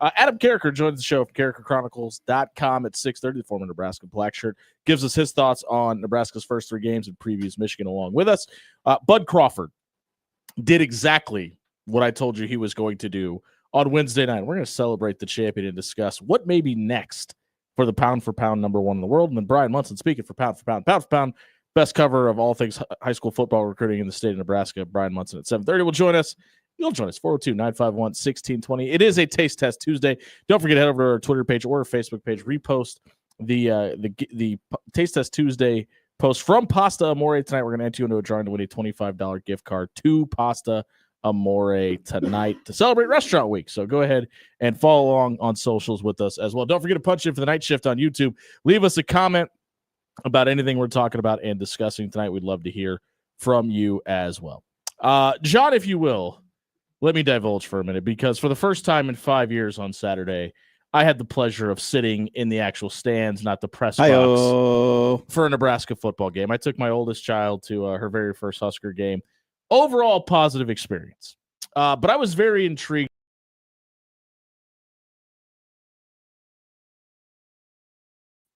Adam Carricker joins the show from CarrickerChronicles.com at 6:30. The former Nebraska black shirt gives us his thoughts on Nebraska's first 3 games and previews Michigan along with us. Bud Crawford did exactly what I told you he was going to do on Wednesday night. We're going to celebrate the champion and discuss what may be next for the pound-for-pound number 1 in the world. And then Brian Munson speaking for pound-for-pound, best cover of all things high school football recruiting in the state of Nebraska. Brian Munson at 7:30 will join us. You'll join us, 402-951-1620. It is a Taste Test Tuesday. Don't forget to head over to our Twitter page or our Facebook page. Repost the Taste Test Tuesday post from Pasta Amore tonight. We're going to enter you into a drawing to win a $25 gift card to Pasta Amore tonight to celebrate Restaurant Week. So go ahead and follow along on socials with us as well. Don't forget to punch in for the night shift on YouTube. Leave us a comment about anything we're talking about and discussing tonight. We'd love to hear from you as well. John, if you will, let me divulge for a minute, because for the first time in 5 years on Saturday, I had the pleasure of sitting in the actual stands, not the press box, for a Nebraska football game. I took my oldest child to her very first Husker game. Overall positive experience. But I was very intrigued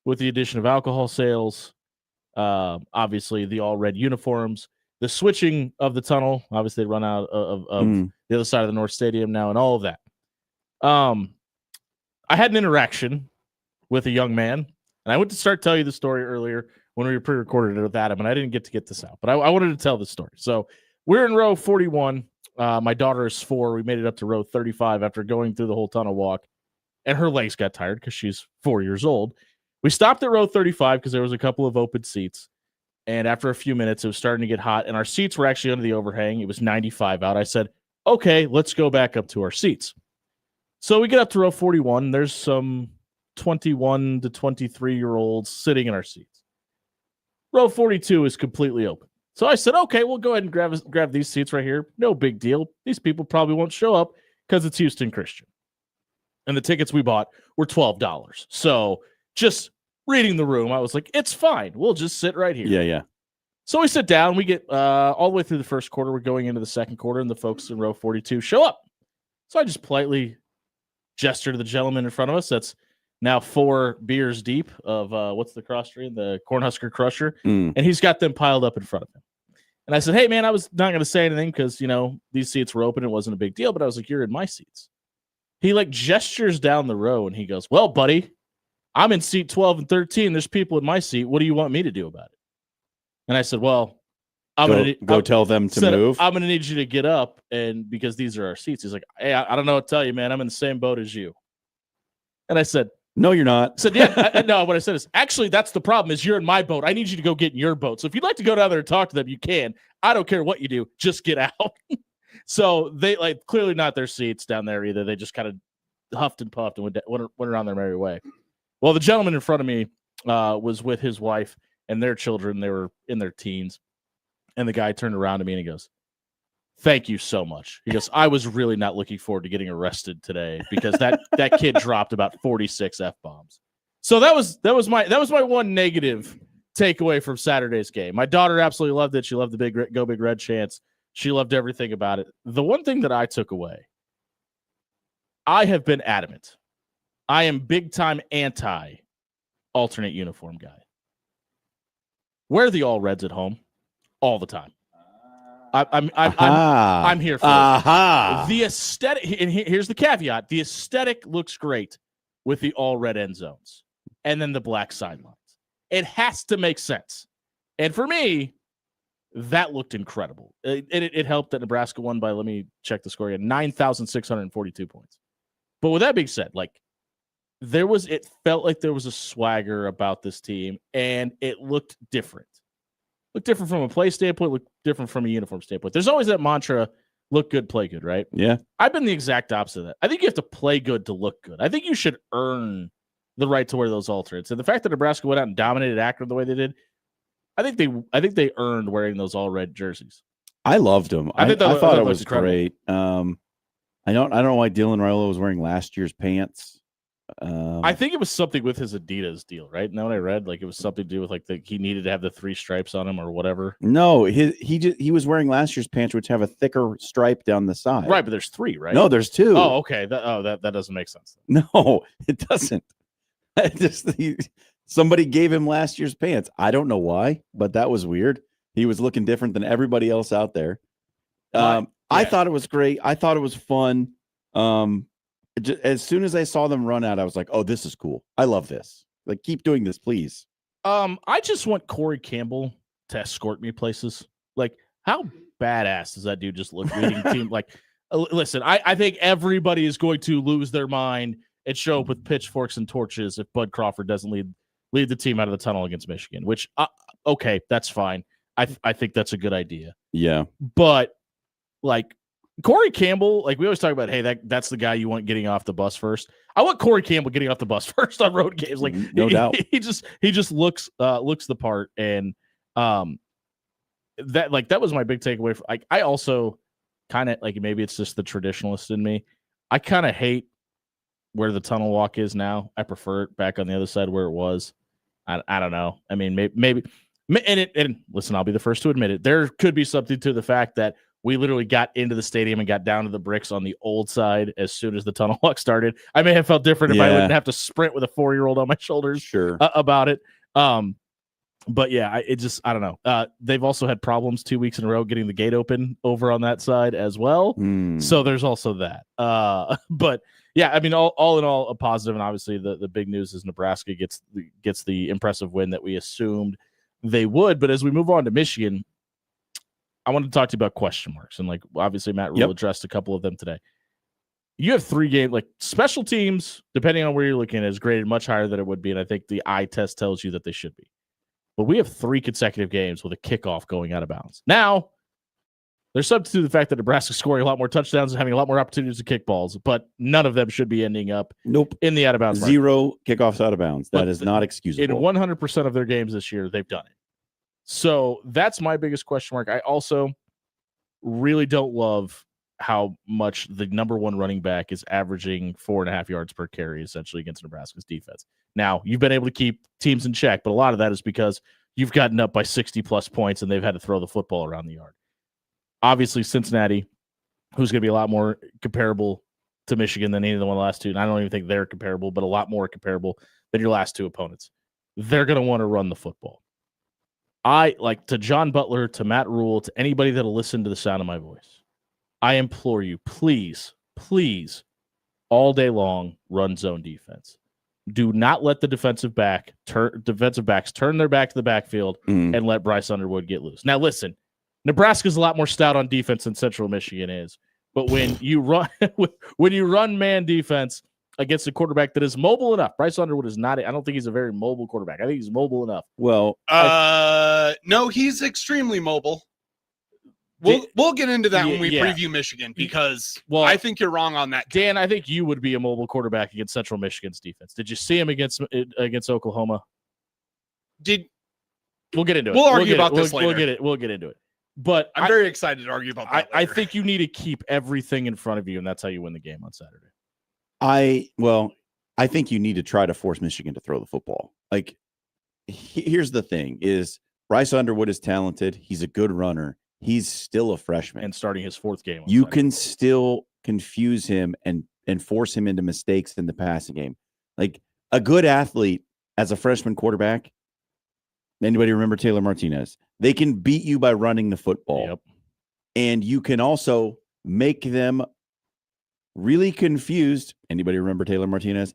with the addition of alcohol sales, obviously the all red uniforms, the switching of the tunnel. Obviously, they run out of the other side of the North Stadium now, and all of that. I had an interaction with a young man, and I went to start telling you the story earlier when we pre-recorded it with Adam, and I didn't get to get this out, but I wanted to tell the story. So we're in row 41. My daughter is 4. We made it up to row 35 after going through the whole tunnel walk, and her legs got tired because she's 4 years old. We stopped at row 35 because there was a couple of open seats. And after a few minutes, it was starting to get hot, and our seats were actually under the overhang. It was 95 out. I said, okay, let's go back up to our seats. So we get up to row 41. And there's some 21 to 23-year-olds sitting in our seats. Row 42 is completely open. So I said, okay, we'll go ahead and grab these seats right here. No big deal. These people probably won't show up because it's Houston Christian. And the tickets we bought were $12. So just reading the room, I was like, it's fine. We'll just sit right here. Yeah. So we sit down. We get all the way through the first quarter. We're going into the second quarter, and the folks in row 42 show up. So I just politely gesture to the gentleman in front of us that's now 4 beers deep of what's the cross stream? The Cornhusker Crusher. And he's got them piled up in front of him. And I said, hey, man, I was not going to say anything because, these seats were open. It wasn't a big deal. But I was like, you're in my seats. He gestures down the row, and he goes, well, buddy, I'm in seat 12 and 13. There's people in my seat. What do you want me to do about it? And I said, well, I'm going to tell them to move. I'm going to need you to get up, and because these are our seats. He's like, hey, I don't know what to tell you, man. I'm in the same boat as you. And I said, no, you're not. I said, yeah. No, what I said is, actually, that's the problem is you're in my boat. I need you to go get in your boat. So if you'd like to go down there and talk to them, you can. I don't care what you do. Just get out. So they clearly not their seats down there either. They just kind of huffed and puffed and went around their merry way. Well, the gentleman in front of me was with his wife and their children. They were in their teens. And the guy turned around to me and he goes, thank you so much. He goes, I was really not looking forward to getting arrested today because that kid dropped about 46 F-bombs. So that was my one negative takeaway from Saturday's game. My daughter absolutely loved it. She loved the big Go Big Red chants. She loved everything about it. The one thing that I took away, I have been adamant. I am big time anti alternate uniform guy. Wear the all reds at home all the time. I'm here for it. The aesthetic, and here's the caveat: the aesthetic looks great with the all red end zones and then the black sidelines. It has to make sense, and for me, that looked incredible. It helped that Nebraska won by, let me check the score again, 9,642 points. But with that being said, it felt like there was a swagger about this team, and it looked different. Looked different from a play standpoint, looked different from a uniform standpoint. There's always that mantra, look good, play good, right? Yeah. I've been the exact opposite of that. I think you have to play good to look good. I think you should earn the right to wear those alternates. And the fact that Nebraska went out and dominated Akron the way they did, I think they earned wearing those all red jerseys. I loved them. I thought it was incredible. great. I don't know why Dylan Raiola was wearing last year's pants. I think it was something with his Adidas deal, right? Now, when I read, like, it was something to do with like he needed to have the 3 stripes on him or whatever. No, he was wearing last year's pants, which have a thicker stripe down the side. Right, but there's 3, right? No, there's 2. Oh, okay. That doesn't make sense. No, it doesn't. Somebody gave him last year's pants. I don't know why, but that was weird. He was looking different than everybody else out there. I thought it was great. I thought it was fun. As soon as I saw them run out, I was like, "Oh, this is cool. I love this. Like, keep doing this, please." I just want Corey Campbell to escort me places. Like, how badass does that dude just look leading team? Like, listen, I think everybody is going to lose their mind and show up with pitchforks and torches if Bud Crawford doesn't lead the team out of the tunnel against Michigan. Which, okay, that's fine. I think that's a good idea. Yeah, but like. Corey Campbell, like we always talk about, hey, that's the guy you want getting off the bus first. I want Corey Campbell getting off the bus first on road games. Like, no doubt, he just looks the part, and that was my big takeaway. Like, I also kind of like, maybe it's just the traditionalist in me. I kind of hate where the tunnel walk is now. I prefer it back on the other side where it was. I don't know. I mean, maybe, and listen, I'll be the first to admit it. There could be something to the fact that we literally got into the stadium and got down to the bricks on the old side as soon as the tunnel walk started. I may have felt different if I wouldn't have to sprint with a 4-year-old on my shoulders about it. But yeah, I don't know. They've also had problems 2 weeks in a row getting the gate open over on that side as well. So there's also that. But yeah, I mean, all in all, a positive. And obviously the big news is Nebraska gets the impressive win that we assumed they would. But as we move on to Michigan, I wanted to talk to you about question marks. And like, obviously Matt Rule addressed a couple of them today. You have 3 games, like special teams, depending on where you're looking at, is graded much higher than it would be. And I think the eye test tells you that they should be. But we have 3 consecutive games with a kickoff going out of bounds. Now, there's something to the fact that Nebraska's scoring a lot more touchdowns and having a lot more opportunities to kick balls, but none of them should be ending up in the out of bounds. 0 kickoffs out of bounds. That is not excusable. In 100% of their games this year, they've done it. So that's my biggest question mark. I also really don't love how much the number 1 running back is averaging 4.5 yards per carry, essentially, against Nebraska's defense. Now, you've been able to keep teams in check, but a lot of that is because you've gotten up by 60-plus points and they've had to throw the football around the yard. Obviously, Cincinnati, who's going to be a lot more comparable to Michigan than any of the last 2, and I don't even think they're comparable, but a lot more comparable than your last 2 opponents. They're going to want to run the football. I, like, to John Butler, to Matt Rule, to anybody that'll listen to the sound of my voice, I implore you, please, all day long, run zone defense. Do not let the defensive backs turn their back to the backfield and let Bryce Underwood get loose. Now, listen, Nebraska's a lot more stout on defense than Central Michigan is, but when you run man defense against a quarterback that is mobile enough, Bryce Underwood is not. I don't think he's a very mobile quarterback. I think he's mobile enough. Well, no, he's extremely mobile. We'll get into that when we preview Michigan, because I think you're wrong on that. Dan, I think you would be a mobile quarterback against Central Michigan's defense. Did you see him against Oklahoma? We'll get into it. We'll argue about this later. We'll get into it. But I'm very excited to argue about that. I think you need to keep everything in front of you, and that's how you win the game on Saturday. I think you need to try to force Michigan to throw the football. Like, here's the thing: is Bryce Underwood is talented. He's a good runner. He's still a freshman and starting his 4th game. You can still confuse him and force him into mistakes in the passing game. Like, a good athlete as a freshman quarterback. Anybody remember Taylor Martinez? They can beat you by running the football. Yep. And you can also make them really confused. Anybody remember Taylor Martinez?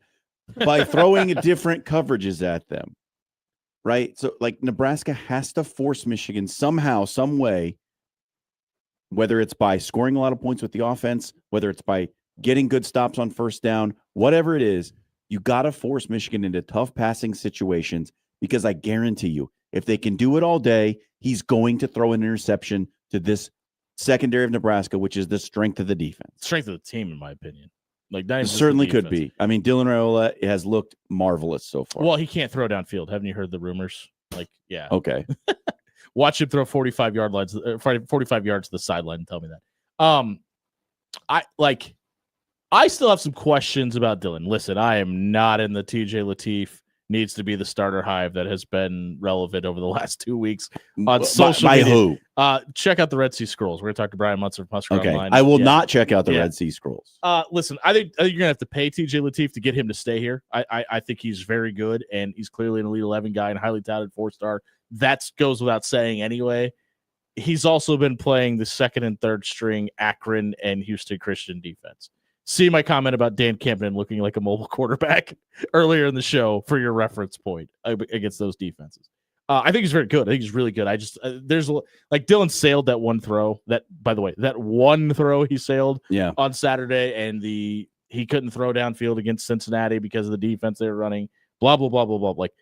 By throwing different coverages at them. Right? So, like, Nebraska has to force Michigan somehow, some way, whether it's by scoring a lot of points with the offense, whether it's by getting good stops on first down, whatever it is, you got to force Michigan into tough passing situations, because I guarantee you, if they can do it all day, he's going to throw an interception to this secondary of Nebraska, which is the strength of the defense. Strength of the team, in my opinion. Like, it certainly could be. I mean, Dylan Raiola has looked marvelous so far. Well, he can't throw downfield. Haven't you heard the rumors? Like, yeah. Okay. Watch him throw 45 yards to the sideline and tell me that. I still have some questions about Dillon. Listen, I am not in the TJ Lateef needs to be the starter hive that has been relevant over the last 2 weeks on social by media. Who? Check out the Red Sea Scrolls. We're going to talk to Brian Munzer from Husker Online. I will not check out the Red Sea Scrolls. Listen, I think you're going to have to pay TJ Lateef to get him to stay here. I think he's very good, and he's clearly an Elite 11 guy and highly touted 4-star. That goes without saying anyway. He's also been playing the second and third string Akron and Houston Christian defense. See my comment about Dan Campbell looking like a mobile quarterback earlier in the show for your reference point against those defenses. I think he's very good. I think he's really good. I just there's like Dillon sailed that one throw. That, by the way, that one throw he sailed on Saturday, and he couldn't throw downfield against Cincinnati because of the defense they were running. Blah blah blah blah blah. Like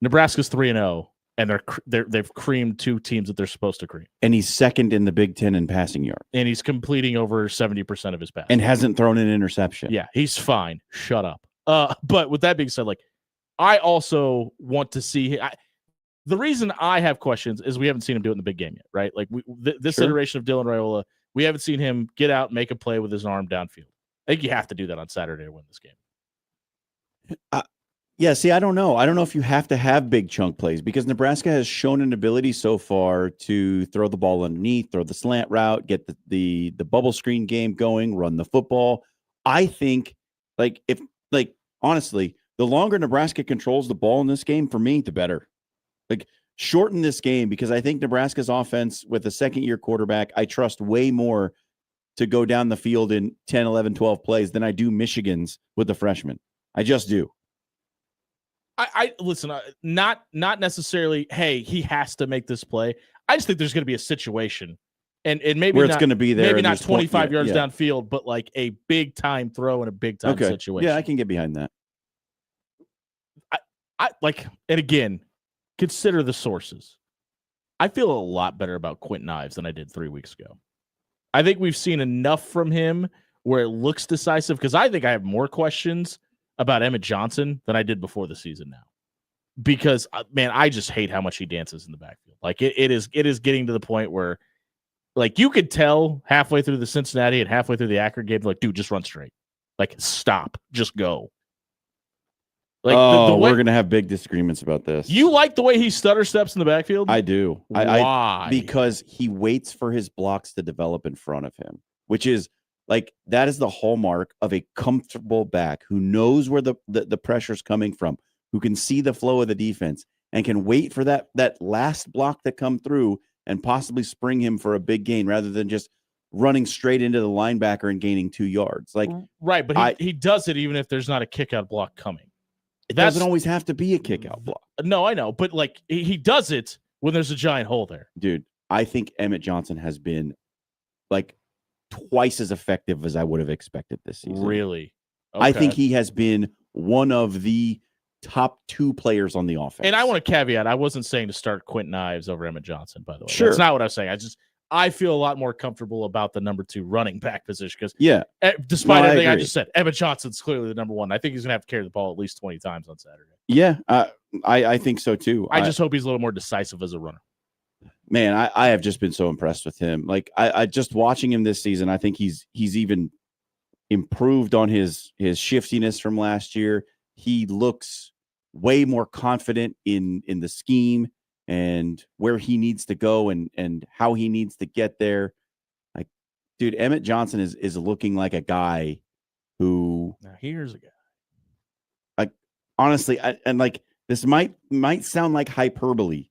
Nebraska's 3-0. And they've creamed 2 teams that they're supposed to cream. And he's second in the Big Ten in passing yards. And he's completing over 70% of his passes. And hasn't thrown an interception. Yeah, he's fine. Shut up. But with that being said, like, I also want to see the reason I have questions is we haven't seen him do it in the big game yet, right? Like this iteration of Dylan Raiola, we haven't seen him get out and make a play with his arm downfield. I think you have to do that on Saturday to win this game. Yeah, see, I don't know. I don't know if you have to have big chunk plays because Nebraska has shown an ability so far to throw the ball underneath, throw the slant route, get the bubble screen game going, run the football. I think, honestly, the longer Nebraska controls the ball in this game, for me, the better. Like, shorten this game because I think Nebraska's offense with a second-year quarterback, I trust way more to go down the field in 10, 11, 12 plays than I do Michigan's with the freshmen. I just do. I listen, not necessarily, hey, he has to make this play. I just think there's going to be a situation, and maybe where it's going to be there, maybe not 25 yards downfield, but like a big time throw in a big time situation. Yeah, I can get behind that. I like, and again, consider the sources. I feel a lot better about Quentin Ives than I did 3 weeks ago. I think we've seen enough from him where it looks decisive because I think I have more questions about Emmett Johnson than I did before the season now. Because, man, I just hate how much he dances in the backfield. Like, it is getting to the point where, like, you could tell halfway through the Cincinnati and halfway through the Akron game, like, dude, just run straight. Like, stop. Just go. Like, we're going to have big disagreements about this. You like the way he stutter steps in the backfield? I do. Why? Because he waits for his blocks to develop in front of him, which is, like, that is the hallmark of a comfortable back who knows where the pressure's coming from, who can see the flow of the defense and can wait for that last block to come through and possibly spring him for a big gain rather than just running straight into the linebacker and gaining 2 yards. Like, right, but he does it even if there's not a kick-out block coming. It doesn't always have to be a kick-out block. No, I know, but, like, he does it when there's a giant hole there. Dude, I think Emmett Johnson has been, like, twice as effective as I would have expected this season. Really? Okay. I think he has been one of the top 2 players on the offense. And I want to caveat, I wasn't saying to start Quentin Ives over Emmett Johnson, by the way. Sure. That's not what I was saying. I feel a lot more comfortable about the number 2 running back position because despite everything I just said, Emmett Johnson's clearly the number 1. I think he's going to have to carry the ball at least 20 times on Saturday. Yeah, I think so too. I just hope he's a little more decisive as a runner. Man, I have just been so impressed with him. Like, I just watching him this season, I think he's even improved on his shiftiness from last year. He looks way more confident in the scheme and where he needs to go and how he needs to get there. Like, dude, Emmett Johnson is looking like a guy who. Now here's a guy. Like, honestly, this might sound like hyperbole,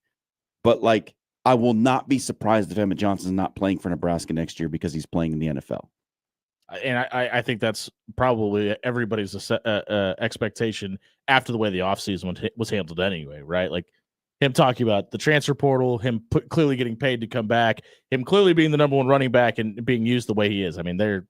but, like, I will not be surprised if Emmett Johnson is not playing for Nebraska next year because he's playing in the NFL. And I think that's probably everybody's expectation after the way the offseason was handled anyway, right? Like, him talking about the transfer portal, him clearly getting paid to come back, him clearly being the number 1 running back and being used the way he is. I mean, they're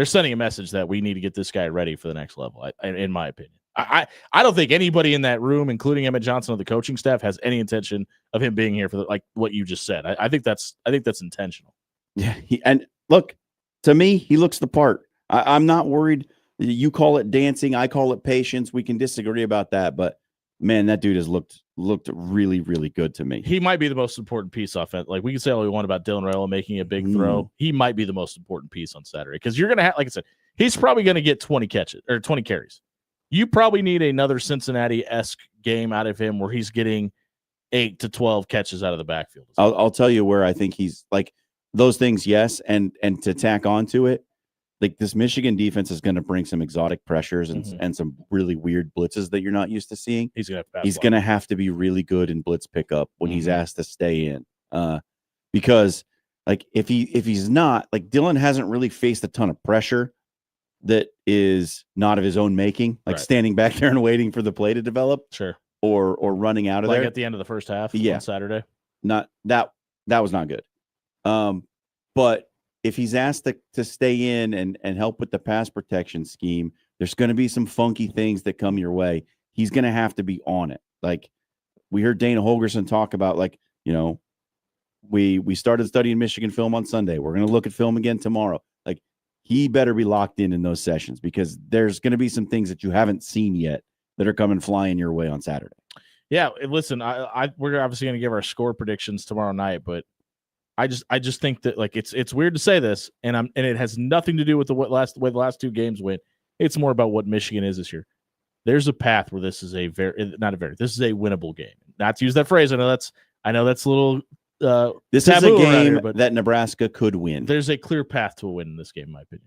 sending a message that we need to get this guy ready for the next level, in my opinion. I don't think anybody in that room, including Emmett Johnson or the coaching staff, has any intention of him being here for like what you just said. I think that's intentional. Yeah, and look, to me, he looks the part. I'm not worried. You call it dancing, I call it patience. We can disagree about that, but man, that dude has looked really, really good to me. He might be the most important piece offense. Like, we can say all we want about Dylan Raiola making a big throw. He might be the most important piece on Saturday because you're gonna have, like I said, he's probably going to get 20 catches or 20 carries. You probably need another Cincinnati-esque game out of him where he's getting 8 to 12 catches out of the backfield. I'll tell you where I think he's like those things. Yes. And to tack onto it, like this Michigan defense is going to bring some exotic pressures and some really weird blitzes that you're not used to seeing. He's going to have to be really good in blitz pickup when he's asked to stay in. Because like if he's not, like Dylan hasn't really faced a ton of pressure that is not of his own making, like standing back there and waiting for the play to develop. Sure. Or running out of there. Like at the end of the first half on Saturday. Not that was not good. But if he's asked to stay in and help with the pass protection scheme, there's going to be some funky things that come your way. He's going to have to be on it. Like we heard Dana Holgorsen talk about, like, you know, we started studying Michigan film on Sunday. We're going to look at film again tomorrow. Like he better be locked in those sessions because there's going to be some things that you haven't seen yet that are coming flying your way on Saturday. Yeah, listen, we're obviously going to give our score predictions tomorrow night, but I just think that like it's weird to say this, and it has nothing to do with the way the last two games went. It's more about what Michigan is this year. There's a path where this is this is a winnable game. Not to use that phrase. I know that's a little this is a game that Nebraska could win. There's a clear path to a win in this game, in my opinion.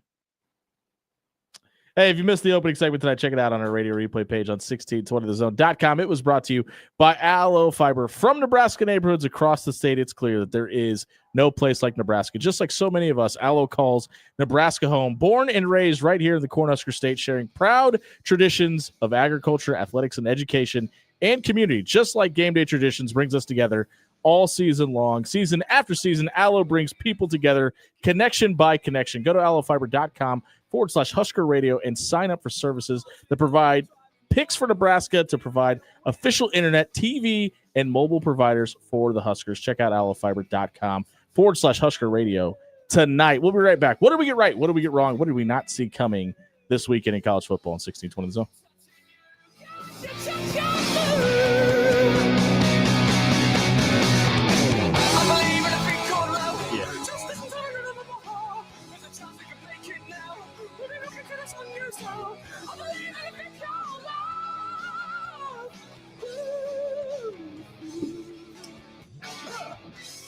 Hey, if you missed the opening segment tonight, check it out on our radio replay page on 1620thezone.com. It was brought to you by Aloe Fiber. From Nebraska neighborhoods across the state, it's clear that there is no place like Nebraska. Just like so many of us, Aloe calls Nebraska home. Born and raised right here in the Cornhusker State, sharing proud traditions of agriculture, athletics, and education and community. Just like game day traditions brings us together all season long. Season after season, Aloe brings people together, connection by connection. Go to aloefiber.com/Husker Radio and sign up for services that provide picks for Nebraska to provide official internet, TV, and mobile providers for the Huskers. Check out aloefiber.com/Husker Radio tonight. We'll be right back. What did we get right? What did we get wrong? What did we not see coming this weekend in college football in 1620 The Zone?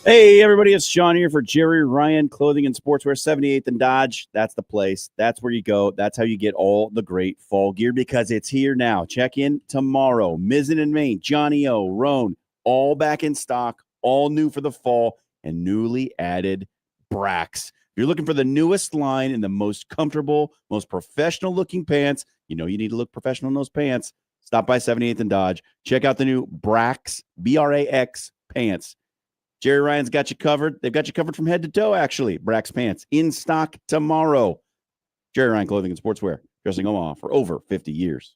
Hey, everybody, it's Sean here for Jerry Ryan Clothing and Sportswear, 78th and Dodge. That's the place. That's where you go. That's how you get all the great fall gear because it's here now. Check in tomorrow. Mizzen and Maine, Johnny O, Roan, all back in stock, all new for the fall, and newly added Brax. If you're looking for the newest line and the most comfortable, most professional-looking pants, you know you need to look professional in those pants. Stop by 78th and Dodge. Check out the new Brax, B-R-A-X, pants. Jerry Ryan's got you covered. They've got you covered from head to toe, actually. Brax pants in stock tomorrow. Jerry Ryan Clothing and Sportswear, dressing Omaha for over 50 years.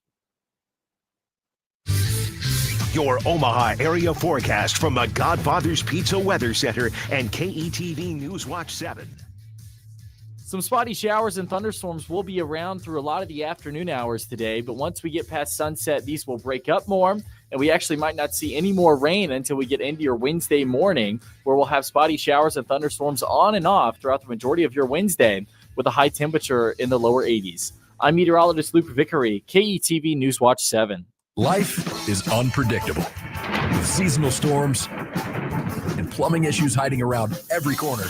Your Omaha area forecast from the Godfather's Pizza Weather Center and KETV News Watch 7. Some spotty showers and thunderstorms will be around through a lot of the afternoon hours today, but once we get past sunset, these will break up more, and we actually might not see any more rain until we get into your Wednesday morning, where we'll have spotty showers and thunderstorms on and off throughout the majority of your Wednesday with a high temperature in the lower 80s. I'm meteorologist Luke Vickery, KETV News Watch 7. Life is unpredictable, with seasonal storms and plumbing issues hiding around every corner.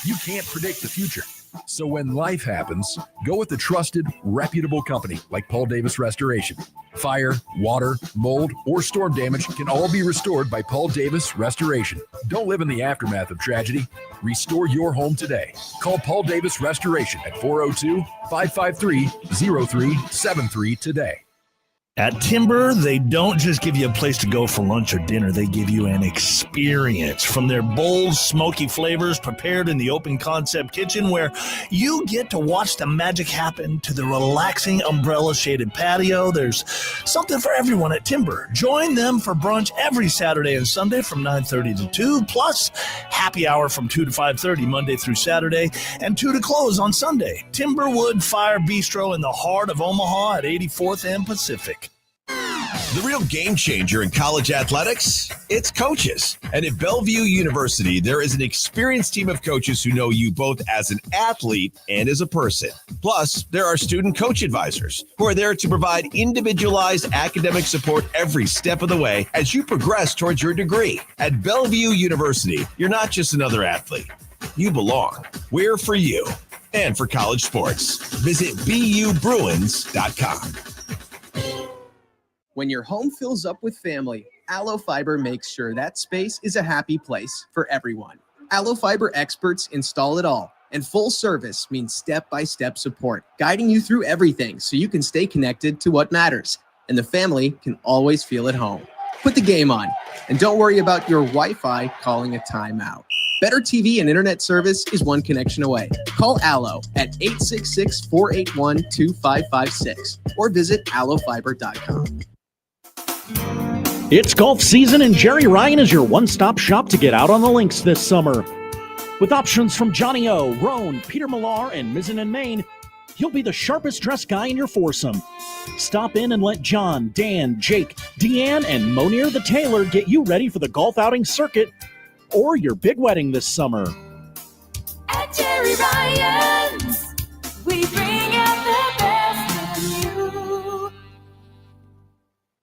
You can't predict the future. So when life happens, go with a trusted, reputable company like Paul Davis Restoration. Fire, water, mold, or storm damage can all be restored by Paul Davis Restoration. Don't live in the aftermath of tragedy. Restore your home today. Call Paul Davis Restoration at 402-553-0373 today. At Timber, they don't just give you a place to go for lunch or dinner. They give you an experience from their bold, smoky flavors prepared in the open concept kitchen where you get to watch the magic happen to the relaxing umbrella-shaded patio. There's something for everyone at Timber. Join them for brunch every Saturday and Sunday from 9:30 to 2, plus happy hour from 2 to 5:30 Monday through Saturday and 2 to close on Sunday. Timberwood Fire Bistro in the heart of Omaha at 84th and Pacific. The real game changer in college athletics, it's coaches. And at Bellevue University, there is an experienced team of coaches who know you both as an athlete and as a person. Plus, there are student coach advisors who are there to provide individualized academic support every step of the way as you progress towards your degree. At Bellevue University, you're not just another athlete. You belong. We're for you and for college sports. Visit BUBruins.com. When your home fills up with family, Allo Fiber makes sure that space is a happy place for everyone. Allo Fiber experts install it all, and full service means step-by-step support, guiding you through everything so you can stay connected to what matters, and the family can always feel at home. Put the game on, and don't worry about your Wi-Fi calling a timeout. Better TV and internet service is one connection away. Call Allo at 866-481-2556 or visit allofiber.com. It's golf season, and Jerry Ryan is your one-stop shop to get out on the links this summer. With options from Johnny O, Roan, Peter Millar, and Mizzen and Main, you'll be the sharpest dressed guy in your foursome. Stop in and let John, Dan, Jake, Deanne, and Monir the Tailor get you ready for the golf outing circuit or your big wedding this summer. At Jerry Ryan's, we bring out the best in you.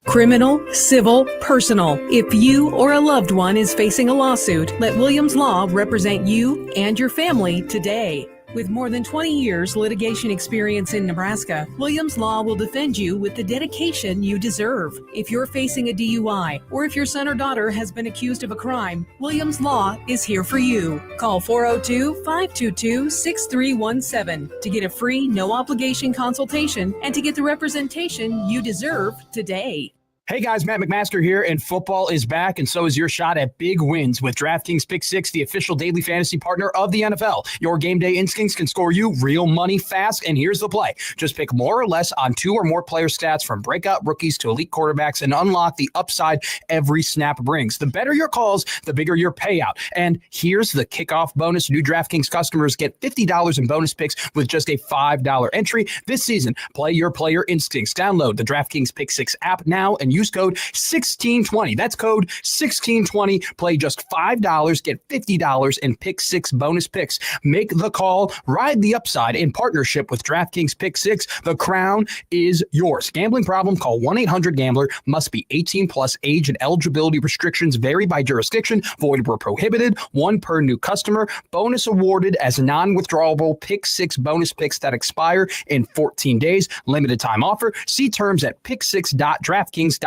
Criminal, civil, personal. If you or a loved one is facing a lawsuit, let Williams Law represent you and your family today. With more than 20 years litigation experience in Nebraska, Williams Law will defend you with the dedication you deserve. If you're facing a DUI or if your son or daughter has been accused of a crime, Williams Law is here for you. Call 402-522-6317 to get a free, no-obligation consultation and to get the representation you deserve today. Hey guys, Matt McMaster here, and football is back, and so is your shot at big wins with DraftKings Pick 6, the official daily fantasy partner of the NFL. Your game day instincts can score you real money fast, and here's the play. Just pick more or less on 2 or more player stats from breakout rookies to elite quarterbacks and unlock the upside every snap brings. The better your calls, the bigger your payout. And here's the kickoff bonus. New DraftKings customers get $50 in bonus picks with just a $5 entry this season. Play your player instincts. Download the DraftKings Pick 6 app now and use code 1620. That's code 1620. Play just $5, get $50 in Pick 6 bonus picks. Make the call, ride the upside in partnership with DraftKings Pick 6. The crown is yours. Gambling problem? Call 1-800-GAMBLER. Must be 18 plus. Age and eligibility restrictions vary by jurisdiction. Void where prohibited. 1 per new customer. Bonus awarded as non-withdrawable Pick 6 bonus picks that expire in 14 days. Limited time offer. See terms at pick6.draftkings.com/promos.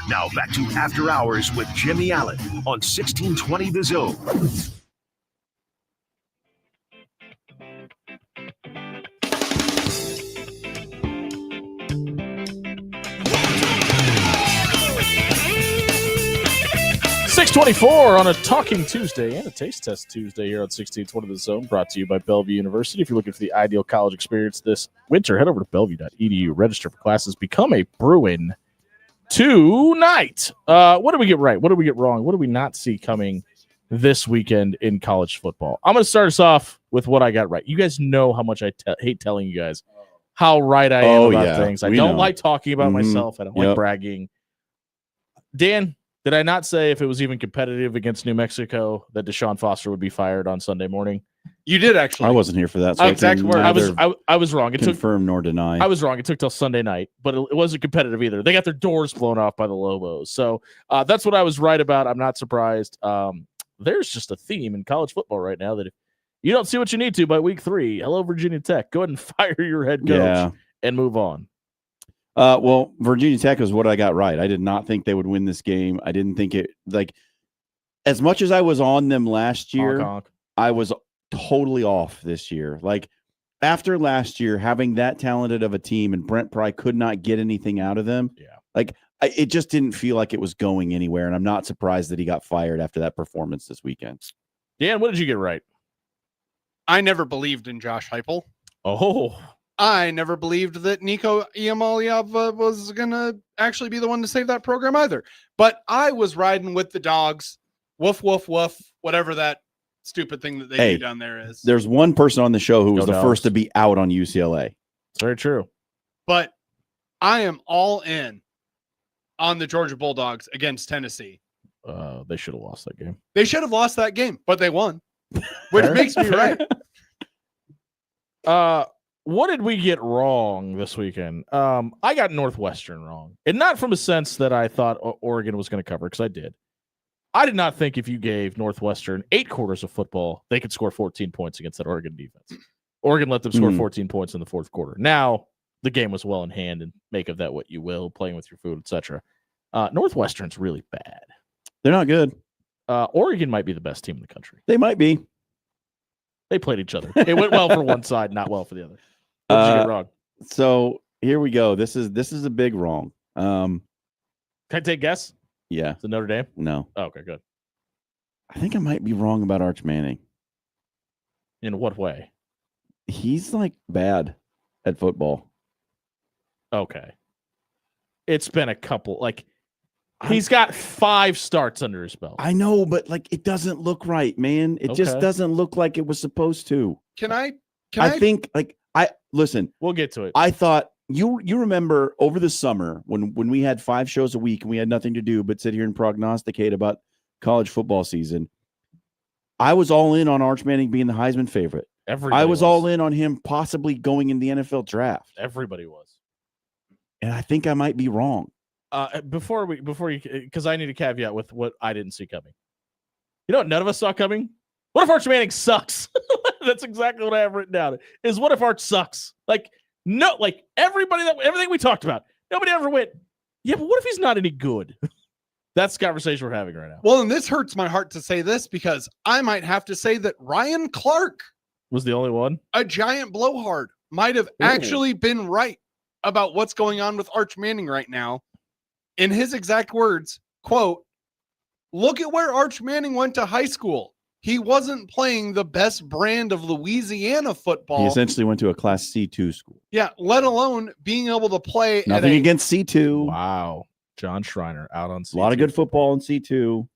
Now back to After Hours with Jimmy Allen on 1620 The Zone. .624 on a Talking Tuesday and a Taste Test Tuesday here on 1620 The Zone, brought to you by Bellevue University. If you're looking for the ideal college experience this winter, head over to bellevue.edu, register for classes, become a Bruin tonight. What did we get right? What did we get wrong? What did we not see coming this weekend in college football? I'm going to start us off with what I got right. You guys know how much I hate telling you guys how right I am about things. I don't like talking about myself. I don't like bragging. Dan, did I not say if it was even competitive against New Mexico that Deshaun Foster would be fired on Sunday morning? You did actually. I wasn't here for that. So exactly. I was wrong. It confirm nor deny. I was wrong. It took till Sunday night, but it wasn't competitive either. They got their doors blown off by the Lobos. So that's what I was right about. I'm not surprised. There's just a theme in college football right now that if you don't see what you need to by week 3, hello, Virginia Tech. Go ahead and fire your head coach and move on. Well, Virginia Tech is what I got right. I did not think they would win this game. I didn't think it, like, as much as I was on them last year, I was totally off this year. Like, after last year, having that talented of a team and Brent Pry could not get anything out of them. Yeah. Like, it just didn't feel like it was going anywhere. And I'm not surprised that he got fired after that performance this weekend. Dan, what did you get right? I never believed in Josh Heupel. Oh, I never believed that Nico Iamaleava was going to actually be the one to save that program either. But I was riding with the dogs. Woof, woof, woof, whatever that stupid thing that they do down there is. There's one person on the show who was the first to be out on UCLA. It's very true. But I am all in on the Georgia Bulldogs against Tennessee. They should have lost that game. They should have lost that game, but they won, which makes me right. What did we get wrong this weekend? I got Northwestern wrong, and not from a sense that I thought Oregon was going to cover, because I did. I did not think if you gave Northwestern 8 quarters of football, they could score 14 points against that Oregon defense. Oregon let them score 14 points in the fourth quarter. Now, the game was well in hand, and make of that what you will, playing with your food, etc. Northwestern's really bad. They're not good. Oregon might be the best team in the country. They might be. They played each other. It went well for one side, not well for the other. What did you get wrong? So here we go. This is a big wrong. Can I take a guess? Yeah. Is it Notre Dame? No. Oh, okay, good. I think I might be wrong about Arch Manning. In what way? He's like bad at football. Okay. It's been a couple, like, he's got 5 starts under his belt. I know, but like it doesn't look right, man. It just Okay. doesn't look like it was supposed to. I think like listen. We'll get to it. I thought you remember over the summer when we had 5 shows a week and we had nothing to do but sit here and prognosticate about college football season. I was all in on Arch Manning being the Heisman favorite. I was all in on him possibly going in the NFL draft. Everybody was. And I think I might be wrong. Before you, because I need a caveat with what I didn't see coming. You know what none of us saw coming? What if Arch Manning sucks? That's exactly what I have written down. Is what if Arch sucks? Like, no, like everything we talked about, nobody ever went, yeah, but what if he's not any good? That's the conversation we're having right now. Well, and this hurts my heart to say this, because I might have to say that Ryan Clark, Was the only one? a giant blowhard, might have actually been right about what's going on with Arch Manning right now. In his exact words, quote, "Look at where Arch Manning went to high school. He wasn't playing the best brand of Louisiana football. He essentially went to a Class C2 school. Yeah, let alone being able to play Nothing against C2. Wow. John Schreiner out on C2. A lot of good football in C2.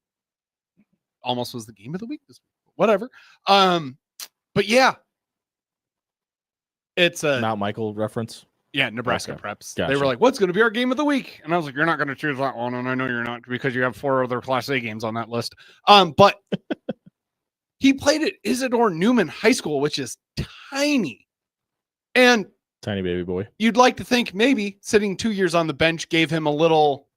Almost was the game of the week this week. Whatever. But yeah. It's a Mount Michael reference. Yeah, Nebraska Okay. preps. Gotcha. They were like, what's going to be our game of the week? And I was like, you're not going to choose that one. And I know you're not, because you have 4 other Class A games on that list. But he played at Isidore Newman High School, which is tiny. And Tiny baby boy. you'd like to think maybe sitting 2 years on the bench gave him a little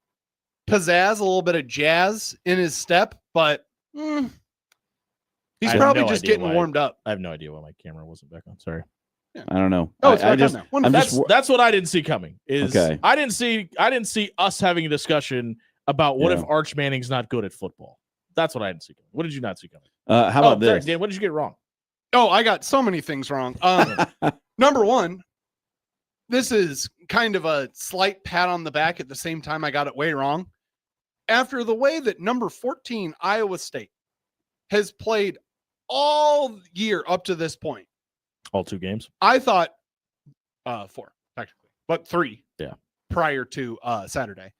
pizzazz, a little bit of jazz in his step. But he's I have probably no just idea getting why- warmed up. I have no idea why my camera wasn't back on. Sorry. I don't know. Oh, it's I back on just, now. Wonderful. I'm just, That's what I didn't see coming. Is Okay. I didn't see us having a discussion about what if Arch Manning's not good at football. That's what I didn't see coming. What did you not see coming? how about sorry, this? Dan, what did you get wrong? Oh, I got so many things wrong. Number one, this is kind of a slight pat on the back at the same time I got it way wrong. After the way that number 14, Iowa State, has played all year up to this point, All 2 games. I thought 4, technically, but 3 Yeah. prior to Saturday.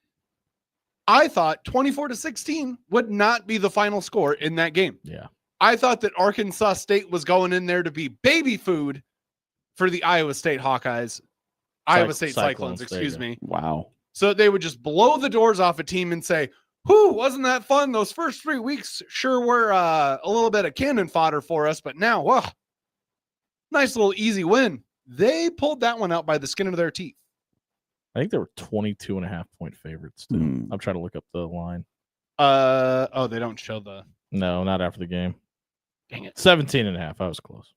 I thought 24-16 would not be the final score in that game. Yeah. I thought that Arkansas State was going in there to be baby food for the Iowa State Hawkeyes. Iowa State Cyclones, There you excuse go. me. Wow. So they would just blow the doors off a team and say, whew, wasn't that fun? Those first 3 weeks sure were a little bit of cannon fodder for us, but now, whoa, nice little easy win. They pulled that one out by the skin of their teeth. I think they were 22.5-point favorites too. Hmm. I'm trying to look up the line. Oh, they don't show the. No, not after the game. Dang it. 17.5. I was close.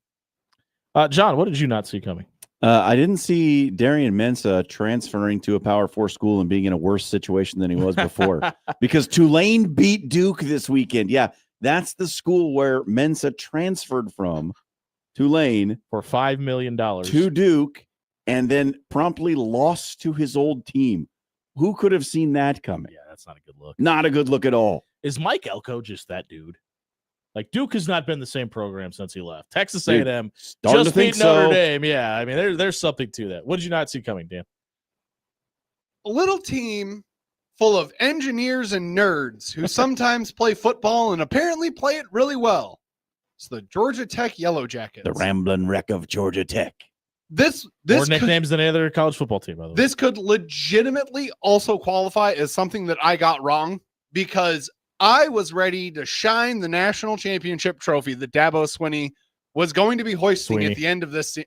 John, what did you not see coming? I didn't see Darian Mensah transferring to a Power 4 school and being in a worse situation than he was before, because Tulane beat Duke this weekend. Yeah, that's the school where Mensah transferred from, Tulane, For $5 million. to Duke, and then promptly lost to his old team. Who could have seen that coming? Yeah, that's not a good look. Not a good look at all. Is Mike Elko just that dude? Like, Duke has not been the same program since he left. Texas Dude, A&M starting just to think beat Notre so. Dame. Yeah, I mean, there's something to that. What did you not see coming, Dan? A little team full of engineers and nerds who sometimes play football and apparently play it really well. It's the Georgia Tech Yellow Jackets. The rambling wreck of Georgia Tech. This More could, nicknames than any other college football team, by the way. this could legitimately also qualify as something that I got wrong, because I was ready to shine the national championship trophy that Dabo Swinney was going to be hoisting Sweeney. at the end of this.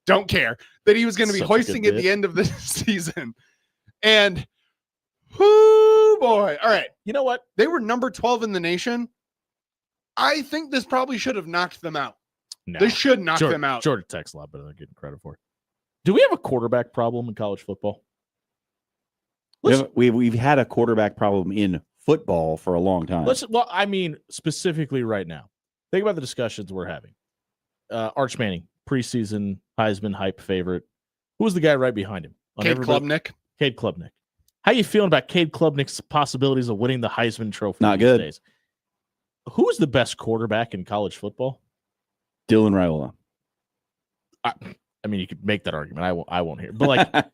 Don't care that he was going to be Such a good hoisting at bit. the end of this season. And whoo boy. All right. You know what? They were number 12 in the nation. I think this probably should have knocked them out. No. This should knock Georgia, them out. Georgia Tech's a lot better than getting credit for. Do we have a quarterback problem in college football? We've had a quarterback problem in football for a long time. Well, I mean, specifically right now. Think about the discussions we're having. Arch Manning, preseason Heisman hype favorite. Who was the guy right behind him? Cade Klubnik. Cade Klubnik. How you feeling about Cade Klubnik's possibilities of winning the Heisman Trophy? Not these good. days? Who is the best quarterback in college football? Dylan Raiola. I mean, you could make that argument. I won't hear. But like,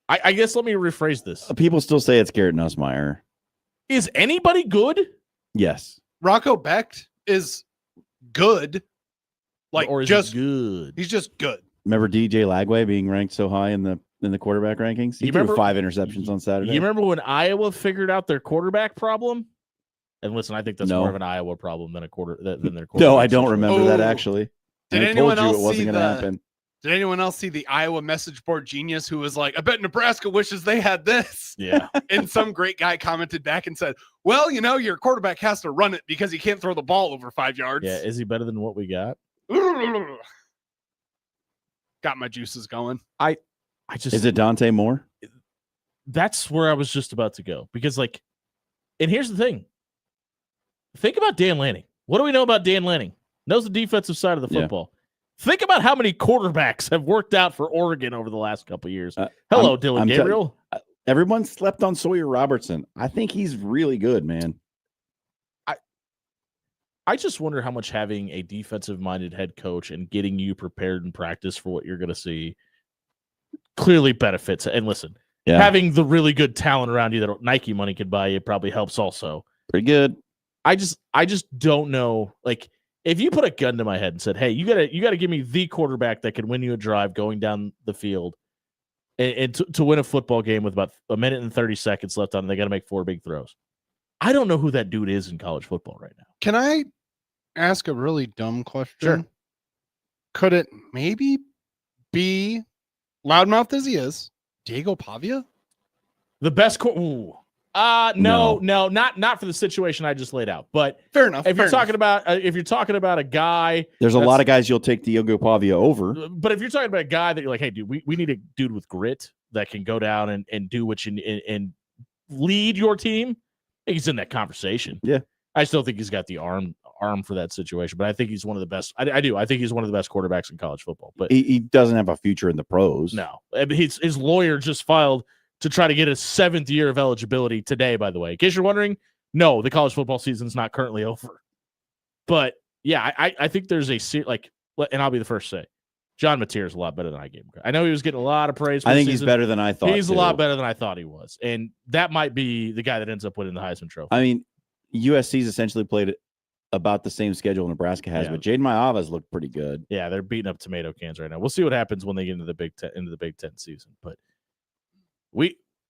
I guess let me rephrase this. People still say it's Garrett Nussmeier. Is anybody good? Yes. Rocco Becht is good. Like, Or is just he good? He's just good. Remember DJ Lagway being ranked so high in the quarterback rankings? He You threw remember- 5 interceptions on Saturday. You remember when Iowa figured out their quarterback problem? And listen, I think that's No. more of an Iowa problem than their quarterback. No, I don't situation. remember that Oh. actually. Did And I anyone told you else it wasn't see going to the- happen. Did anyone else see the Iowa message board genius who was like, I bet Nebraska wishes they had this? Yeah. And some great guy commented back and said, well, you know, your quarterback has to run it because he can't throw the ball over 5 yards. Yeah. Is he better than what we got? Got my juices going. I just Is it Dante Moore? that's where I was just about to go because like, and here's the thing. Think about Dan Lanning. What do we know about Dan Lanning? Knows the defensive side of the Yeah. football. Think about how many quarterbacks have worked out for Oregon over the last couple of years. Hello, Dylan I'm Gabriel. Everyone slept on Sawyer Robertson. I think he's really good, man. I just wonder how much having a defensive-minded head coach and getting you prepared in practice for what you're going to see clearly benefits. And listen, Yeah. having the really good talent around you that Nike money could buy you probably helps also. Pretty good. I just don't know. Like, if you put a gun to my head and said, "Hey, you gotta give me the quarterback that can win you a drive going down the field, and to win a football game with about a minute and 30 seconds left on, it, they got to make 4 big throws." I don't know who that dude is in college football right now. Can I ask a really dumb question? Sure. Could it maybe be, loudmouth as he is, Diego Pavia? The best no, not for the situation I just laid out. But Fair enough. if fair you're talking about a guy, There's a that's- lot of guys you'll take Diogo Pavia over. But if you're talking about a guy that you're like, hey, dude, we need a dude with grit that can go down and do what you and lead your team, I think he's in that conversation. Yeah. I still think he's got the arm for that situation, but I think he's one of the best. I do. I think he's one of the best quarterbacks in college football. But He doesn't have a future in the pros. no, I mean, his lawyer just filed to try to get his 7th year of eligibility today, by the way. In case you're wondering, no, the college football season's not currently over. But yeah, I think there's and I'll be the first to say, John Mateer is a lot better than I gave him. I know he was getting a lot of praise. I think he's better than I thought. He's a lot better than I thought he was. And that might be the guy that ends up winning the Heisman Trophy. I mean, USC's essentially played about the same schedule Nebraska has, Yeah. but Jaden Mayaava's looked pretty good. Yeah, they're beating up tomato cans right now. We'll see what happens when they get into the Big Ten season. But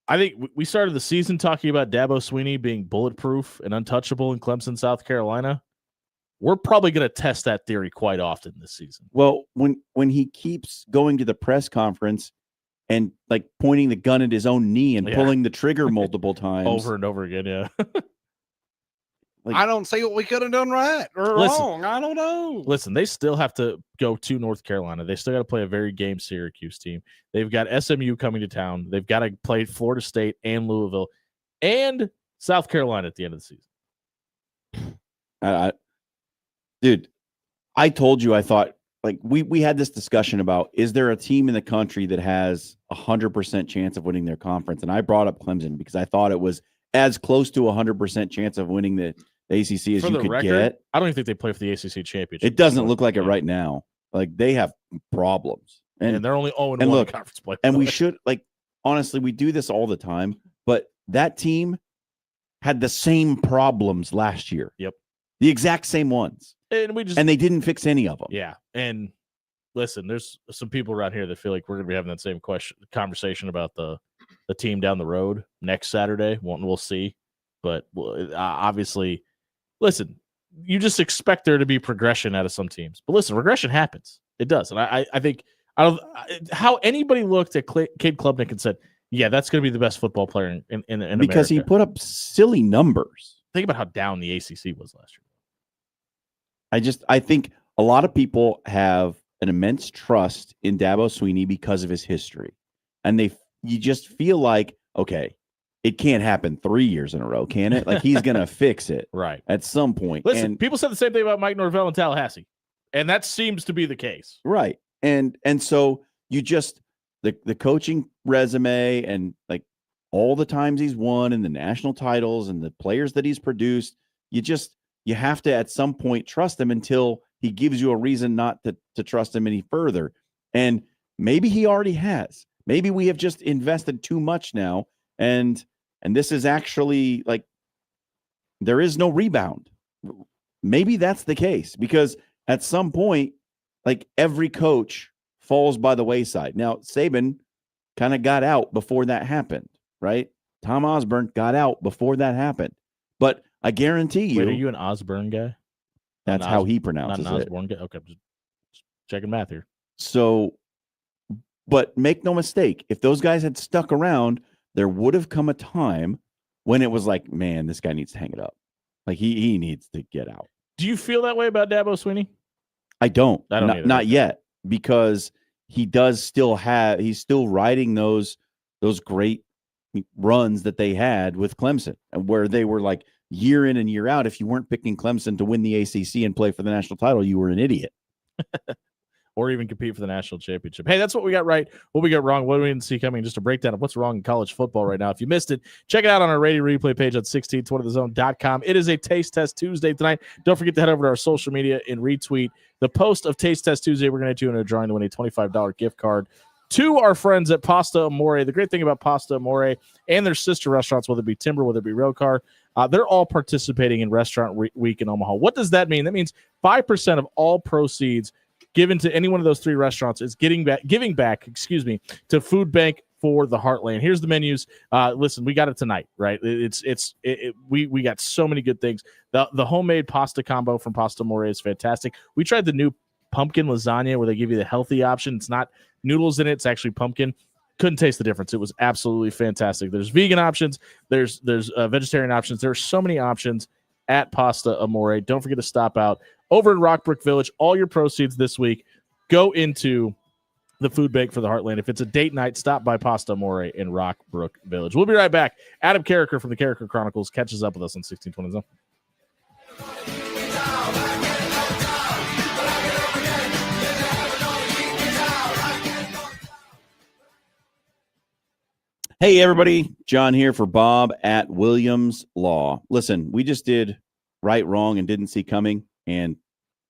I think we started the season talking about Dabo Swinney being bulletproof and untouchable in Clemson, South Carolina. We're probably going to test that theory quite often this season. Well, when he keeps going to the press conference and like pointing the gun at his own knee and Yeah. pulling the trigger multiple times Over and over again, yeah. I don't see what we could have done right or Listen. wrong. I don't know. Listen, they still have to go to North Carolina. They still got to play a very game Syracuse team. They've got SMU coming to town. They've got to play Florida State and Louisville and South Carolina at the end of the season. Dude, I told you I thought like we had this discussion about is there a team in the country that has 100% chance of winning their conference? And I brought up Clemson because I thought it was as close to 100% chance of winning the ACC as For you the could record, get. I don't even think they play for the ACC championship. It doesn't look like it right now. Like they have problems, And they're only 0-1 and in look, conference play. and we should like honestly, we do this all the time, but that team had the same problems last year. Yep. The exact same ones. and we just And they didn't fix any of them. yeah. And listen, there's some people around here that feel like we're going to be having that same conversation about the team down the road next Saturday. We'll see. But obviously, listen, you just expect there to be progression out of some teams. But listen, regression happens. It does. And I think how anybody looked at Cade Klubnik and said, yeah, that's going to be the best football player in because America. he put up silly numbers. Think about how down the ACC was last year. I think a lot of people have an immense trust in Dabo Swinney because of his history. And you just feel like, okay, it can't happen 3 years in a row, can it? Like he's going to fix it right at some point. Listen, people said the same thing about Mike Norvell in Tallahassee, and that seems to be the case. Right. And so you just the coaching resume and like all the times he's won and the national titles and the players that he's produced, you have to at some point trust him until he gives you a reason not to trust him any further. And maybe he already has. Maybe we have just invested too much now, and this is actually like there is no rebound. Maybe that's the case because at some point, like every coach falls by the wayside. Now, Saban kind of got out before that happened, right? Tom Osborne got out before that happened. But I guarantee you. Wait, are you an Osborne guy? That's how he pronounces not an it. Osborne guy? Okay, just checking math here. So, but make no mistake, if those guys had stuck around, there would have come a time when it was like, man, this guy needs to hang it up. Like he needs to get out. Do you feel that way about Dabo Swinney? I don't. Not yet, because he's still riding those great runs that they had with Clemson, and where they were like year in and year out. If you weren't picking Clemson to win the ACC and play for the national title, you were an idiot. Or even compete for the national championship. Hey, that's what we got right. What we got wrong. What do we didn't see coming? Just a breakdown of what's wrong in college football right now. If you missed it, check it out on our radio replay page on 1620thezone.com. It is a Taste Test Tuesday tonight. Don't forget to head over to our social media and retweet the post of Taste Test Tuesday. We're going to do in a drawing to win a $25 gift card to our friends at Pasta Amore. The great thing about Pasta Amore and their sister restaurants, whether it be Timber, whether it be Rail Car, they're all participating in Restaurant Week in Omaha. What does that mean? That means 5% of all proceeds given to any one of those three restaurants is giving back to Food Bank for the Heartland. Here's the menus. Listen, we got it tonight, right? We got so many good things. The homemade pasta combo from Pasta Amore is fantastic. We tried the new pumpkin lasagna where they give you the healthy option. It's not noodles in it, it's actually pumpkin. Couldn't taste the difference. It was absolutely fantastic. There's vegan options, there's vegetarian options. There's so many options at Pasta Amore. Don't forget to stop out over in Rockbrook Village. All your proceeds this week go into the Food Bank for the Heartland. If it's a date night, stop by Pasta Amore in Rockbrook Village. We'll be right back. Adam Carricker from the Carricker Chronicles catches up with us on 1620 Zone. Hey, everybody. John here for Bob at Williams Law. Listen, we just did right, wrong, and didn't see coming, and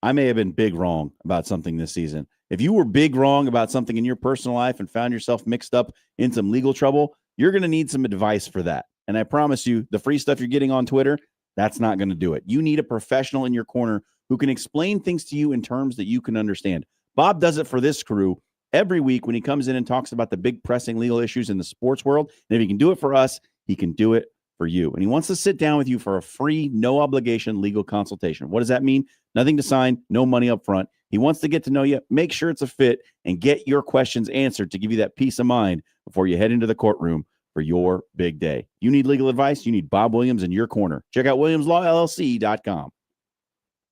I may have been big wrong about something this season. If you were big wrong about something in your personal life and found yourself mixed up in some legal trouble, you're going to need some advice for that. And I promise you, the free stuff you're getting on Twitter, that's not going to do it. You need a professional in your corner who can explain things to you in terms that you can understand. Bob does it for this crew every week when he comes in and talks about the big pressing legal issues in the sports world. And if he can do it for us, he can do it for you. And he wants to sit down with you for a free, no obligation legal consultation. What does that mean? Nothing to sign, no money up front. He wants to get to know you, make sure it's a fit, and get your questions answered to give you that peace of mind before you head into the courtroom for your big day. You need legal advice? You need Bob Williams in your corner. Check out WilliamsLawLLC.com.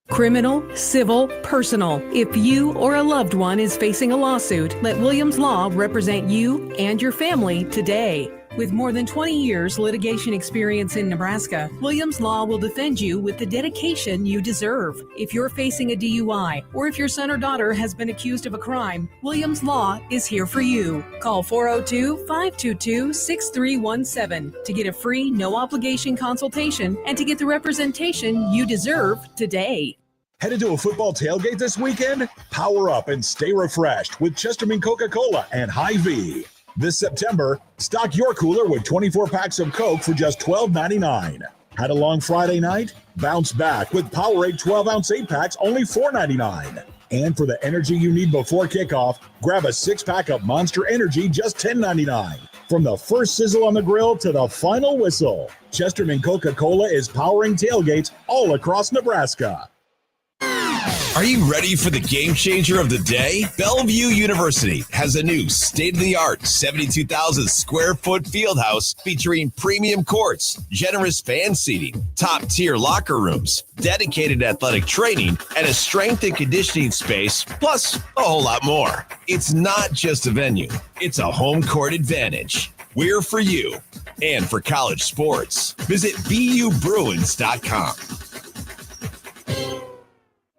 Criminal, civil, personal. If you or a loved one is facing a lawsuit, let Williams Law represent you and your family today. With more than 20 years litigation experience in Nebraska, Williams Law will defend you with the dedication you deserve. If you're facing a DUI or if your son or daughter has been accused of a crime, Williams Law is here for you. Call 402-522-6317 to get a free, no-obligation consultation and to get the representation you deserve today. Headed to a football tailgate this weekend? Power up and stay refreshed with Chesterman Coca-Cola and Hy-Vee. This September, stock your cooler with 24 packs of Coke for just $12.99. Had a long Friday night? Bounce back with Powerade 12-ounce 8-packs, only $4.99. And for the energy you need before kickoff, grab a 6-pack of Monster Energy, just $10.99. From the first sizzle on the grill to the final whistle, Chesterman Coca-Cola is powering tailgates all across Nebraska. Are you ready for the game changer of the day? Bellevue University has a new state-of-the-art 72,000 square foot field house featuring premium courts, generous fan seating, top-tier locker rooms, dedicated athletic training, and a strength and conditioning space, plus a whole lot more. It's not just a venue, it's a home court advantage. We're for you and for college sports. Visit BUBruins.com.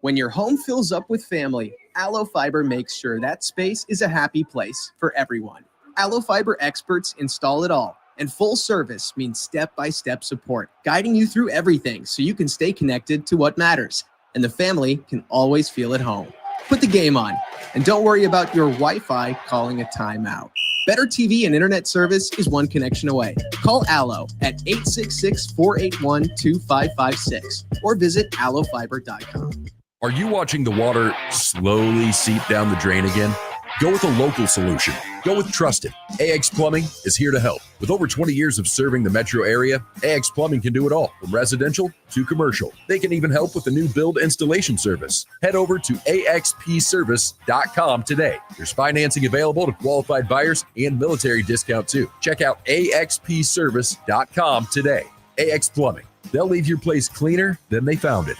When your home fills up with family, Allo Fiber makes sure that space is a happy place for everyone. Allo Fiber experts install it all, and full service means step-by-step support, guiding you through everything so you can stay connected to what matters, and the family can always feel at home. Put the game on, and don't worry about your Wi-Fi calling a timeout. Better TV and internet service is one connection away. Call Allo at 866-481-2556 or visit allofiber.com. Are you watching the water slowly seep down the drain again? Go with a local solution. Go with Trusted. AX Plumbing is here to help. With over 20 years of serving the metro area, AX Plumbing can do it all, from residential to commercial. They can even help with the new build installation service. Head over to axpservice.com today. There's financing available to qualified buyers and military discount too. Check out axpservice.com today. AX Plumbing. They'll leave your place cleaner than they found it.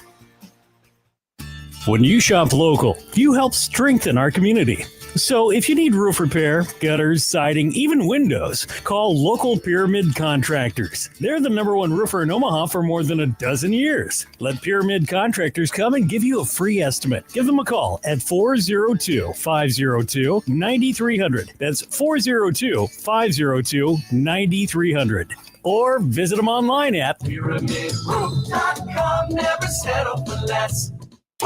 When you shop local, you help strengthen our community. So if you need roof repair, gutters, siding, even windows, call local Pyramid Contractors. They're the #1 roofer in Omaha for more than a dozen years. Let Pyramid Contractors come and give you a free estimate. Give them a call at 402-502-9300. That's 402-502-9300. Or visit them online at PyramidRoof.com. Never settle for less.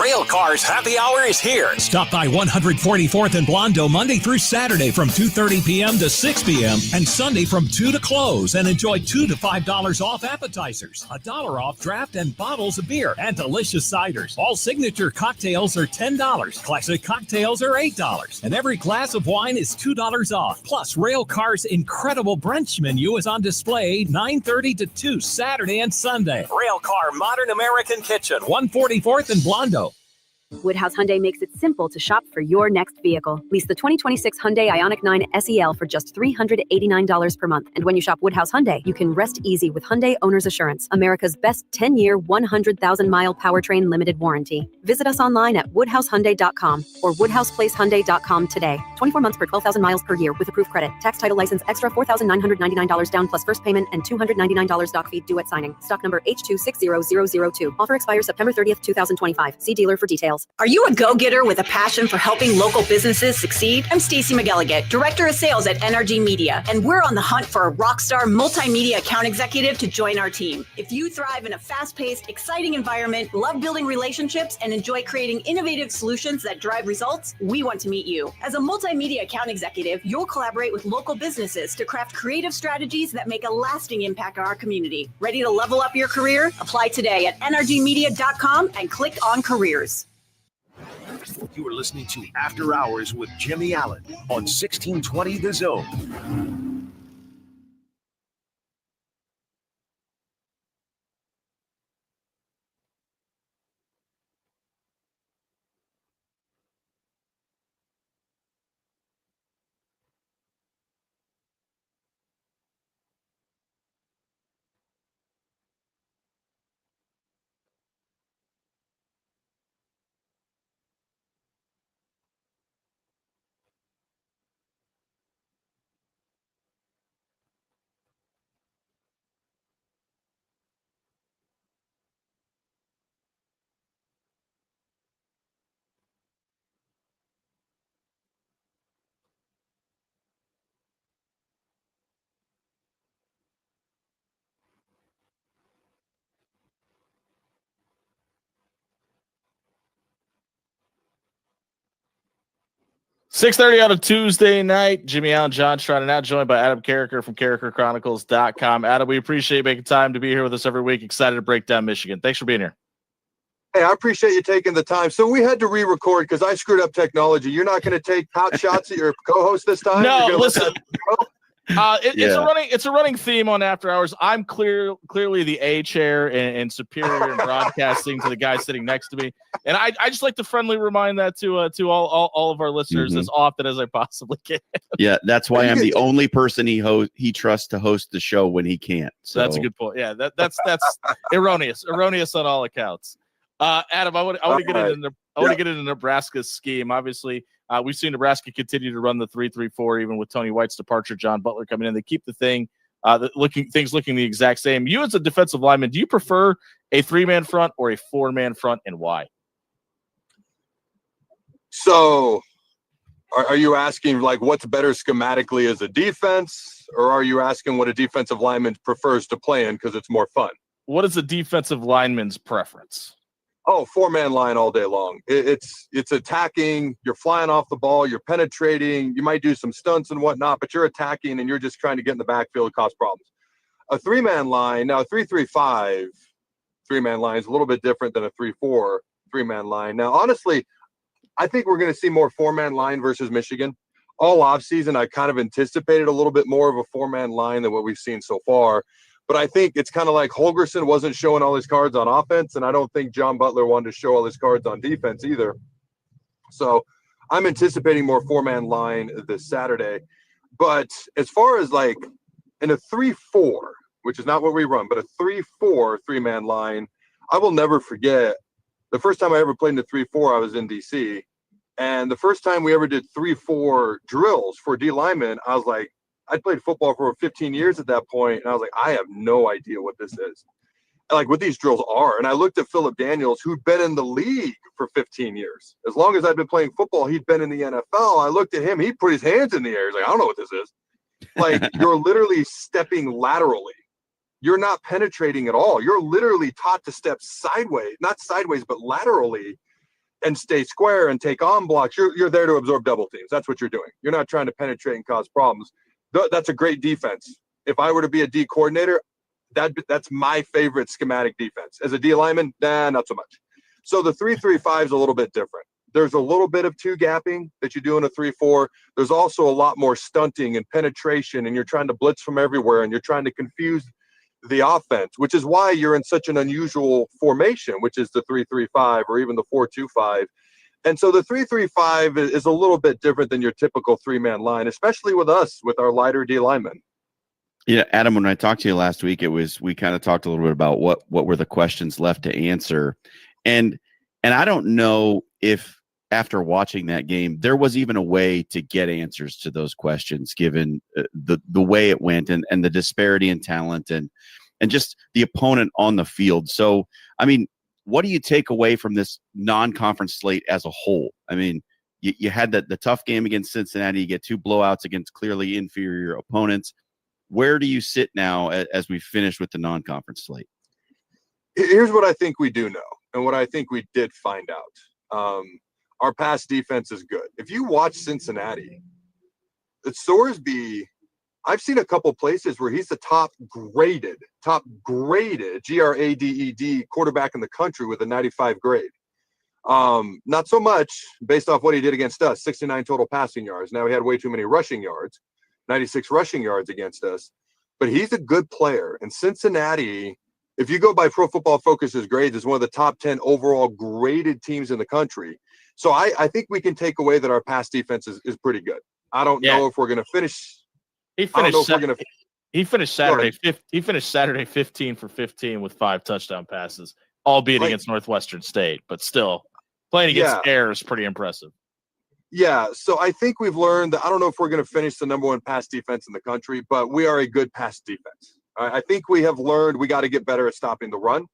Rail Cars Happy Hour is here. Stop by 144th and Blondo Monday through Saturday from 2:30 p.m. to 6 p.m. and Sunday from 2 to close, and enjoy $2 to $5 off appetizers, $1 off draft and bottles of beer, and delicious ciders. All signature cocktails are $10. Classic cocktails are $8, and every glass of wine is $2 off. Plus, Rail Cars' incredible brunch menu is on display 9:30 to 2 Saturday and Sunday. Rail Car Modern American Kitchen. 144th and Blondo. Woodhouse Hyundai makes it simple to shop for your next vehicle. Lease the 2026 Hyundai Ioniq 9 SEL for just $389 per month. And when you shop Woodhouse Hyundai, you can rest easy with Hyundai Owner's Assurance, America's best 10-year, 100,000-mile powertrain limited warranty. Visit us online at woodhousehyundai.com or woodhouseplacehyundai.com today. 24 months per 12,000 miles per year with approved credit. Tax title license extra $4,999 down plus first payment and $299 doc fee due at signing. Stock number H260002. Offer expires September 30th, 2025. See dealer for details. Are you a go-getter with a passion for helping local businesses succeed? I'm Stacey McElligott, Director of Sales at NRG Media, and we're on the hunt for a rockstar multimedia account executive to join our team. If you thrive in a fast-paced, exciting environment, love building relationships, and enjoy creating innovative solutions that drive results, we want to meet you. As a multimedia account executive, you'll collaborate with local businesses to craft creative strategies that make a lasting impact on our community. Ready to level up your career? Apply today at nrgmedia.com and click on careers. You are listening to After Hours with Jimmy Allen on 1620 The Zone. 6:30 on a Tuesday night. Jimmy Allen, John Strada, now joined by Adam Carricker from CarrickerChronicles.com. Adam, we appreciate you making time to be here with us every week. Excited to break down Michigan. Thanks for being here. Hey, I appreciate you taking the time. So we had to re-record because I screwed up technology. You're not going to take hot shots at your co-host this time? No, You're gonna let listen. that go? It's a running theme on After Hours. I'm clearly the A chair and superior in broadcasting to the guy sitting next to me, and I just like to friendly remind that to all of our listeners as often as I possibly can. Yeah, that's why I'm the only person he trusts to host the show when he can't. So That's a good point. Yeah, that's erroneous on all accounts. Adam, I want to get into Nebraska's scheme. Obviously, we've seen Nebraska continue to run the 3-3-4, even with Tony White's departure, John Butler coming in. They keep the things looking the exact same. You, as a defensive lineman, do you prefer a 3-man front or a 4-man front, and why? So, are you asking like what's better schematically as a defense, or are you asking what a defensive lineman prefers to play in because it's more fun? What is a defensive lineman's preference? Oh, 4-man line all day long. It's attacking. You're flying off the ball. You're penetrating. You might do some stunts and whatnot, but you're attacking and you're just trying to get in the backfield and cause problems. A 3-man line, now a 3-3-5 3-man line is a little bit different than a 3-4 3-man line. Now, honestly, I think we're going to see more 4-man line versus Michigan. All offseason, I kind of anticipated a little bit more of a 4-man line than what we've seen so far. But I think it's kind of like Holgorsen wasn't showing all his cards on offense, and I don't think John Butler wanted to show all his cards on defense either. So I'm anticipating more 4-man line this Saturday. But as far as like in a 3-4, which is not what we run, but a 3-4 3-man line, I will never forget the first time I ever played in a 3-4, I was in DC. And the first time we ever did 3-4 drills for D linemen, I was like, I'd played football for 15 years at that point, and I was like, I have no idea what this is. And like what these drills are. And I looked at Philip Daniels, who'd been in the league for 15 years. As long as I'd been playing football, he'd been in the NFL. I looked at him, he put his hands in the air. He's like, I don't know what this is. Like, you're literally stepping laterally. You're not penetrating at all. You're literally taught to step sideways, not sideways, but laterally, and stay square and take on blocks. You're there to absorb double teams. That's what you're doing. You're not trying to penetrate and cause problems. That's a great defense. If I were to be a D coordinator, that's my favorite schematic defense. As a D lineman, not so much. So the 3-3-5 is a little bit different. There's a little bit of 2-gapping that you do in a 3-4. There's also a lot more stunting and penetration, and you're trying to blitz from everywhere, and you're trying to confuse the offense, which is why you're in such an unusual formation, which is the 3-3-5 or even the 4-2-5. And so the 3-3-5 is a little bit different than your typical 3-man line, especially with us, with our lighter D linemen. Yeah, Adam, when I talked to you last week, we kind of talked a little bit about what were the questions left to answer. And I don't know if after watching that game, there was even a way to get answers to those questions, given the way it went and the disparity in talent and just the opponent on the field. So, I mean, what do you take away from this non-conference slate as a whole? I mean, you had the tough game against Cincinnati. You get 2 blowouts against clearly inferior opponents. Where do you sit now as we finish with the non-conference slate? Here's what I think we do know, and what I think we did find out. Our pass defense is good. If you watch Cincinnati, Sorsby, I've seen a couple places where he's the top graded GRADED quarterback in the country with a 95 grade. Not so much based off what he did against us, 69 total passing yards. Now he had way too many rushing yards, 96 rushing yards against us, but he's a good player. And Cincinnati, if you go by Pro Football Focus's grades, is one of the top 10 overall graded teams in the country. So I think we can take away that our pass defense is pretty good. I don't know if we're going to finish. He finished Saturday. He finished Saturday 15 for 15 with 5 touchdown passes, albeit against Northwestern State, but still playing against air is pretty impressive. Yeah, so I think we've learned that. I don't know if we're going to finish the number 1 pass defense in the country, but we are a good pass defense. I think we have learned we got to get better at stopping the run.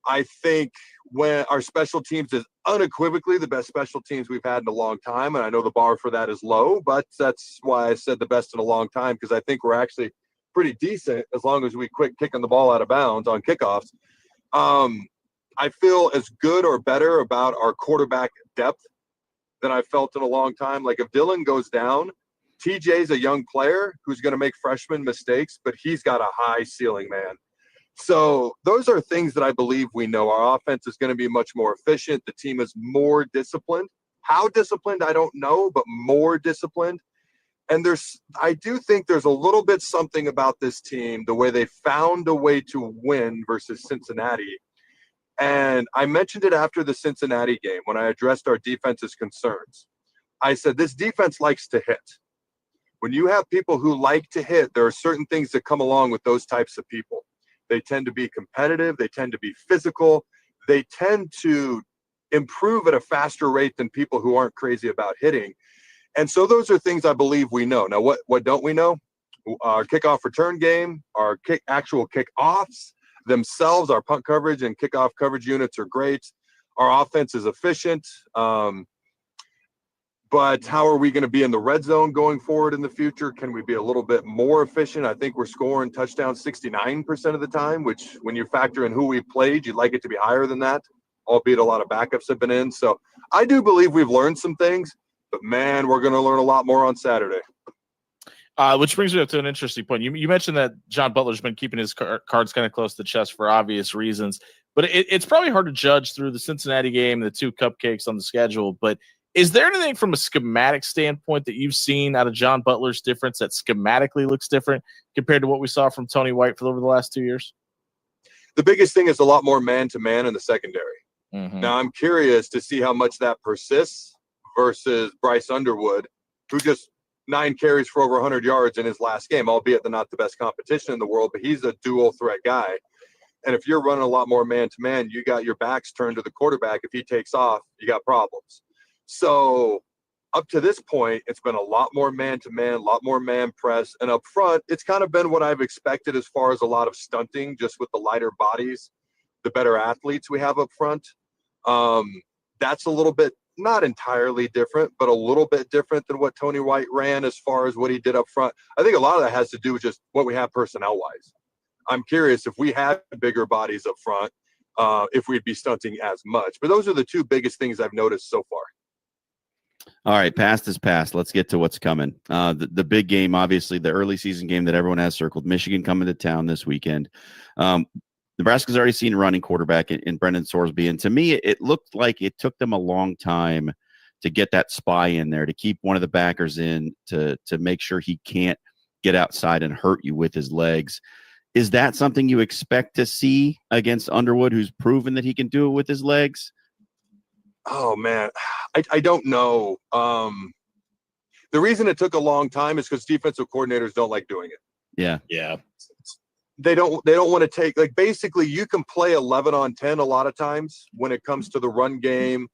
I think when our special teams is unequivocally the best special teams we've had in a long time, and I know the bar for that is low, but that's why I said the best in a long time, because I think we're actually pretty decent as long as we quit kicking the ball out of bounds on kickoffs. I feel as good or better about our quarterback depth than I felt in a long time. Like if Dylan goes down, TJ's a young player who's going to make freshman mistakes, but he's got a high ceiling, man. So those are things that I believe we know. Our offense is going to be much more efficient. The team is more disciplined. How disciplined, I don't know, but more disciplined. And I do think there's a little bit something about this team, the way they found a way to win versus Cincinnati. And I mentioned it after the Cincinnati game when I addressed our defense's concerns. I said, this defense likes to hit. When you have people who like to hit, there are certain things that come along with those types of people. They tend to be competitive. They tend to be physical. They tend to improve at a faster rate than people who aren't crazy about hitting. And so those are things I believe we know. Now, what don't we know? Our kickoff return game, our actual kickoffs themselves, our punt coverage and kickoff coverage units are great. Our offense is efficient. But how are we going to be in the red zone going forward in the future? Can we be a little bit more efficient? I think we're scoring touchdowns 69% of the time, which when you factor in who we played, you'd like it to be higher than that, albeit a lot of backups have been in. So I do believe we've learned some things, but man, we're going to learn a lot more on Saturday. Which brings me up to an interesting point. You mentioned that John Butler's been keeping his cards kind of close to the chest for obvious reasons, but it's probably hard to judge through the Cincinnati game, the 2 cupcakes on the schedule, but is there anything from a schematic standpoint that you've seen out of John Butler's difference that schematically looks different compared to what we saw from Tony White over the last 2 years? The biggest thing is a lot more man-to-man in the secondary. Mm-hmm. Now, I'm curious to see how much that persists versus Bryce Underwood, who just 9 carries for over 100 yards in his last game, albeit they're not the best competition in the world, but he's a dual threat guy. And if you're running a lot more man-to-man, you got your backs turned to the quarterback. If he takes off, you got problems. So up to this point, it's been a lot more man-to-man, a lot more man press. And up front, it's kind of been what I've expected as far as a lot of stunting, just with the lighter bodies, the better athletes we have up front. That's a little bit, not entirely different, but a little bit different than what Tony White ran as far as what he did up front. I think a lot of that has to do with just what we have personnel-wise. I'm curious if we had bigger bodies up front, if we'd be stunting as much. But those are the 2 biggest things I've noticed so far. All right, past is past. Let's get to what's coming. The big game, obviously, the early season game that everyone has circled. Michigan coming to town this weekend. Nebraska's already seen a running quarterback in Brendan Sorsby, and to me, it looked like it took them a long time to get that spy in there, to keep one of the backers in, to make sure he can't get outside and hurt you with his legs. Is that something you expect to see against Underwood, who's proven that he can do it with his legs? Oh, man, I don't know. The reason it took a long time is because defensive coordinators don't like doing it. Yeah. They don't want to take, like, basically you can play 11 on 10 a lot of times when it comes to the run game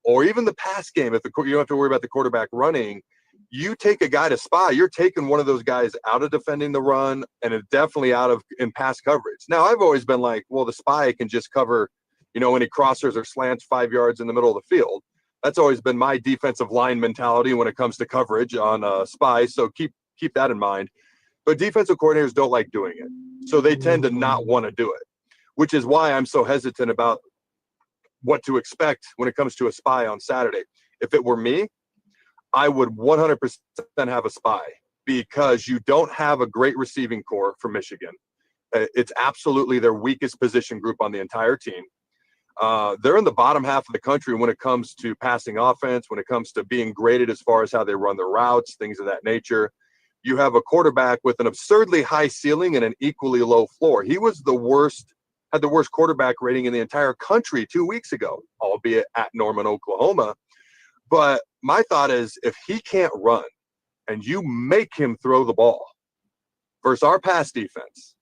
or even the pass game. If you don't have to worry about the quarterback running, you take a guy to spy, you're taking one of those guys out of defending the run and definitely out of in pass coverage. Now, I've always been like, well, the spy can just cover, any crossers or slants 5 yards in the middle of the field. That's always been my defensive line mentality when it comes to coverage on spy. So keep that in mind. But defensive coordinators don't like doing it. So they tend to not want to do it, which is why I'm so hesitant about what to expect when it comes to a spy on Saturday. If it were me, I would 100% have a spy because you don't have a great receiving core for Michigan. It's absolutely their weakest position group on the entire team. They're in the bottom half of the country when it comes to passing offense, when it comes to being graded as far as how they run their routes, things of that nature. You have a quarterback with an absurdly high ceiling and an equally low floor. He was had the worst quarterback rating in the entire country 2 weeks ago, albeit at Norman, Oklahoma. But my thought is if he can't run and you make him throw the ball versus our pass defense,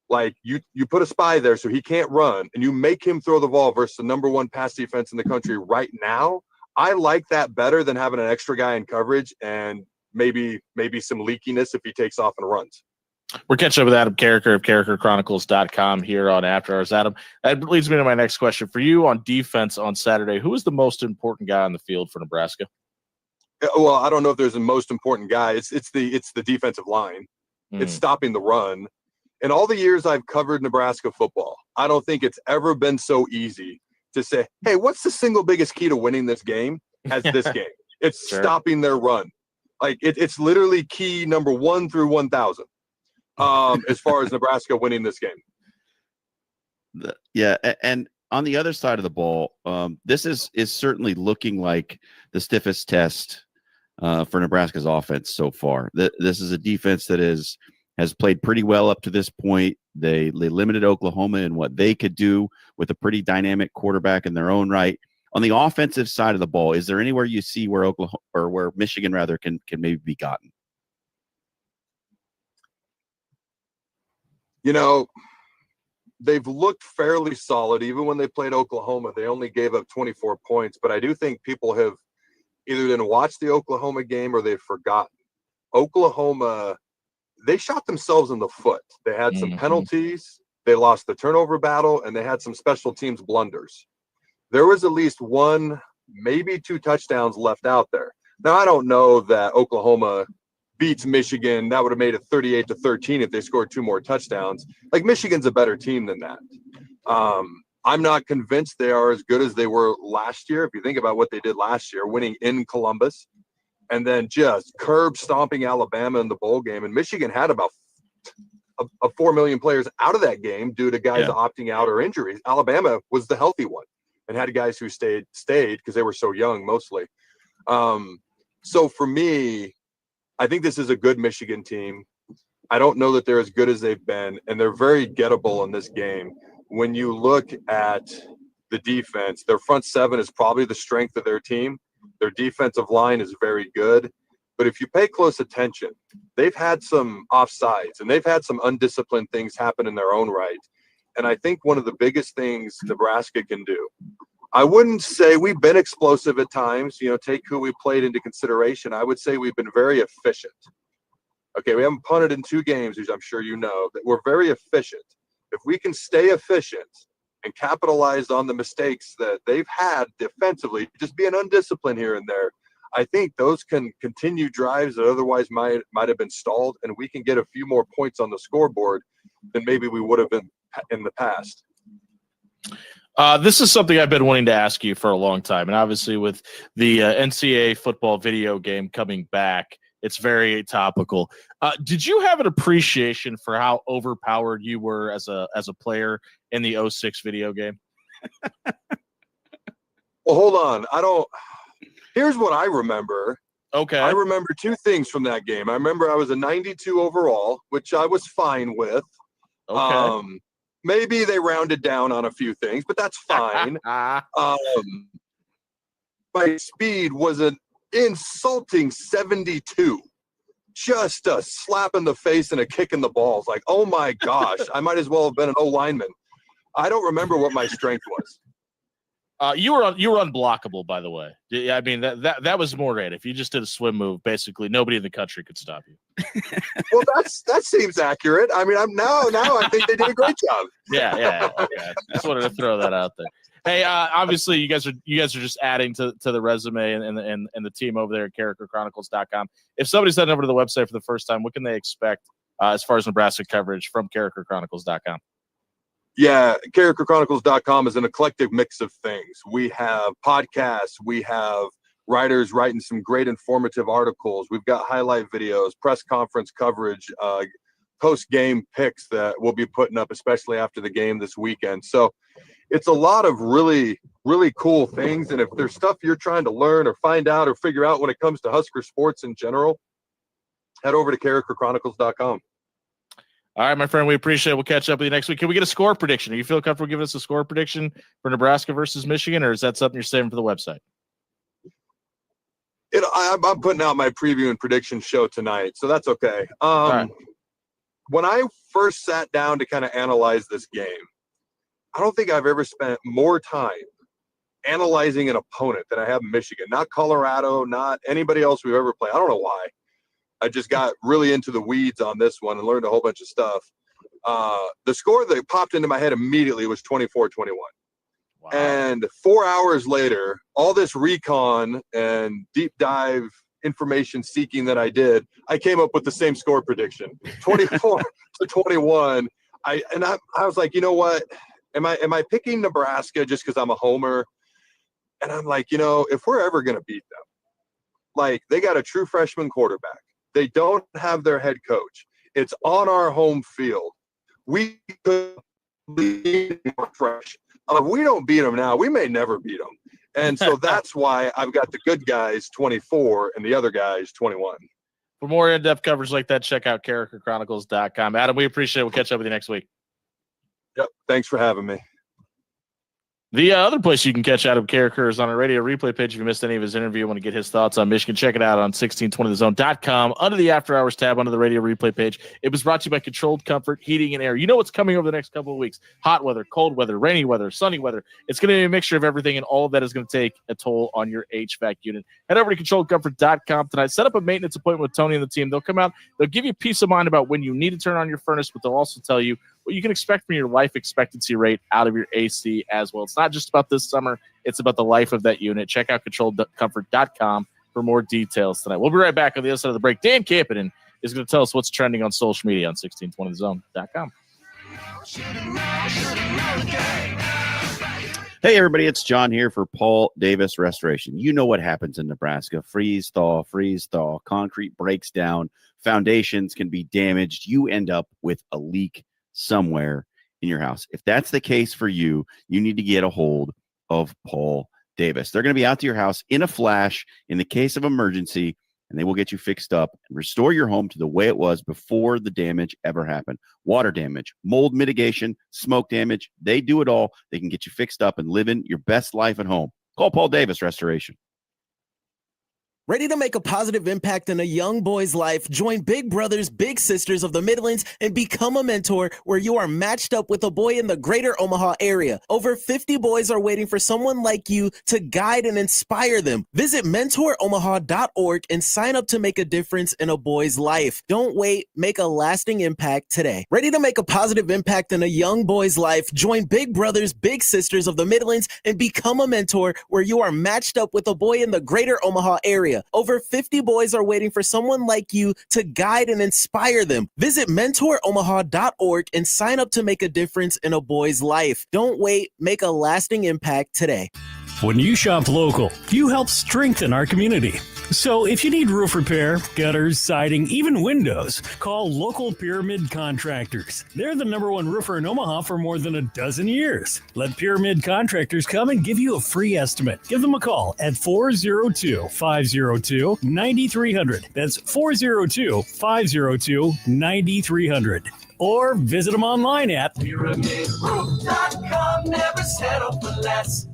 like you put a spy there so he can't run and you make him throw the ball versus the number 1 pass defense in the country right now, I like that better than having an extra guy in coverage and maybe some leakiness if he takes off and runs. We're catching up with Adam Carriker of CarrikerChronicles.com here on After Hours. Adam, that leads me to my next question. For you on defense on Saturday, who is the most important guy on the field for Nebraska? Well, I don't know if there's a most important guy. It's the defensive line. It's stopping the run. In all the years I've covered Nebraska football, I don't think it's ever been so easy to say, hey, what's the single biggest key to winning this game as this game? It's stopping their run. Like it's literally key number 1 through 1,000 as far as Nebraska winning this game. And on the other side of the ball, this is certainly looking like the stiffest test for Nebraska's offense so far. This is a defense that has played pretty well up to this point. They limited Oklahoma in what they could do with a pretty dynamic quarterback in their own right. On the offensive side of the ball, is there anywhere you see where Oklahoma or where Michigan rather can maybe be gotten? You know, they've looked fairly solid. Even when they played Oklahoma, they only gave up 24 points. But I do think people have either didn't watch the Oklahoma game or they've forgotten. Oklahoma, they shot themselves in the foot. They had some penalties. They lost the turnover battle, and they had some special teams blunders. There was at least one, maybe two touchdowns left out there. Now, I don't know that Oklahoma beats Michigan. That would have made it 38-13 if they scored two more touchdowns. Like, Michigan's a better team than that. I'm not convinced they are as good as they were last year. If you think about what they did last year, winning in Columbus and then just curb stomping Alabama in the bowl game. And Michigan had about 4 million players out of that game due to guys opting out or injuries. Alabama was the healthy one and had guys who stayed because they were so young mostly. So for me, I think this is a good Michigan team. I don't know that they're as good as they've been, and they're very gettable in this game. When you look at the defense, their front seven is probably the strength of their team. Their defensive line is very good. But if you pay close attention, they've had some offsides and they've had some undisciplined things happen in their own right. And I think one of the biggest things Nebraska can do, I wouldn't say we've been explosive at times, take who we played into consideration. I would say we've been very efficient. Okay, we haven't punted in 2 games, which I'm sure you know, that we're very efficient. If we can stay efficient and capitalize on the mistakes that they've had defensively, just being undisciplined here and there, I think those can continue drives that otherwise might have been stalled, and we can get a few more points on the scoreboard than maybe we would have been in the past. This is something I've been wanting to ask you for a long time, and obviously with the NCAA football video game coming back, it's very topical. Did you have an appreciation for how overpowered you were as a player in the 06 video game? Well, hold on. Here's what I remember. Okay. I remember 2 things from that game. I remember I was a 92 overall, which I was fine with. Okay. Maybe they rounded down on a few things, but that's fine. My speed was an insulting 72. Just a slap in the face and a kick in the balls. Like, oh my gosh, I might as well have been an O-lineman. I don't remember what my strength was. You were unblockable, by the way. Yeah, I mean that was more it. If you just did a swim move, basically nobody in the country could stop you. Well, that seems accurate. I mean, now I think they did a great job. Yeah. Okay. Just wanted to throw that out there. Hey, obviously you guys are just adding to the resume and the team over there at CharacterChronicles.com. If somebody's heading over to the website for the first time, what can they expect as far as Nebraska coverage from CharacterChronicles.com? Yeah, CharacterChronicles.com is an eclectic mix of things. We have podcasts, we have writers writing some great informative articles. We've got highlight videos, press conference coverage, post-game picks that we'll be putting up, especially after the game this weekend. So it's a lot of really, really cool things. And if there's stuff you're trying to learn or find out or figure out when it comes to Husker sports in general, head over to CharacterChronicles.com. All right, my friend, we appreciate it. We'll catch up with you next week. Can we get a score prediction? Do you feel comfortable giving us a score prediction for Nebraska versus Michigan, or is that something you're saving for the website? I'm putting out my preview and prediction show tonight, so that's okay. Right. When I first sat down to kind of analyze this game, I don't think I've ever spent more time analyzing an opponent than I have Michigan. Not Colorado, not anybody else we've ever played. I don't know why. I just got really into the weeds on this one and learned a whole bunch of stuff. The score that popped into my head immediately was 24-21. Wow. And 4 hours later, all this recon and deep dive information seeking that I did, I came up with the same score prediction, 24-21. I was like, you know what? Am I picking Nebraska just because I'm a homer? And I'm like, if we're ever going to beat them, like, they got a true freshman quarterback. They don't have their head coach. It's on our home field. We could fresh. If we don't beat them now, we may never beat them. And so that's why I've got the good guys 24 and the other guys 21. For more in-depth coverage like that, check out characterchronicles.com. Adam, we appreciate it. We'll catch up with you next week. Yep. Thanks for having me. The other place you can catch Adam Carricker is on our radio replay page. If you missed any of his interview, want to get his thoughts on Michigan, check it out on 1620thezone.com under the After Hours tab under the radio replay page. It was brought to you by Controlled Comfort Heating and Air. You know what's coming over the next couple of weeks. Hot weather, cold weather, rainy weather, sunny weather. It's going to be a mixture of everything, and all of that is going to take a toll on your HVAC unit. Head over to controlledcomfort.com tonight. Set up a maintenance appointment with Tony and the team. They'll come out. They'll give you peace of mind about when you need to turn on your furnace, but they'll also tell you what you can expect from your life expectancy rate out of your AC as well. It's not just about this summer. It's about the life of that unit. Check out controlledcomfort.com for more details tonight. We'll be right back on the other side of the break. Dan Campenden is going to tell us what's trending on social media on 1620thezone.com. Hey, everybody, it's John here for Paul Davis Restoration. You know what happens in Nebraska. Freeze, thaw, concrete breaks down, foundations can be damaged. You end up with a leak somewhere in your house. If that's the case for you, you need to get a hold of Paul Davis. They're going to be out to your house in a flash in the case of emergency, and they will get you fixed up and restore your home to the way it was before the damage ever happened. Water damage, mold mitigation, smoke damage, they do it all. They can get you fixed up and living your best life at home. Call Paul Davis Restoration. Ready to make a positive impact in a young boy's life? Join Big Brothers Big Sisters of the Midlands and become a mentor where you are matched up with a boy in the greater Omaha area. Over 50 boys are waiting for someone like you to guide and inspire them. Visit mentoromaha.org and sign up to make a difference in a boy's life. Don't wait. Make a lasting impact today. Ready to make a positive impact in a young boy's life? Join Big Brothers Big Sisters of the Midlands and become a mentor where you are matched up with a boy in the greater Omaha area. Over 50 boys are waiting for someone like you to guide and inspire them. Visit mentoromaha.org and sign up to make a difference in a boy's life. Don't wait. Make a lasting impact today. When you shop local, you help strengthen our community. So if you need roof repair, gutters, siding, even windows, call local Pyramid Contractors. They're the #1 roofer in Omaha for more than a dozen years. Let Pyramid Contractors come and give you a free estimate. Give them a call at 402-502-9300. That's 402-502-9300. Or visit them online at PyramidRoof.com. Never settle for less.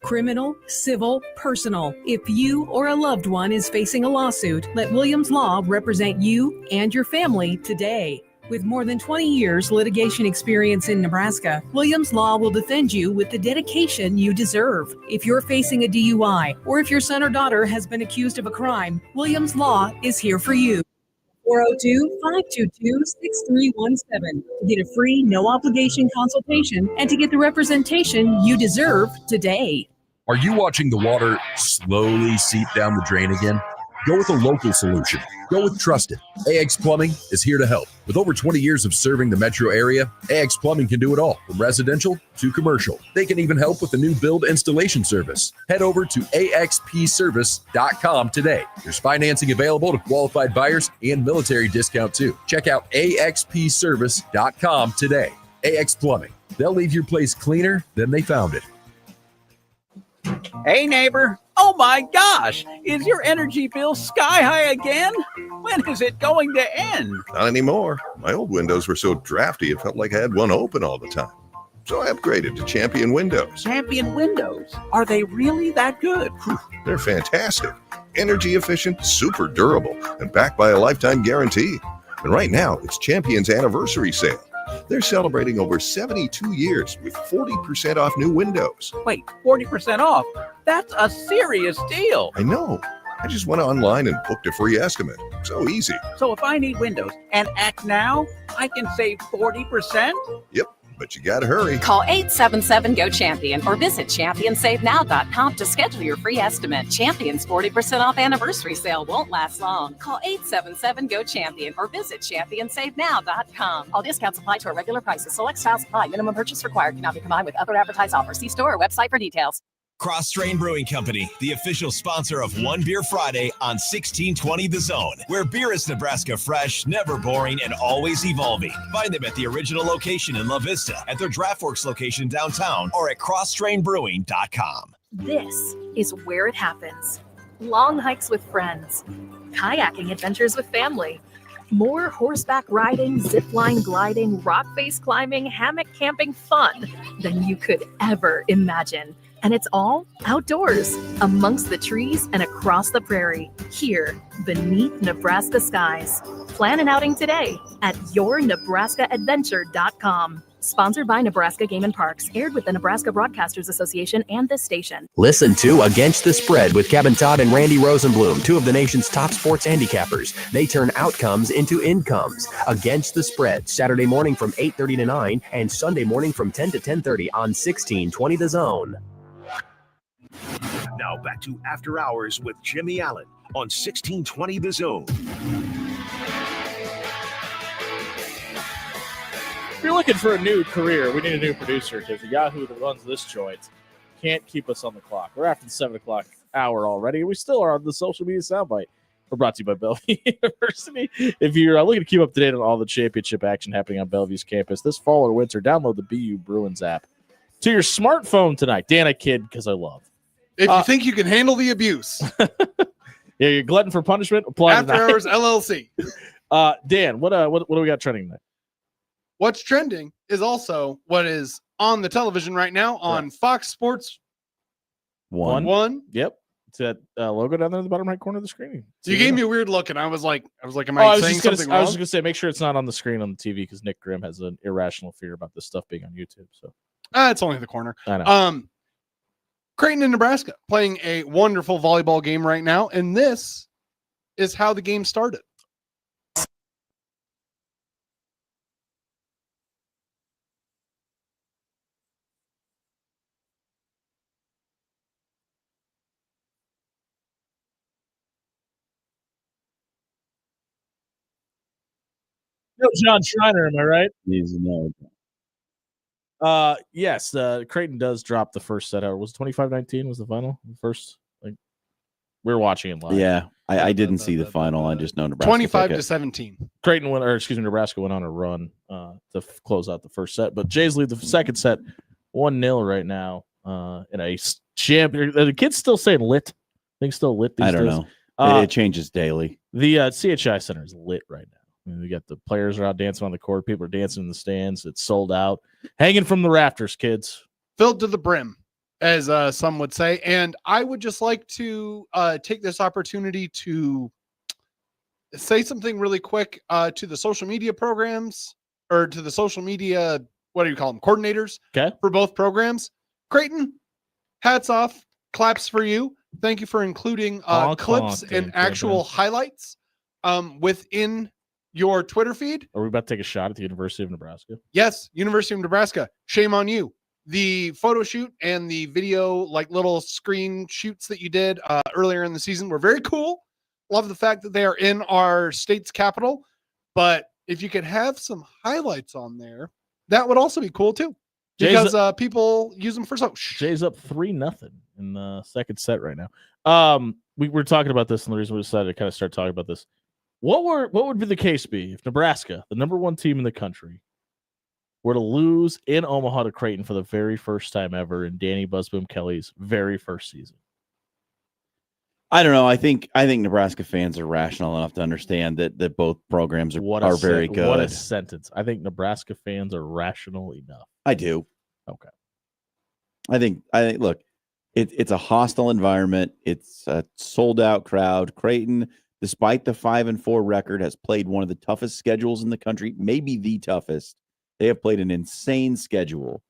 Criminal, civil, personal. If you or a loved one is facing a lawsuit, let Williams Law represent you and your family today. With more than 20 years litigation experience in Nebraska, Williams Law will defend you with the dedication you deserve. If you're facing a DUI or if your son or daughter has been accused of a crime, Williams Law is here for you. 402-522-6317 to get a free, no-obligation consultation and to get the representation you deserve today. Are you watching the water slowly seep down the drain again? Go with a local solution. Go with Trusted. AX Plumbing is here to help. With over 20 years of serving the metro area, AX Plumbing can do it all, from residential to commercial. They can even help with the new build installation service. Head over to axpservice.com today. There's financing available to qualified buyers and military discount too. Check out axpservice.com today. AX Plumbing. They'll leave your place cleaner than they found it. Hey, neighbor. Oh, my gosh. Is your energy bill sky high again? When is it going to end? Not anymore. My old windows were so drafty, it felt like I had one open all the time. So I upgraded to Champion Windows. Champion Windows. Are they really that good? They're fantastic. Energy efficient, super durable, and backed by a lifetime guarantee. And right now, it's Champion's anniversary sale. They're celebrating over 72 years with 40% off new windows. Wait, 40% off? That's a serious deal. I know. I just went online and booked a free estimate. So easy. So if I need windows and act now, I can save 40%? Yep, but you gotta hurry. Call 877-GO-CHAMPION or visit ChampionSaveNow.com to schedule your free estimate. Champion's 40% off anniversary sale won't last long. Call 877-GO-CHAMPION or visit ChampionSaveNow.com. All discounts apply to our regular prices. Select styles apply. Minimum purchase required. Cannot be combined with other advertised offers. See store or website for details. Cross Strain Brewing Company, the official sponsor of One Beer Friday on 1620 The Zone, where beer is Nebraska fresh, never boring, and always evolving. Find them at the original location in La Vista, at their DraftWorks location downtown, or at crossstrainbrewing.com. This is where it happens. Long hikes with friends, kayaking adventures with family, more horseback riding, zipline gliding, rock face climbing, hammock camping fun than you could ever imagine. And it's all outdoors, amongst the trees and across the prairie, here beneath Nebraska skies. Plan an outing today at yournebraskaadventure.com. Sponsored by Nebraska Game and Parks, aired with the Nebraska Broadcasters Association and this station. Listen to Against the Spread with Kevin Todd and Randy Rosenblum, two of the nation's top sports handicappers. They turn outcomes into incomes. Against the Spread, Saturday morning from 8:30 to 9 and Sunday morning from 10 to 10:30 on 1620 The Zone. Now back to After Hours with Jimmy Allen on 1620 The Zone. If you're looking for a new career, we need a new producer because the Yahoo that runs this joint can't keep us on the clock. We're after the 7 o'clock hour already. We still are on the social media soundbite. We're brought to you by Bellevue University. If you're looking to keep up to date on all the championship action happening on Bellevue's campus this fall or winter, download the BU Bruins app to your smartphone tonight. Dan, I kid because I love. If you think you can handle the abuse. Yeah, you're glutton for punishment. Apply After Hours LLC. Dan, what do we got trending tonight? What's trending is also what is on the television right now on Fox Sports One. Yep. It's that logo down there in the bottom right corner of the screen. So you gave me a weird look, and I was like, am I saying something wrong? I was just gonna say, make sure it's not on the screen on the TV because Nick Grimm has an irrational fear about this stuff being on YouTube. So it's only the corner. I know. Creighton in Nebraska playing a wonderful volleyball game right now, and this is how the game started. No, John Schreiner, am I right? He's no. Yes, Creighton does drop the first set out. Was it 25-19 was the final? The first, like, we were watching it live. Yeah, I didn't see the final. I just know Nebraska 25-17. Creighton went, Nebraska went on a run to close out the first set, but Jays lead the second set 1-0 right now. In a champion, the kids still saying lit. I think still lit these I don't days. know. It changes daily. The CHI Center is lit right now. I mean, we got the players are out dancing on the court. People are dancing in the stands. It's sold out. Hanging from the rafters, kids. Filled to the brim, as some would say. And I would just like to take this opportunity to say something really quick to the social media programs, or to the social media, what do you call them, coordinators for both programs. Creighton, hats off, claps for you. Thank you for including clips and actual highlights within your Twitter feed. Are we about to take a shot at the University of Nebraska? Yes, University of Nebraska. Shame on you. The photo shoot and the video, like little screen shoots that you did earlier in the season were very cool. Love the fact that they are in our state's capital. But if you could have some highlights on there, that would also be cool too. Because people use them for social. Jay's up 3-0 in the second set right now. We were talking about this, and the reason we decided to kind of start talking about this. What would be the case be if Nebraska, the number one team in the country, were to lose in Omaha to Creighton for the very first time ever in Danny Busboom Kelly's very first season? I don't know. I think Nebraska fans are rational enough to understand that both programs are very good. What a sentence. I think Nebraska fans are rational enough. I do. Okay. I think look, it's a hostile environment. It's a sold out crowd. Creighton, despite the 5-4 record, has played one of the toughest schedules in the country, maybe the toughest. They have played an insane schedule.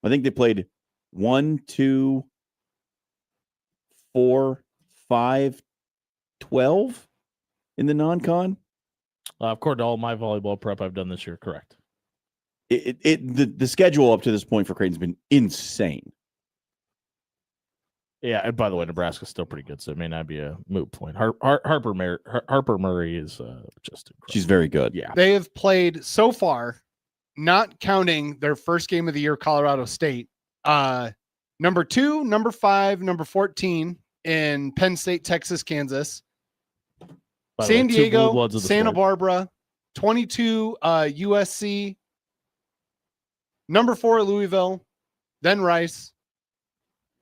I think they played 1, 2, 4, 5, 12 in the non-con. According to all my volleyball prep I've done this year, correct. The schedule up to this point for Creighton's been insane. Yeah, and by the way, Nebraska's still pretty good, so it may not be a moot point. Harper Murray is just incredible. She's very good. Yeah. They have played so far, not counting their first game of the year, Colorado State, 9 Number 2, number 5, number 14 in Penn State, Texas, Kansas. By the San way, two blue Diego, bloods of the Santa sport. Barbara, 22 USC, number 4 Louisville, then Rice,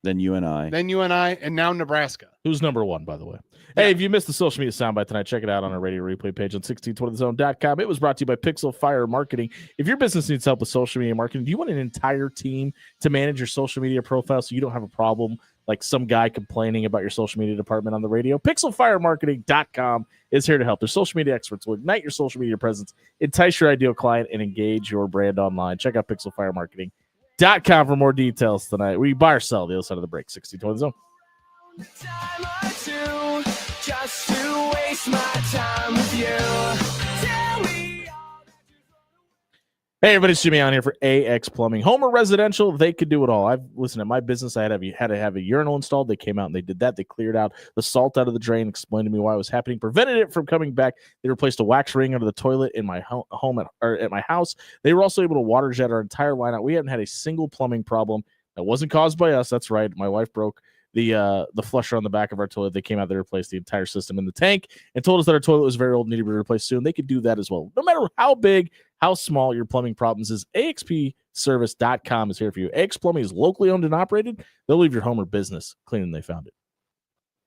Then UNI. then UNI, and now Nebraska. Who's number 1, by the way? Hey, if you missed the social media soundbite tonight, check it out on our radio replay page on 1620thezone.com. It was brought to you by Pixel Fire Marketing. If your business needs help with social media marketing, do you want an entire team to manage your social media profile so you don't have a problem like some guy complaining about your social media department on the radio? PixelFireMarketing.com is here to help. Their social media experts will ignite your social media presence, entice your ideal client, and engage your brand online. Check out PixelFireMarketing.com for more details tonight. We buy or sell the other side of the break. 1620 Zone. Just to waste my time with you. Tell me. Hey, everybody, it's Jimmy on here for AX Plumbing. Home or residential, they could do it all. Listen, at my business, I had to have a urinal installed. They came out and they did that. They cleared out the salt out of the drain, explained to me why it was happening, prevented it from coming back. They replaced a wax ring under the toilet in my at my house. They were also able to water jet our entire line out. We hadn't had a single plumbing problem that wasn't caused by us. That's right. My wife broke the flusher on the back of our toilet. They came out, they replaced the entire system in the tank and told us that our toilet was very old, needed to be replaced soon. They could do that as well. No matter how big, how small your plumbing problems is, AXPService.com is here for you. AX Plumbing is locally owned and operated. They'll leave your home or business cleaner than they found it.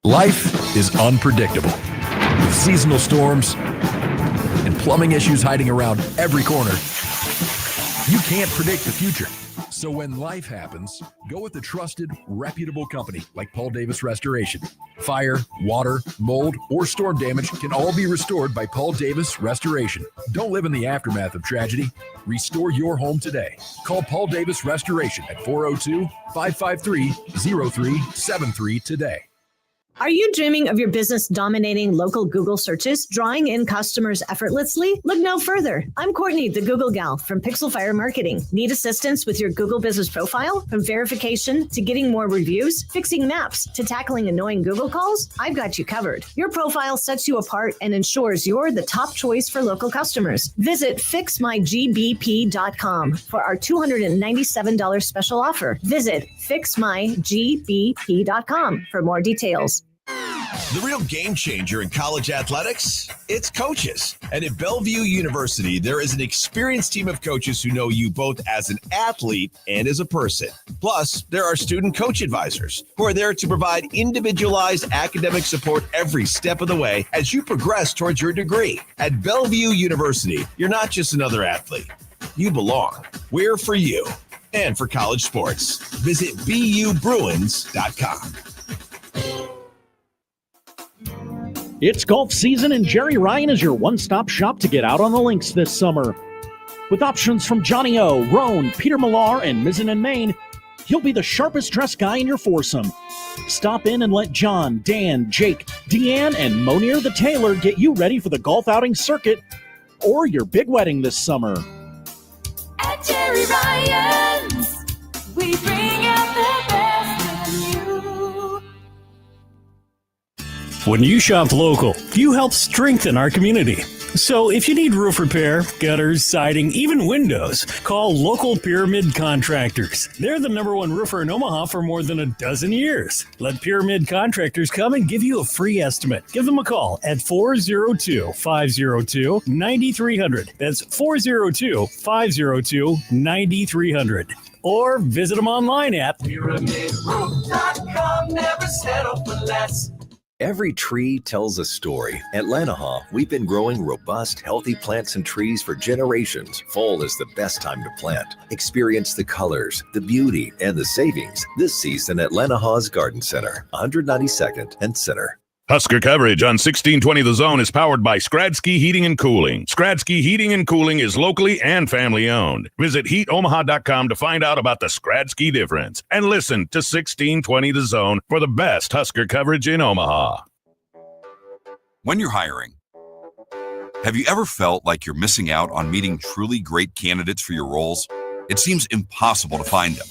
Life is unpredictable, with seasonal storms and plumbing issues hiding around every corner. You can't predict the future. So when life happens, go with a trusted, reputable company like Paul Davis Restoration. Fire, water, mold, or storm damage can all be restored by Paul Davis Restoration. Don't live in the aftermath of tragedy. Restore your home today. Call Paul Davis Restoration at 402-553-0373 today. Are you dreaming of your business dominating local Google searches, drawing in customers effortlessly? Look no further. I'm Courtney, the Google gal from Pixel Fire Marketing. Need assistance with your Google business profile? From verification to getting more reviews, fixing maps to tackling annoying Google calls? I've got you covered. Your profile sets you apart and ensures you're the top choice for local customers. Visit fixmygbp.com for our $297 special offer. Visit fixmygbp.com for more details. The real game changer in college athletics, it's coaches. And at Bellevue University, there is an experienced team of coaches who know you both as an athlete and as a person. Plus, there are student coach advisors who are there to provide individualized academic support every step of the way as you progress towards your degree. At Bellevue University, you're not just another athlete. You belong. We're for you and for college sports. Visit BUBruins.com. It's golf season, and Jerry Ryan is your one-stop shop to get out on the links this summer. With options from Johnny O, Roan, Peter Millar, and Mizzen and Main, he'll be the sharpest dressed guy in your foursome. Stop in and let John, Dan, Jake, Deanne, and Monier the Tailor get you ready for the golf outing circuit or your big wedding this summer. At Jerry Ryan's, we bring out the best in you. When you shop local, you help strengthen our community. So if you need roof repair, gutters, siding, even windows, call local Pyramid Contractors. They're the #1 roofer in Omaha for more than a dozen years. Let Pyramid Contractors come and give you a free estimate. Give them a call at 402-502-9300. That's 402-502-9300. Or visit them online at PyramidRoof.com. Never settle for less. Every tree tells a story. At Lanahaw, we've been growing robust, healthy plants and trees for generations. Fall is the best time to plant. Experience the colors, the beauty, and the savings this season at Lanahaw's Garden Center, 192nd and Center. Husker coverage on 1620 The Zone is powered by Skradsky Heating and Cooling. Skradsky Heating and Cooling is locally and family owned. Visit heatomaha.com to find out about the Skradsky difference. And listen to 1620 The Zone for the best Husker coverage in Omaha. When you're hiring, have you ever felt like you're missing out on meeting truly great candidates for your roles? It seems impossible to find them,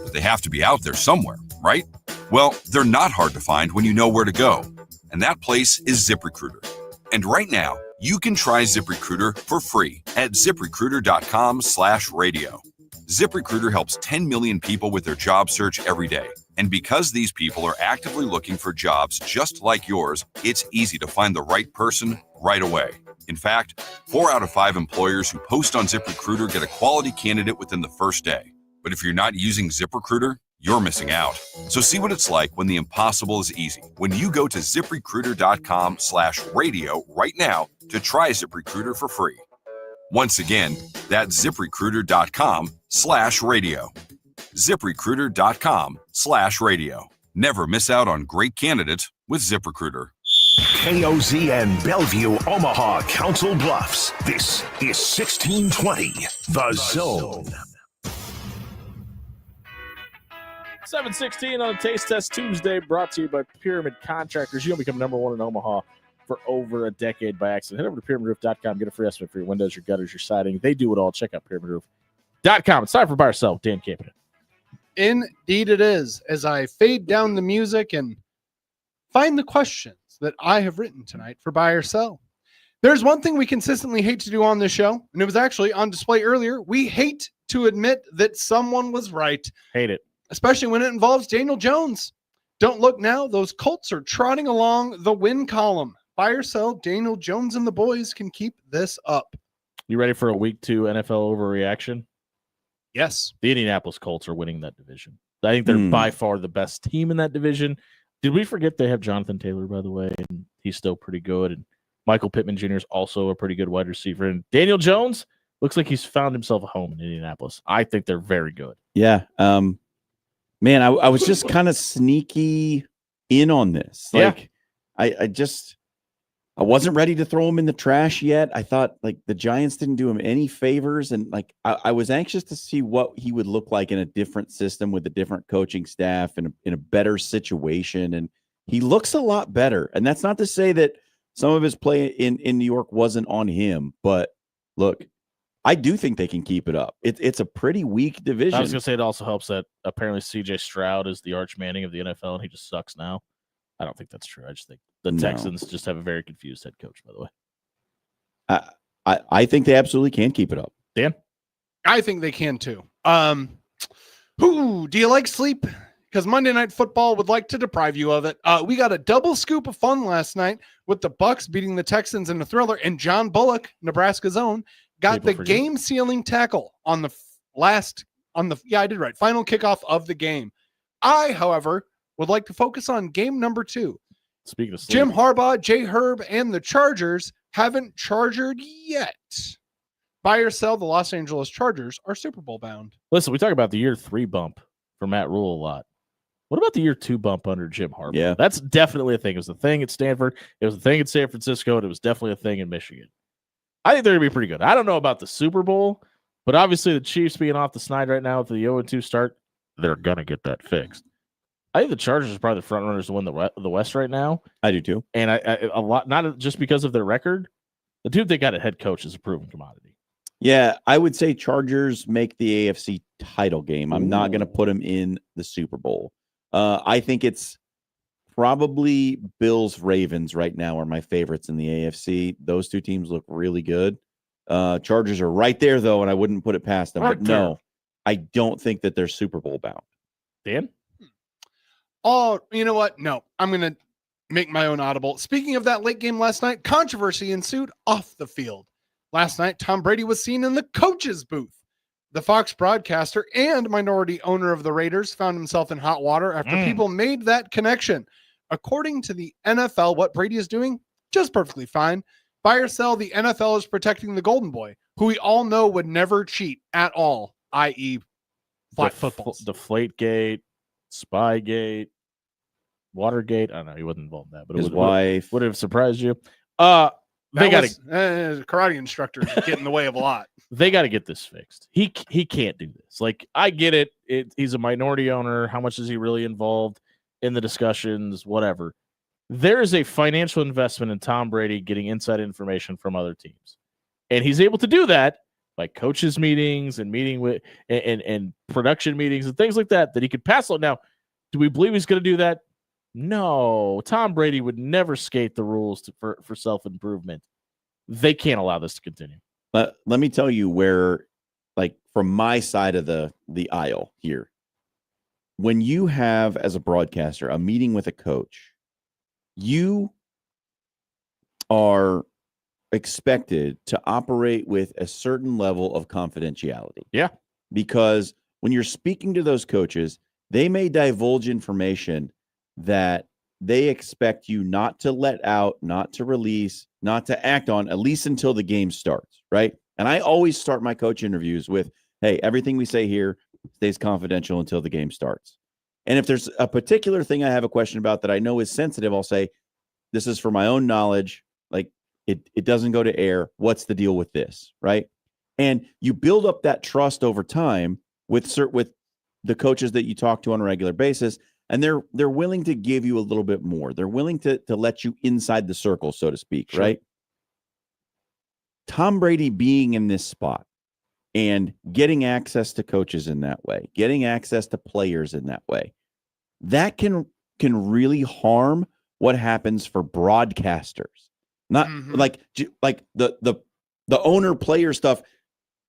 but they have to be out there somewhere, right? Well, they're not hard to find when you know where to go. And that place is ZipRecruiter. And right now, you can try ZipRecruiter for free at ZipRecruiter.com/radio. ZipRecruiter helps 10 million people with their job search every day. And because these people are actively looking for jobs just like yours, it's easy to find the right person right away. In fact, 4 out of 5 employers who post on ZipRecruiter get a quality candidate within the first day. But if you're not using ZipRecruiter, you're missing out. So see what it's like when the impossible is easy. When you go to ZipRecruiter.com/radio right now to try ZipRecruiter for free. Once again, that's ZipRecruiter.com/radio. ZipRecruiter.com/radio. Never miss out on great candidates with ZipRecruiter. KOZN Bellevue, Omaha, Council Bluffs. This is 1620, The Zone. 7:16 on a Taste Test Tuesday, brought to you by Pyramid Contractors. You'll become number one in Omaha for over a decade by accident. Head over to pyramidroof.com. Get a free estimate for your windows, your gutters, your siding. They do it all. Check out pyramidroof.com. It's time for Buy or Sell. Dan Campbell. Indeed it is. As I fade down the music and find the questions that I have written tonight for Buy or Sell. There's one thing we consistently hate to do on this show, and it was actually on display earlier. We hate to admit that someone was right. Hate it. Especially when it involves Daniel Jones. Don't look now. Those Colts are trotting along the win column. Buy or sell, Daniel Jones and the boys can keep this up. You ready for a week 2 NFL overreaction? Yes. The Indianapolis Colts are winning that division. I think they're by far the best team in that division. Did we forget they have Jonathan Taylor, by the way? And he's still pretty good. And Michael Pittman Jr. is also a pretty good wide receiver. And Daniel Jones looks like he's found himself a home in Indianapolis. I think they're very good. Yeah. Man, I was just kind of sneaky in on this. Like, I wasn't ready to throw him in the trash yet. I thought like the Giants didn't do him any favors. And like, I was anxious to see what he would look like in a different system with a different coaching staff and in a better situation. And he looks a lot better. And that's not to say that some of his play in New York wasn't on him, but look, I do think they can keep it up. It's a pretty weak division. I was going to say it also helps that apparently C.J. Stroud is the Arch Manning of the NFL, and he just sucks now. I don't think that's true. I just think the Texans just have a very confused head coach, by the way. I think they absolutely can keep it up. Dan? I think they can too. Do you like sleep? Because Monday Night Football would like to deprive you of it. We got a double scoop of fun last night with the Bucs beating the Texans in a thriller, and John Bullock, Nebraska's own, got the game-sealing tackle on the final kickoff of the game. I, however, would like to focus on game number 2. Speaking of sleep, Jim Harbaugh, Jay Herb, and the Chargers haven't chargered yet. Buy or sell, the Los Angeles Chargers are Super Bowl bound. Listen, we talk about the year 3 bump for Matt Rule a lot. What about the year 2 bump under Jim Harbaugh? Yeah. That's definitely a thing. It was a thing at Stanford. It was a thing at San Francisco, and it was definitely a thing in Michigan. I think they're going to be pretty good. I don't know about the Super Bowl, but obviously the Chiefs being off the snide right now with the 0-2 start, they're going to get that fixed. I think the Chargers are probably the front runners to win the West right now. I do too. And I a lot, not just because of their record. The dude they got a head coach is a proven commodity. Yeah, I would say Chargers make the AFC title game. I'm not going to put them in the Super Bowl. I think it's probably Bills Ravens right now are my favorites in the AFC. Those two teams look really good. Chargers are right there though, and I wouldn't put it past them. But no, I don't think that they're Super Bowl bound. Dan? Oh, you know what? No, I'm going to make my own audible. Speaking of that late game last night, controversy ensued off the field. Last night, Tom Brady was seen in the coach's booth. The Fox broadcaster and minority owner of the Raiders found himself in hot water after people made that connection. According to the NFL, what Brady is doing, just perfectly fine. Buy or sell, the NFL is protecting the golden boy, who we all know would never cheat at all, i.e. flat footballs. Deflategate, Spygate, Watergate. I don't know. He wasn't involved in that, but his wife would have surprised you. They got a karate instructor get in the way of a lot. They got to get this fixed. He can't do this. Like, I get it. He's a minority owner. How much is he really involved in the discussions? Whatever. There is a financial investment in Tom Brady getting inside information from other teams, and he's able to do that by coaches meetings and meeting with and production meetings and things like that he could pass on. Now, do we believe he's going to do that? No, Tom Brady would never skate the rules for self-improvement. They can't allow this to continue. Let me tell you where like from my side of the aisle here, when you have as a broadcaster a meeting with a coach, you are expected to operate with a certain level of confidentiality. Yeah. Because when you're speaking to those coaches, they may divulge information that they expect you not to let out, not to release, not to act on, at least until the game starts, right? And I always start my coach interviews with, hey, everything we say here stays confidential until the game starts. And if there's a particular thing I have a question about that I know is sensitive, I'll say, this is for my own knowledge. Like it doesn't go to air. What's the deal with this, right? And you build up that trust over time with the coaches that you talk to on a regular basis, and they're willing to give you a little bit more. They're willing to let you inside the circle, so to speak, Sure. right? Tom Brady being in this spot and getting access to coaches in that way, getting access to players in that way, that can really harm what happens for broadcasters. Not like the owner player stuff.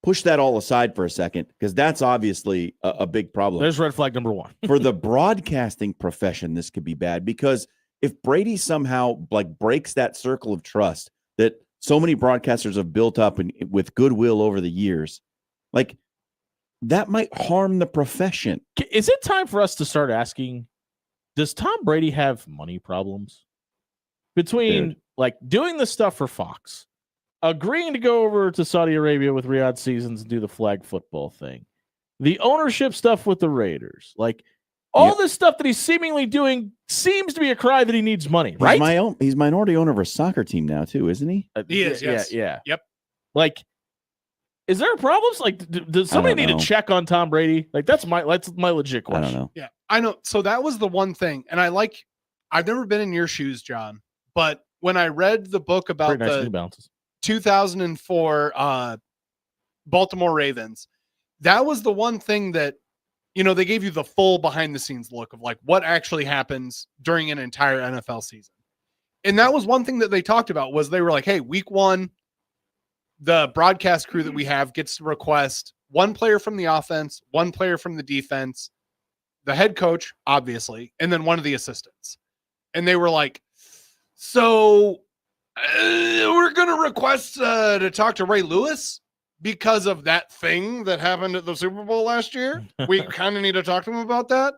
Push that all aside for a second, because that's obviously a big problem. There's red flag number one. For the broadcasting profession, this could be bad, because if Brady somehow like breaks that circle of trust that so many broadcasters have built up with goodwill over the years, like that might harm the profession. Is it time for us to start asking, does Tom Brady have money problems? Between like doing the stuff for Fox, agreeing to go over to Saudi Arabia with Riyadh Seasons and do the flag football thing, the ownership stuff with the Raiders, like all this stuff that he's seemingly doing seems to be a cry that he needs money, right? He's minority owner of a soccer team now too, isn't he? He is, yes. Yeah. Yep. Like, is there problems? Like, does somebody need to check on Tom Brady? Like, that's my legit question. I don't know. Yeah, I know. So that was the one thing, and I've never been in your shoes, John, but when I read the book about Very nice New the Balances. 2004 Baltimore Ravens, that was the one thing that, they gave you the full behind the scenes look of like what actually happens during an entire NFL season. And that was one thing that they talked about, was they were like, hey, week 1, the broadcast crew that we have gets to request one player from the offense, one player from the defense, the head coach, obviously, and then one of the assistants. And they were like, so we're going to request to talk to Ray Lewis because of that thing that happened at the Super Bowl last year. We kind of need to talk to him about that.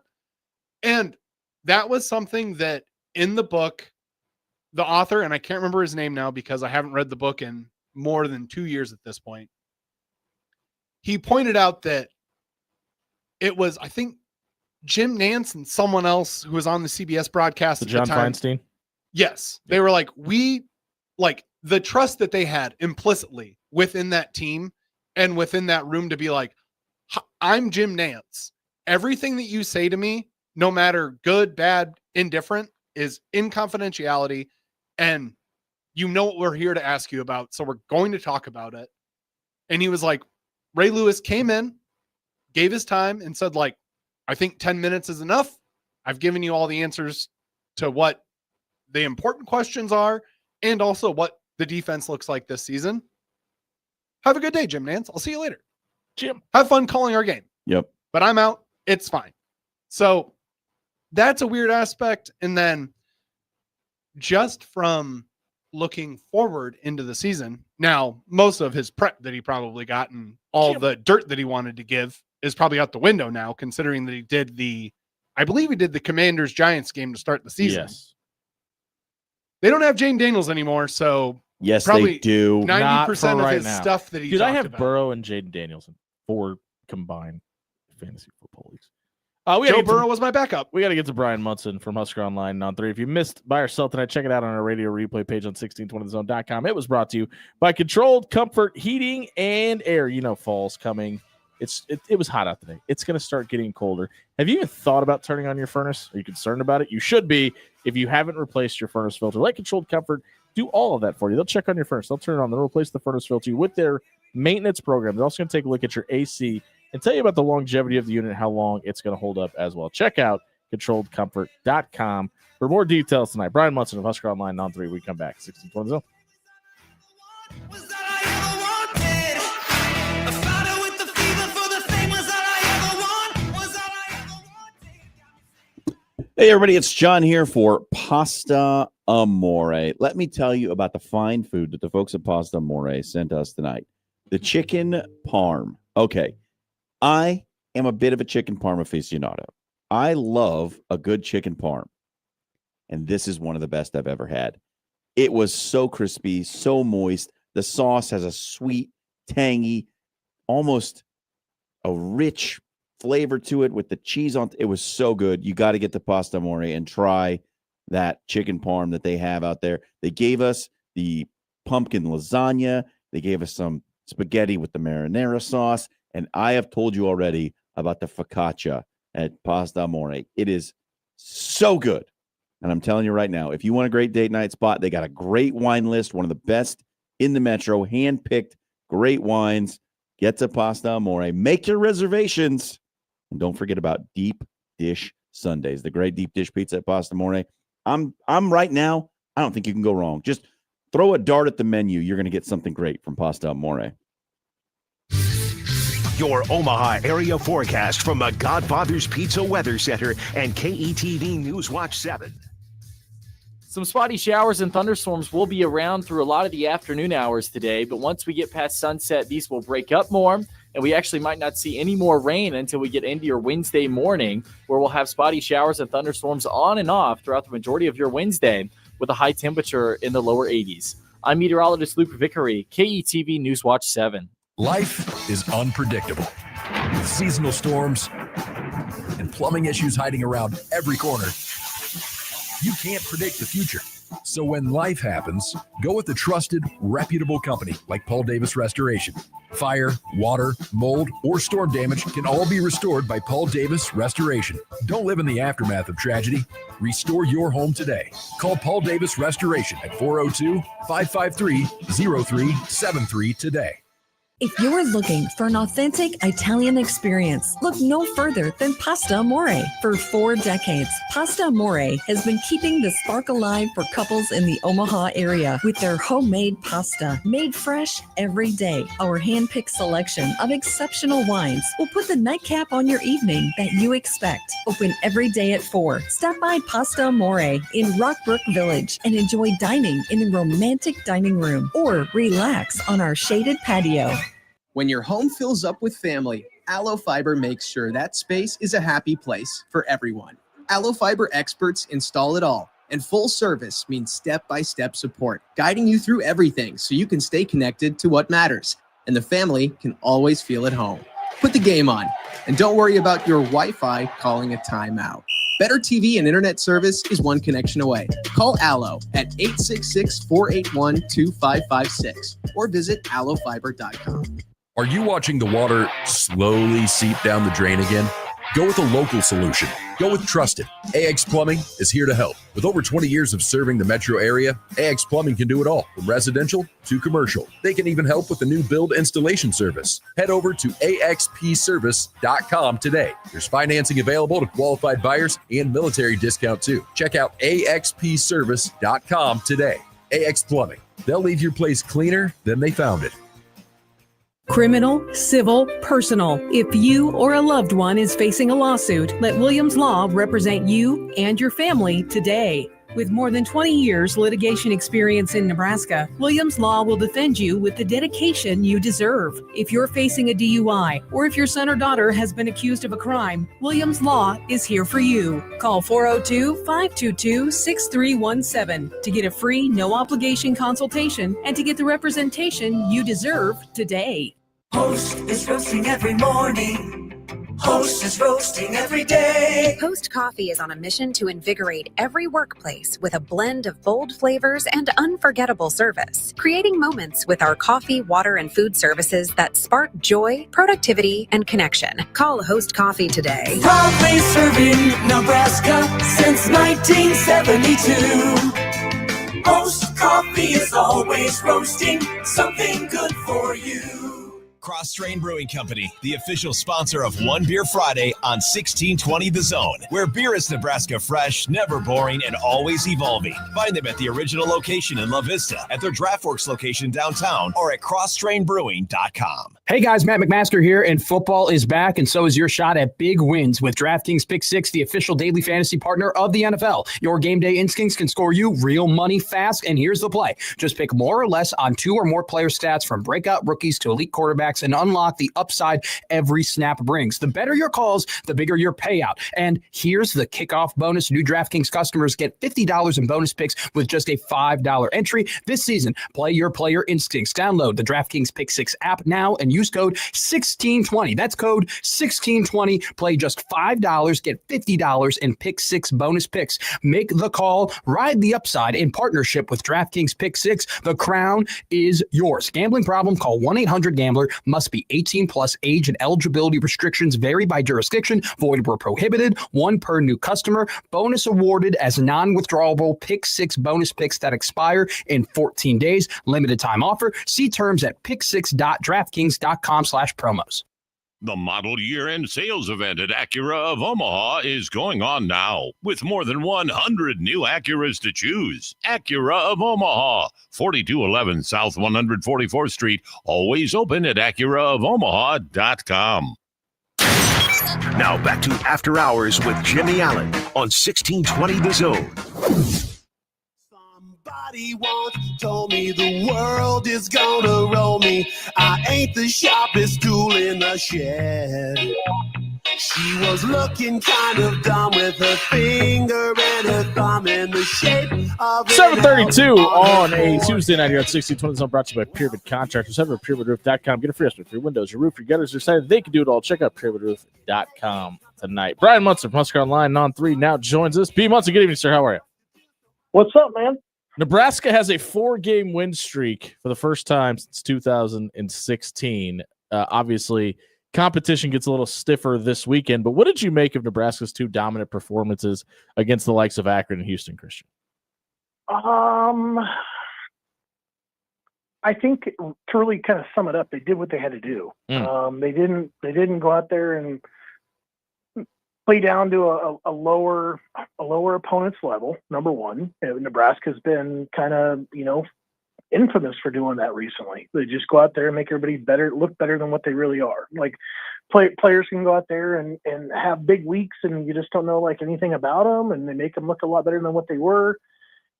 And that was something that in the book, the author, and I can't remember his name now because I haven't read the book in more than 2 years at this point. He pointed out that it was, I think, Jim Nantz and someone else who was on the CBS broadcast at John the time. Feinstein. Yes. They were like, the trust that they had implicitly within that team and within that room to be like, I'm Jim Nantz. Everything that you say to me, no matter good, bad, indifferent, is in confidentiality. And you know what we're here to ask you about. So we're going to talk about it. And he was like, Ray Lewis came in, gave his time and said, like, I think 10 minutes is enough. I've given you all the answers to what the important questions are and also what the defense looks like this season. Have a good day, Jim Nantz. I'll see you later. Jim, have fun calling our game. Yep. But I'm out. It's fine. So that's a weird aspect. And then just from looking forward into the season, now most of his prep that he probably got and all the dirt that he wanted to give is probably out the window now, considering that he did I believe he did the Commanders Giants game to start the season. Yes. They don't have Jane Daniels anymore, so yes, probably they do. 90% of his stuff that he Dude, I talked have about. Burrow and Jaden Daniels in 4 combined fantasy football leagues. Joe Burrow was my backup. We got to get to Brian Munson from Husker Online on 3. If you missed Buy or Sell tonight, check it out on our radio replay page on 1620thezone.com. It was brought to you by Controlled Comfort Heating and Air. You know fall's coming. It was hot out today. It's going to start getting colder. Have you even thought about turning on your furnace? Are you concerned about it? You should be if you haven't replaced your furnace filter. Let Controlled Comfort do all of that for you. They'll check on your furnace. They'll turn it on. They'll replace the furnace filter with their maintenance program. They're also going to take a look at your AC and tell you about the longevity of the unit and how long it's going to hold up as well. Check out controlledcomfort.com for more details tonight. Brian Munson of Husker Online on 3. We come back. 1620 Zone. Hey, everybody, it's John here for Pasta Amore. Let me tell you about the fine food that the folks at Pasta Amore sent us tonight. The chicken parm. Okay, I am a bit of a chicken parm aficionado. I love a good chicken parm, and this is one of the best I've ever had. It was so crispy, so moist. The sauce has a sweet, tangy, almost a rich flavor to it with the cheese on. It was so good. You got to get to Pasta Amore and try that chicken parm that they have out there. They gave us the pumpkin lasagna. They gave us some spaghetti with the marinara sauce. And I have told you already about the focaccia at Pasta Amore. It is so good. And I'm telling you right now, if you want a great date night spot, they got a great wine list, one of the best in the metro, hand-picked great wines. Get to Pasta Amore. Make your reservations. And don't forget about Deep Dish Sundays, the great deep dish pizza at Pasta Amore. I'm right now, I don't think you can go wrong. Just throw a dart at the menu. You're going to get something great from Pasta Amore. Your Omaha area forecast from the Godfather's Pizza Weather Center and KETV News Watch 7. Some spotty showers and thunderstorms will be around through a lot of the afternoon hours today, but once we get past sunset, these will break up more, and we actually might not see any more rain until we get into your Wednesday morning, where we'll have spotty showers and thunderstorms on and off throughout the majority of your Wednesday with a high temperature in the lower 80s. I'm meteorologist Luke Vickery, KETV News Watch 7. Life is unpredictable, with seasonal storms and plumbing issues hiding around every corner. You can't predict the future. So when life happens, go with a trusted, reputable company like Paul Davis Restoration. Fire, water, mold, or storm damage can all be restored by Paul Davis Restoration. Don't live in the aftermath of tragedy. Restore your home today. Call Paul Davis Restoration at 402-553-0373 today. If you're looking for an authentic Italian experience, look no further than Pasta Amore. For 4 decades, Pasta Amore has been keeping the spark alive for couples in the Omaha area with their homemade pasta, made fresh every day. Our hand-picked selection of exceptional wines will put the nightcap on your evening that you expect. Open every day at 4. Stop by Pasta Amore in Rockbrook Village and enjoy dining in a romantic dining room or relax on our shaded patio. When your home fills up with family, Allo Fiber makes sure that space is a happy place for everyone. Allo Fiber experts install it all, and full service means step-by-step support, guiding you through everything so you can stay connected to what matters, and the family can always feel at home. Put the game on, and don't worry about your Wi-Fi calling a timeout. Better TV and internet service is one connection away. Call Allo at 866-481-2556 or visit allofiber.com. Are you watching the water slowly seep down the drain again? Go with a local solution. Go with Trusted. AX Plumbing is here to help. With over 20 years of serving the metro area, AX Plumbing can do it all, from residential to commercial. They can even help with the new build installation service. Head over to axpservice.com today. There's financing available to qualified buyers and military discount too. Check out axpservice.com today. AX Plumbing. They'll leave your place cleaner than they found it. Criminal, civil, personal. If you or a loved one is facing a lawsuit, let Williams Law represent you and your family today. With more than 20 years litigation experience in Nebraska, Williams Law will defend you with the dedication you deserve. If you're facing a DUI or if your son or daughter has been accused of a crime, Williams Law is here for you. Call 402-522-6317 to get a free, no-obligation consultation and to get the representation you deserve today. Host is roasting every morning. Host is roasting every day. Post Coffee is on a mission to invigorate every workplace with a blend of bold flavors and unforgettable service, creating moments with our coffee, water, and food services that spark joy, productivity, and connection. Call Host Coffee today. Proudly serving Nebraska since 1972. Host Coffee is always roasting something good for you. Cross Strain Brewing Company, the official sponsor of One Beer Friday on 1620 The Zone, where beer is Nebraska fresh, never boring, and always evolving. Find them at the original location in La Vista, at their DraftWorks location downtown, or at crossstrainbrewing.com. Hey guys, Matt McMaster here, and football is back, and so is your shot at big wins with DraftKings Pick 6, the official daily fantasy partner of the NFL. Your game day instincts can score you real money fast, and here's the play. Just pick more or less on 2 or more player stats from breakout rookies to elite quarterbacks and unlock the upside every snap brings. The better your calls, the bigger your payout. And here's the kickoff bonus. New DraftKings customers get $50 in bonus picks with just a $5 entry this season. Play your player instincts. Download the DraftKings Pick 6 app now and use code 1620. That's code 1620. Play just $5, get $50 in Pick 6 bonus picks. Make the call, ride the upside in partnership with DraftKings Pick 6. The crown is yours. Gambling problem? Call 1-800-GAMBLER. Must be 18 plus. Age and eligibility restrictions vary by jurisdiction. Void where prohibited. 1 per new customer. Bonus awarded as non-withdrawable Pick 6 bonus picks that expire in 14 days. Limited time offer. See terms at pick6.draftkings.com/promos. The model year-end sales event at Acura of Omaha is going on now with more than 100 new Acuras to choose. Acura of Omaha, 4211 South 144th Street, always open at AcuraofOmaha.com. Now back to After Hours with Jimmy Allen on 1620 The Zone. Somebody once told me the world is gonna roll me. I ain't the sharpest tool in the shed. She was looking kind of dumb with her finger and her thumb in the shape of 7:32 on a Tuesday night here at 1620 Zone, brought to you by Pyramid Contractors. Head over to pyramidroof.com. Get a free estimate for your windows, your roof, your gutters. They're excited they can do it all. Check out pyramidroof.com tonight. Brian Munster from Husker Online on 3 now joins us. B. Munster, good evening, sir. How are you? What's up, man? Nebraska has a 4-game win streak for the first time since 2016. Obviously, competition gets a little stiffer this weekend, but what did you make of Nebraska's 2 dominant performances against the likes of Akron and Houston, Christian? I think to really kind of sum it up, they did what they had to do. They didn't go out there and play down to a lower opponent's level. Number one, Nebraska's been kind of infamous for doing that recently. They just go out there and make everybody look better than what they really are. Like players can go out there and have big weeks, and you just don't know like anything about them, and they make them look a lot better than what they were.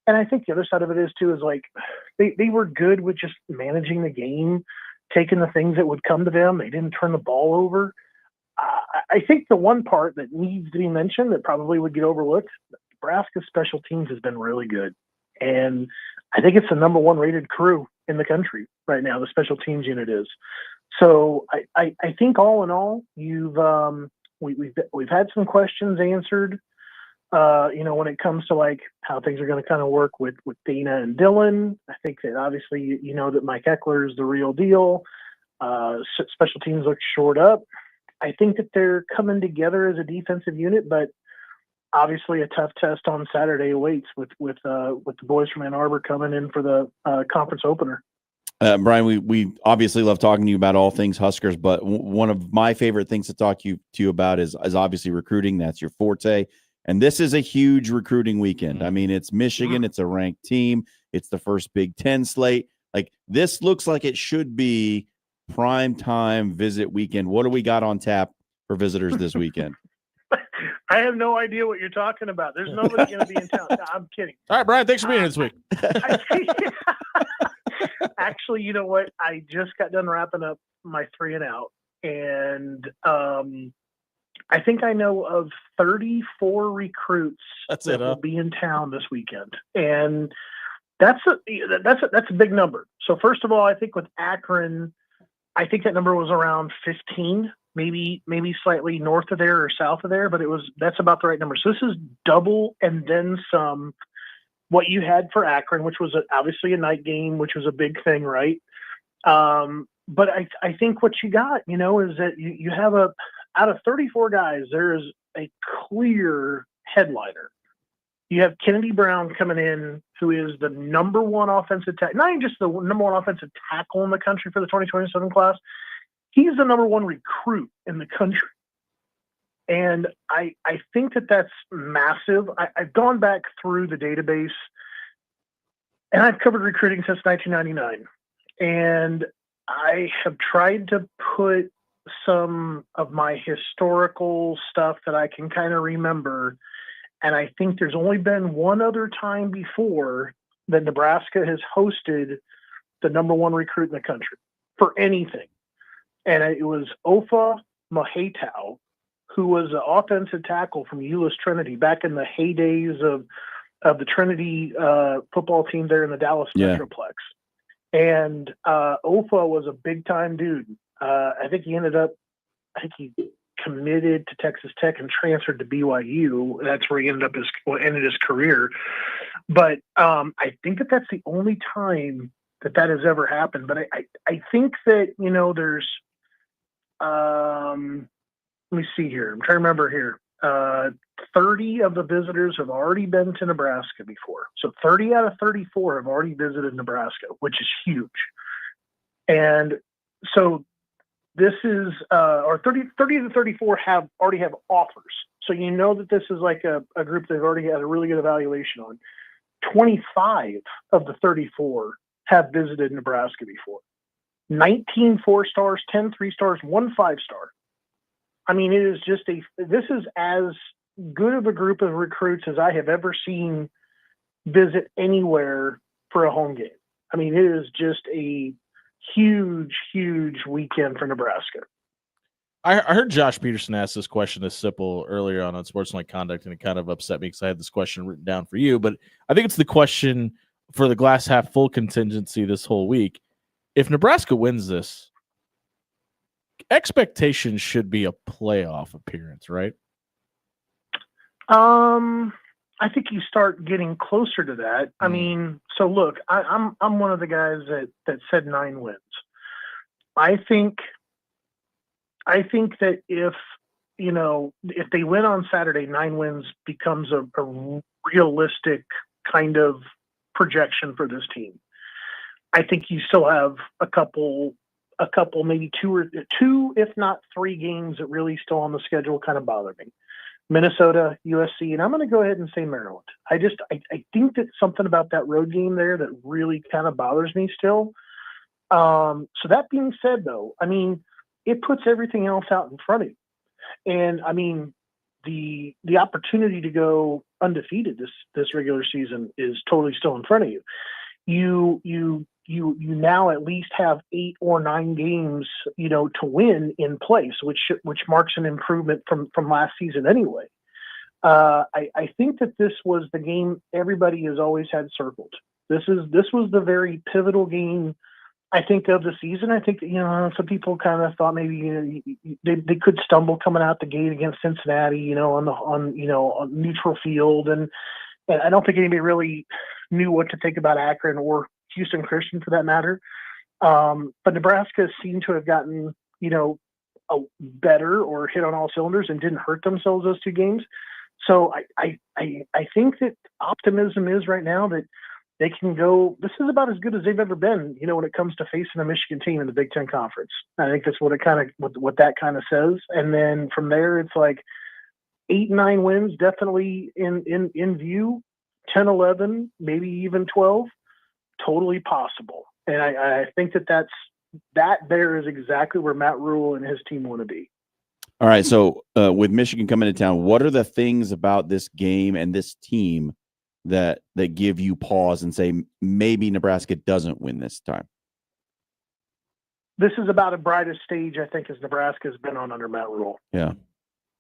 And I think the other side of it is too is like they were good with just managing the game, taking the things that would come to them. They didn't turn the ball over. I think the one part that needs to be mentioned that probably would get overlooked, Nebraska's special teams has been really good. And I think it's the number 1 rated crew in the country right now, the special teams unit is. So I think all in all, we've had some questions answered, when it comes to like how things are going to kind of work with Dana and Dylan. I think that obviously, that Mike Eckler is the real deal. Special teams look shored up. I think that they're coming together as a defensive unit, but obviously a tough test on Saturday awaits with the boys from Ann Arbor coming in for the conference opener. Brian, we obviously love talking to you about all things Huskers, but one of my favorite things to talk to you about is obviously recruiting. That's your forte. And this is a huge recruiting weekend. I mean, it's Michigan. It's a ranked team. It's the first Big Ten slate. Like, this looks like it should be prime time visit weekend. What do we got on tap for visitors this weekend? I have no idea what you're talking about. There's nobody going to be in town. No, I'm kidding. All right, Brian, thanks for being here this week. Actually, you know what? I just got done wrapping up my 3 and out, and I think I know of 34 recruits that will be in town this weekend, and that's a big number. So first of all, I think with Akron, I think that number was around 15, maybe slightly north of there or south of there, but that's about the right number. So this is double and then some what you had for Akron, which was obviously a night game, which was a big thing, right? But I think what you got, is that you have out of 34 guys, there is a clear headliner. You have Kennedy Brown coming in, who is the number 1 offensive tackle, not even just the number 1 offensive tackle in the country for the 2027 class. he's the number one recruit in the country. And I think that that's massive. I've gone back through the database, and I've covered recruiting since 1999. And I have tried to put some of my historical stuff that I can kind of remember. And I think there's only been one other time before that Nebraska has hosted the number one recruit in the country for anything. And it was Ofa Mahetau, who was the offensive tackle from Euless Trinity back in the heydays of the Trinity football team there in the Dallas Metroplex. And Ofa was a big-time dude. I think he committed to Texas Tech and transferred to BYU. That's where he ended his career. But I think that that's the only time that has ever happened. But I think that, there's let me see here. I'm trying to remember here. 30 of the visitors have already been to Nebraska before. So 30 out of 34 have already visited Nebraska, which is huge. And so this is, or 30 to 34 already have offers. So that this is like a group they've already had a really good evaluation on. 25 of the 34 have visited Nebraska before. 19 4-stars, 10 3-stars, 1 5-star. I mean, it is just this is as good of a group of recruits as I have ever seen visit anywhere for a home game. I mean, it is just a huge, huge weekend for Nebraska. I heard Josh Peterson ask this question to Sipple earlier on Sportsmanlike Conduct, and it kind of upset me because I had this question written down for you. But I think it's the question for the glass half full contingency this whole week. If Nebraska wins this, expectations should be a playoff appearance, right? I think you start getting closer to that. I mean, so look, I'm one of the guys that said 9 wins. I think that if they win on Saturday, 9 wins becomes a realistic kind of projection for this team. I think you still have a couple, maybe two, if not 3 games that really still on the schedule kind of bother me. Minnesota, USC, and I'm going to go ahead and say Maryland. I think that something about that road game there that really kind of bothers me still. So that being said, though, I mean, it puts everything else out in front of you. And I mean, the opportunity to go undefeated this regular season is totally still in front of you. You now at least have 8 or 9 games, to win in place, which marks an improvement from last season anyway. I think that this was the game everybody has always had circled. This was the very pivotal game, I think, of the season. I think that, some people kind of thought maybe they could stumble coming out the gate against Cincinnati, on neutral field, and I don't think anybody really knew what to think about Akron or Houston Christian for that matter. But Nebraska seemed to have gotten, a better or hit on all cylinders and didn't hurt themselves those 2 games. So I think that optimism is right now that they can go. This is about as good as they've ever been, when it comes to facing a Michigan team in the Big Ten Conference. I think that's what that kind of says. And then from there, it's like 8, 9 wins definitely in view. 10, 11, maybe even 12. Totally possible. And I think that there is exactly where Matt Rule and his team want to be. All right. So with Michigan coming to town, what are the things about this game and this team that give you pause and say maybe Nebraska doesn't win this time? This is about as bright a stage, I think, as Nebraska has been on under Matt Rule. Yeah.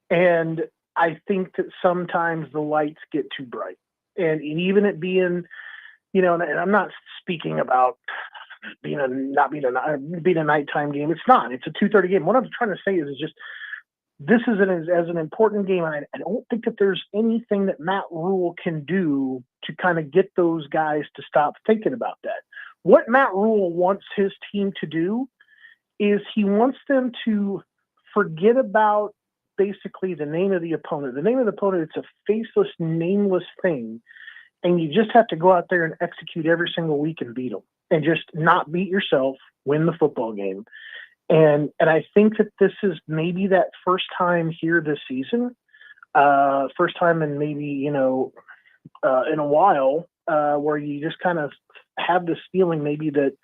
And I think that sometimes the lights get too bright. And even it being, and I'm not speaking about being a nighttime game. It's not. It's a 2:30 game. What I'm trying to say is just this is as an important game. I don't think that there's anything that Matt Rule can do to kind of get those guys to stop thinking about that. What Matt Rule wants his team to do is he wants them to forget about basically the name of the opponent. The name of the opponent, it's a faceless, nameless thing. And you just have to go out there and execute every single week and beat them. And just not beat yourself, win the football game. And I think that this is maybe that first time here this season, first time in maybe, in a while, where you just kind of have this feeling maybe that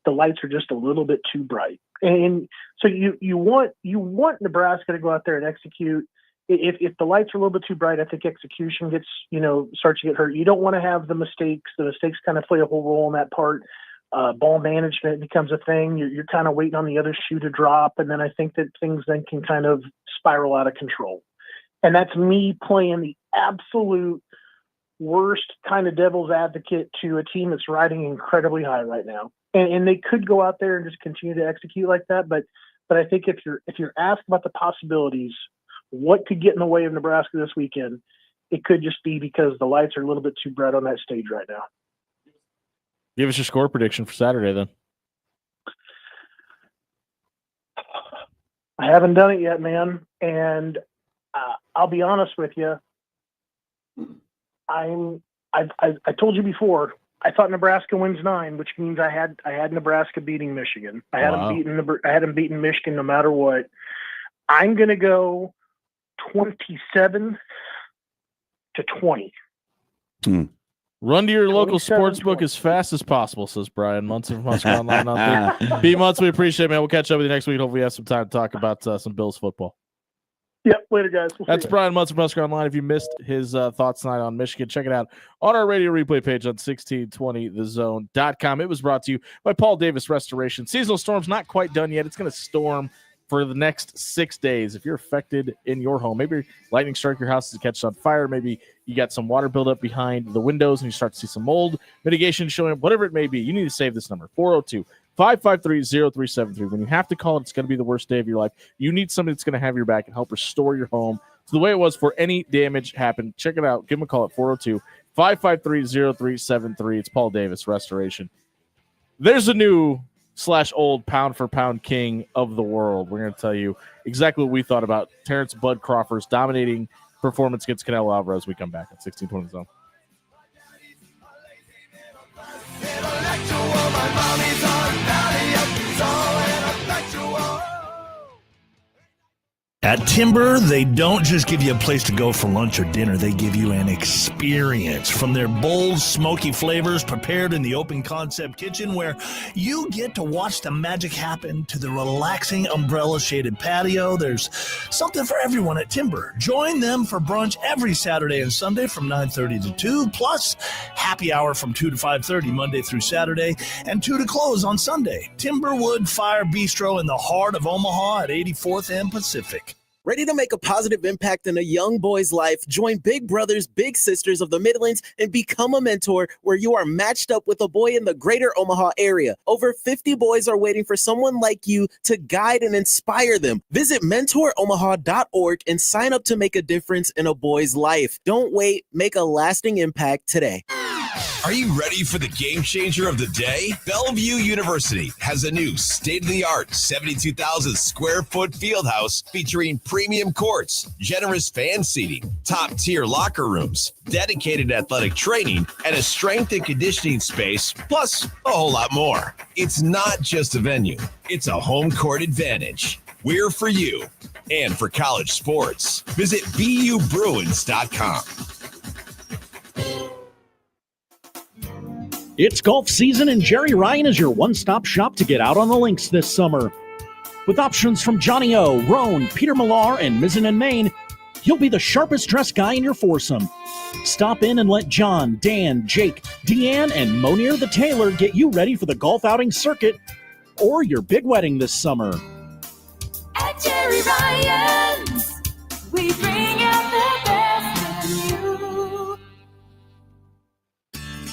the lights are just a little bit too bright. And so you want Nebraska to go out there and execute. If the lights are a little bit too bright, I think execution gets, starts to get hurt. You don't want to have the mistakes. The mistakes kind of play a whole role in that part. Ball management becomes a thing. You're kind of waiting on the other shoe to drop. And then I think that things then can kind of spiral out of control. And that's me playing the absolute worst kind of devil's advocate to a team that's riding incredibly high right now. And they could go out there and just continue to execute like that. But I think if you're asked about the possibilities, what could get in the way of Nebraska this weekend, it could just be because the lights are a little bit too bright on that stage right now. Give us your score prediction for Saturday then. I haven't done it yet, man. And I'll be honest with you. I told you before, I thought Nebraska wins 9, which means I had Nebraska beating Michigan. I had them beating Michigan no matter what. I'm going to go 27-20. Run to your local sports book as fast as possible, says Brian Munson from Husker Online out there. B. Munson, we appreciate it, man. We'll catch up with you next week. Hopefully we have some time to talk about some Bills football. Yep, later, guys. That's Brian Munson from Husker Online. If you missed his thoughts tonight on Michigan, check it out on our radio replay page on 1620thezone.com. It was brought to you by Paul Davis Restoration. Seasonal storm's not quite done yet. It's going to storm for the next 6 days. If you're affected in your home, maybe lightning strike your house to catch on fire, maybe you got some water buildup behind the windows and you start to see some mold mitigation showing up, whatever it may be, you need to save this number, 402-553-0373. When you have to call it, it's going to be the worst day of your life. You need somebody that's going to have your back and help restore your home to the way it was for any damage happened. Check it out. Give them a call at 402-553-0373. It's Paul Davis Restoration. There's a new / old pound-for-pound king of the world. We're going to tell you exactly what we thought about Terrence Bud Crawford's dominating performance against Canelo Alvarez. We come back at 1620 Zone. At Timber, they don't just give you a place to go for lunch or dinner. They give you an experience from their bold, smoky flavors prepared in the open concept kitchen where you get to watch the magic happen to the relaxing umbrella-shaded patio. There's something for everyone at Timber. Join them for brunch every Saturday and Sunday from 9:30 to 2, plus happy hour from 2 to 5:30 Monday through Saturday, and 2 to close on Sunday. Timberwood Fire Bistro in the heart of Omaha at 84th and Pacific. Ready to make a positive impact in a young boy's life? Join Big Brothers Big Sisters of the Midlands and become a mentor where you are matched up with a boy in the greater Omaha area. Over 50 boys are waiting for someone like you to guide and inspire them. Visit mentoromaha.org and sign up to make a difference in a boy's life. Don't wait. Make a lasting impact today. Are you ready for the game changer of the day? Bellevue University has a new state-of-the-art 72,000 square foot field house featuring premium courts, generous fan seating, top-tier locker rooms, dedicated athletic training, and a strength and conditioning space, plus a whole lot more. It's not just a venue, it's a home court advantage. We're for you and for college sports. Visit BUBruins.com. It's golf season, and Jerry Ryan is your one-stop shop to get out on the links this summer. With options from Johnny O, Roan, Peter Millar, and Mizzen and Main, you'll be the sharpest dressed guy in your foursome. Stop in and let John, Dan, Jake, Deanne, and Monier the Tailor get you ready for the golf outing circuit or your big wedding this summer. At Jerry Ryan's, we bring out the best in you.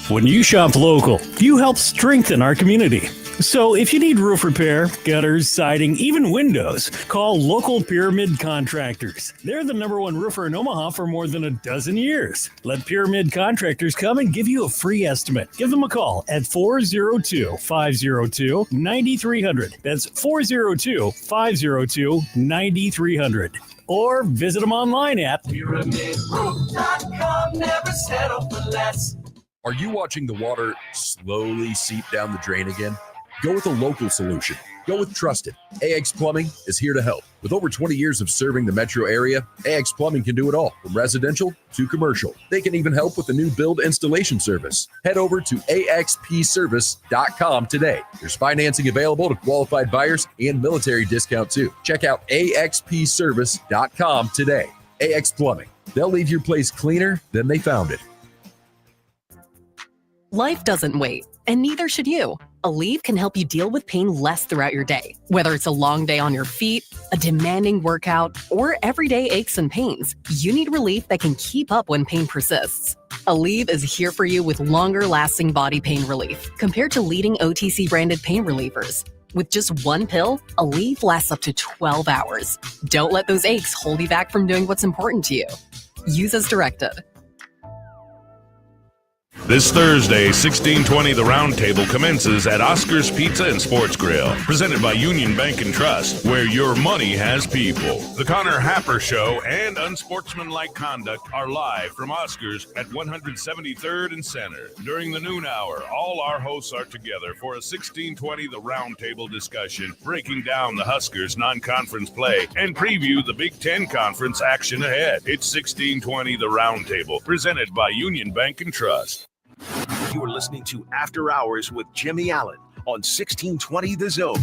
When you shop local, you help strengthen our community. So if you need roof repair, gutters, siding, even windows, call Local Pyramid Contractors. They're the #1 roofer in Omaha for more than a dozen years. Let Pyramid Contractors come and give you a free estimate. Give them a call at 402-502-9300. That's 402-502-9300. Or visit them online at PyramidRoof.com. Never settle for less. Are you watching the water slowly seep down the drain again? Go with a local solution. Go with trusted. AX Plumbing is here to help. With over 20 years of serving the metro area, AX Plumbing can do it all, from residential to commercial. They can even help with the new build installation service. Head over to axpservice.com today. There's financing available to qualified buyers and military discount too. Check out axpservice.com today. AX Plumbing. They'll leave your place cleaner than they found it. Life doesn't wait, and neither should you. Aleve can help you deal with pain less throughout your day. Whether it's a long day on your feet, a demanding workout, or everyday aches and pains, you need relief that can keep up when pain persists. Aleve is here for you with longer-lasting body pain relief compared to leading OTC-branded pain relievers. With just one pill, Aleve lasts up to 12 hours. Don't let those aches hold you back from doing what's important to you. Use as directed. This Thursday, 1620 The Roundtable commences at Oscar's Pizza and Sports Grill, presented by Union Bank and Trust, where your money has people. The Connor Happer Show and Unsportsmanlike Conduct are live from Oscar's at 173rd and Center. During the noon hour, all our hosts are together for a 1620 The Roundtable discussion, breaking down the Huskers' non-conference play and preview the Big Ten Conference action ahead. It's 1620 The Roundtable, presented by Union Bank and Trust. You are listening to After Hours with Jimmy Allen on 1620 The Zone.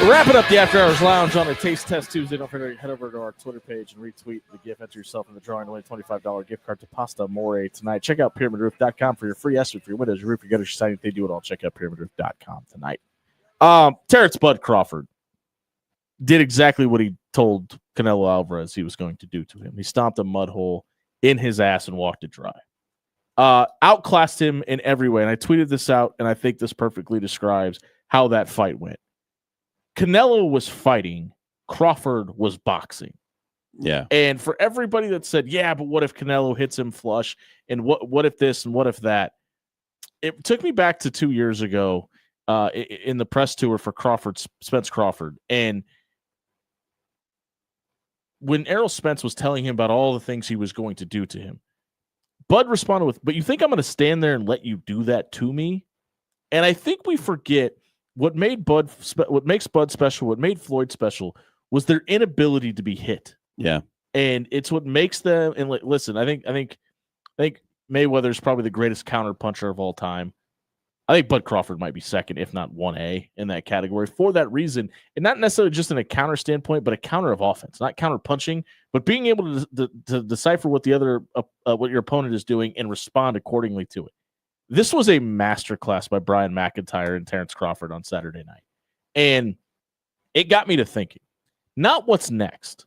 Wrapping up the After Hours Lounge on a Taste Test Tuesday. Don't forget to head over to our Twitter page and retweet the gift. Enter yourself in the drawing to win a $25 gift card to Pasta More tonight. Check out PyramidRoof.com for your free estimate for your windows, your roof, your gutters, your siding. If they do it all, check out PyramidRoof.com tonight. Terrence Bud Crawford did exactly what he told Canelo Alvarez he was going to do to him. He stomped a mud hole in his ass and walked it dry. Outclassed him in every way. And I tweeted this out, and I think this perfectly describes how that fight went. Canelo was fighting. Crawford was boxing. Yeah. And for everybody that said, yeah, but what if Canelo hits him flush? And what if this and what if that? It took me back to 2 years ago in the press tour for Spence Crawford. And when Errol Spence was telling him about all the things he was going to do to him, Bud responded with, but you think I'm going to stand there and let you do that to me? And I think we forget what makes Bud special, what made Floyd special, was their inability to be hit. Yeah. And it's what makes them, and listen, I think Mayweather's probably the greatest counter puncher of all time. I think Bud Crawford might be second, if not 1A in that category for that reason. And not necessarily just in a counter standpoint, but a counter of offense, not counter punching, but being able to decipher what the other, what your opponent is doing and respond accordingly to it. This was a masterclass by Brian McIntyre and Terrence Crawford on Saturday night. And it got me to thinking, not what's next.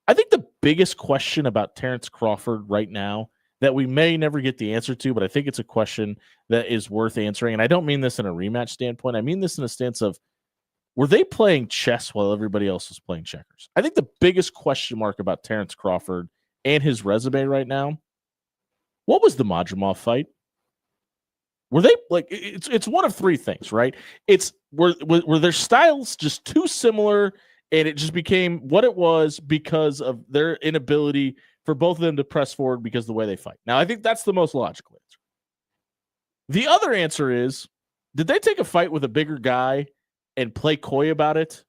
I think the biggest question about Terrence Crawford right now that we may never get the answer to, but I think it's a question that is worth answering. And I don't mean this in a rematch standpoint. I mean this in a stance of, were they playing chess while everybody else was playing checkers? I think the biggest question mark about Terrence Crawford and his resume right now, what was the Madrimov fight? Were they it's one of three things, right? It's were their styles just too similar and it just became what it was because of their inability for both of them to press forward because of the way they fight. Now, I think that's the most logical answer. The other answer is, did they take a fight with a bigger guy and play coy about it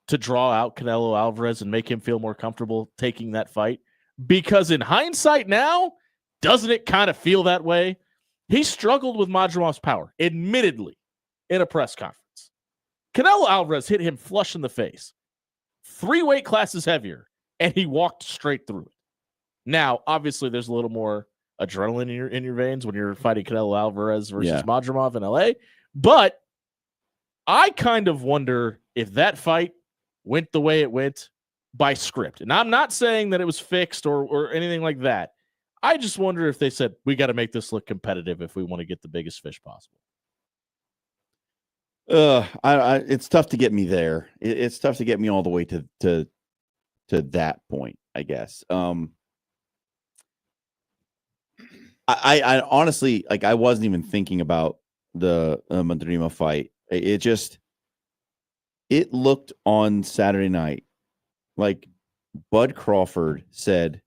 to draw out Canelo Alvarez and make him feel more comfortable taking that fight? Because in hindsight now, doesn't it kind of feel that way? He struggled with Madrimov's power, admittedly, in a press conference. Canelo Alvarez hit him flush in the face, 3 weight classes heavier, and he walked straight through it. Now, obviously, there's a little more adrenaline in your veins when you're fighting Canelo Alvarez versus Madrimov in LA. But I kind of wonder if that fight went the way it went by script. And I'm not saying that it was fixed or anything like that. I just wonder if they said, we got to make this look competitive if we want to get the biggest fish possible. It's tough to get me there. It's tough to get me all the way to that point, I guess. I honestly, I wasn't even thinking about the Madrimov fight. It looked on Saturday night like Bud Crawford said,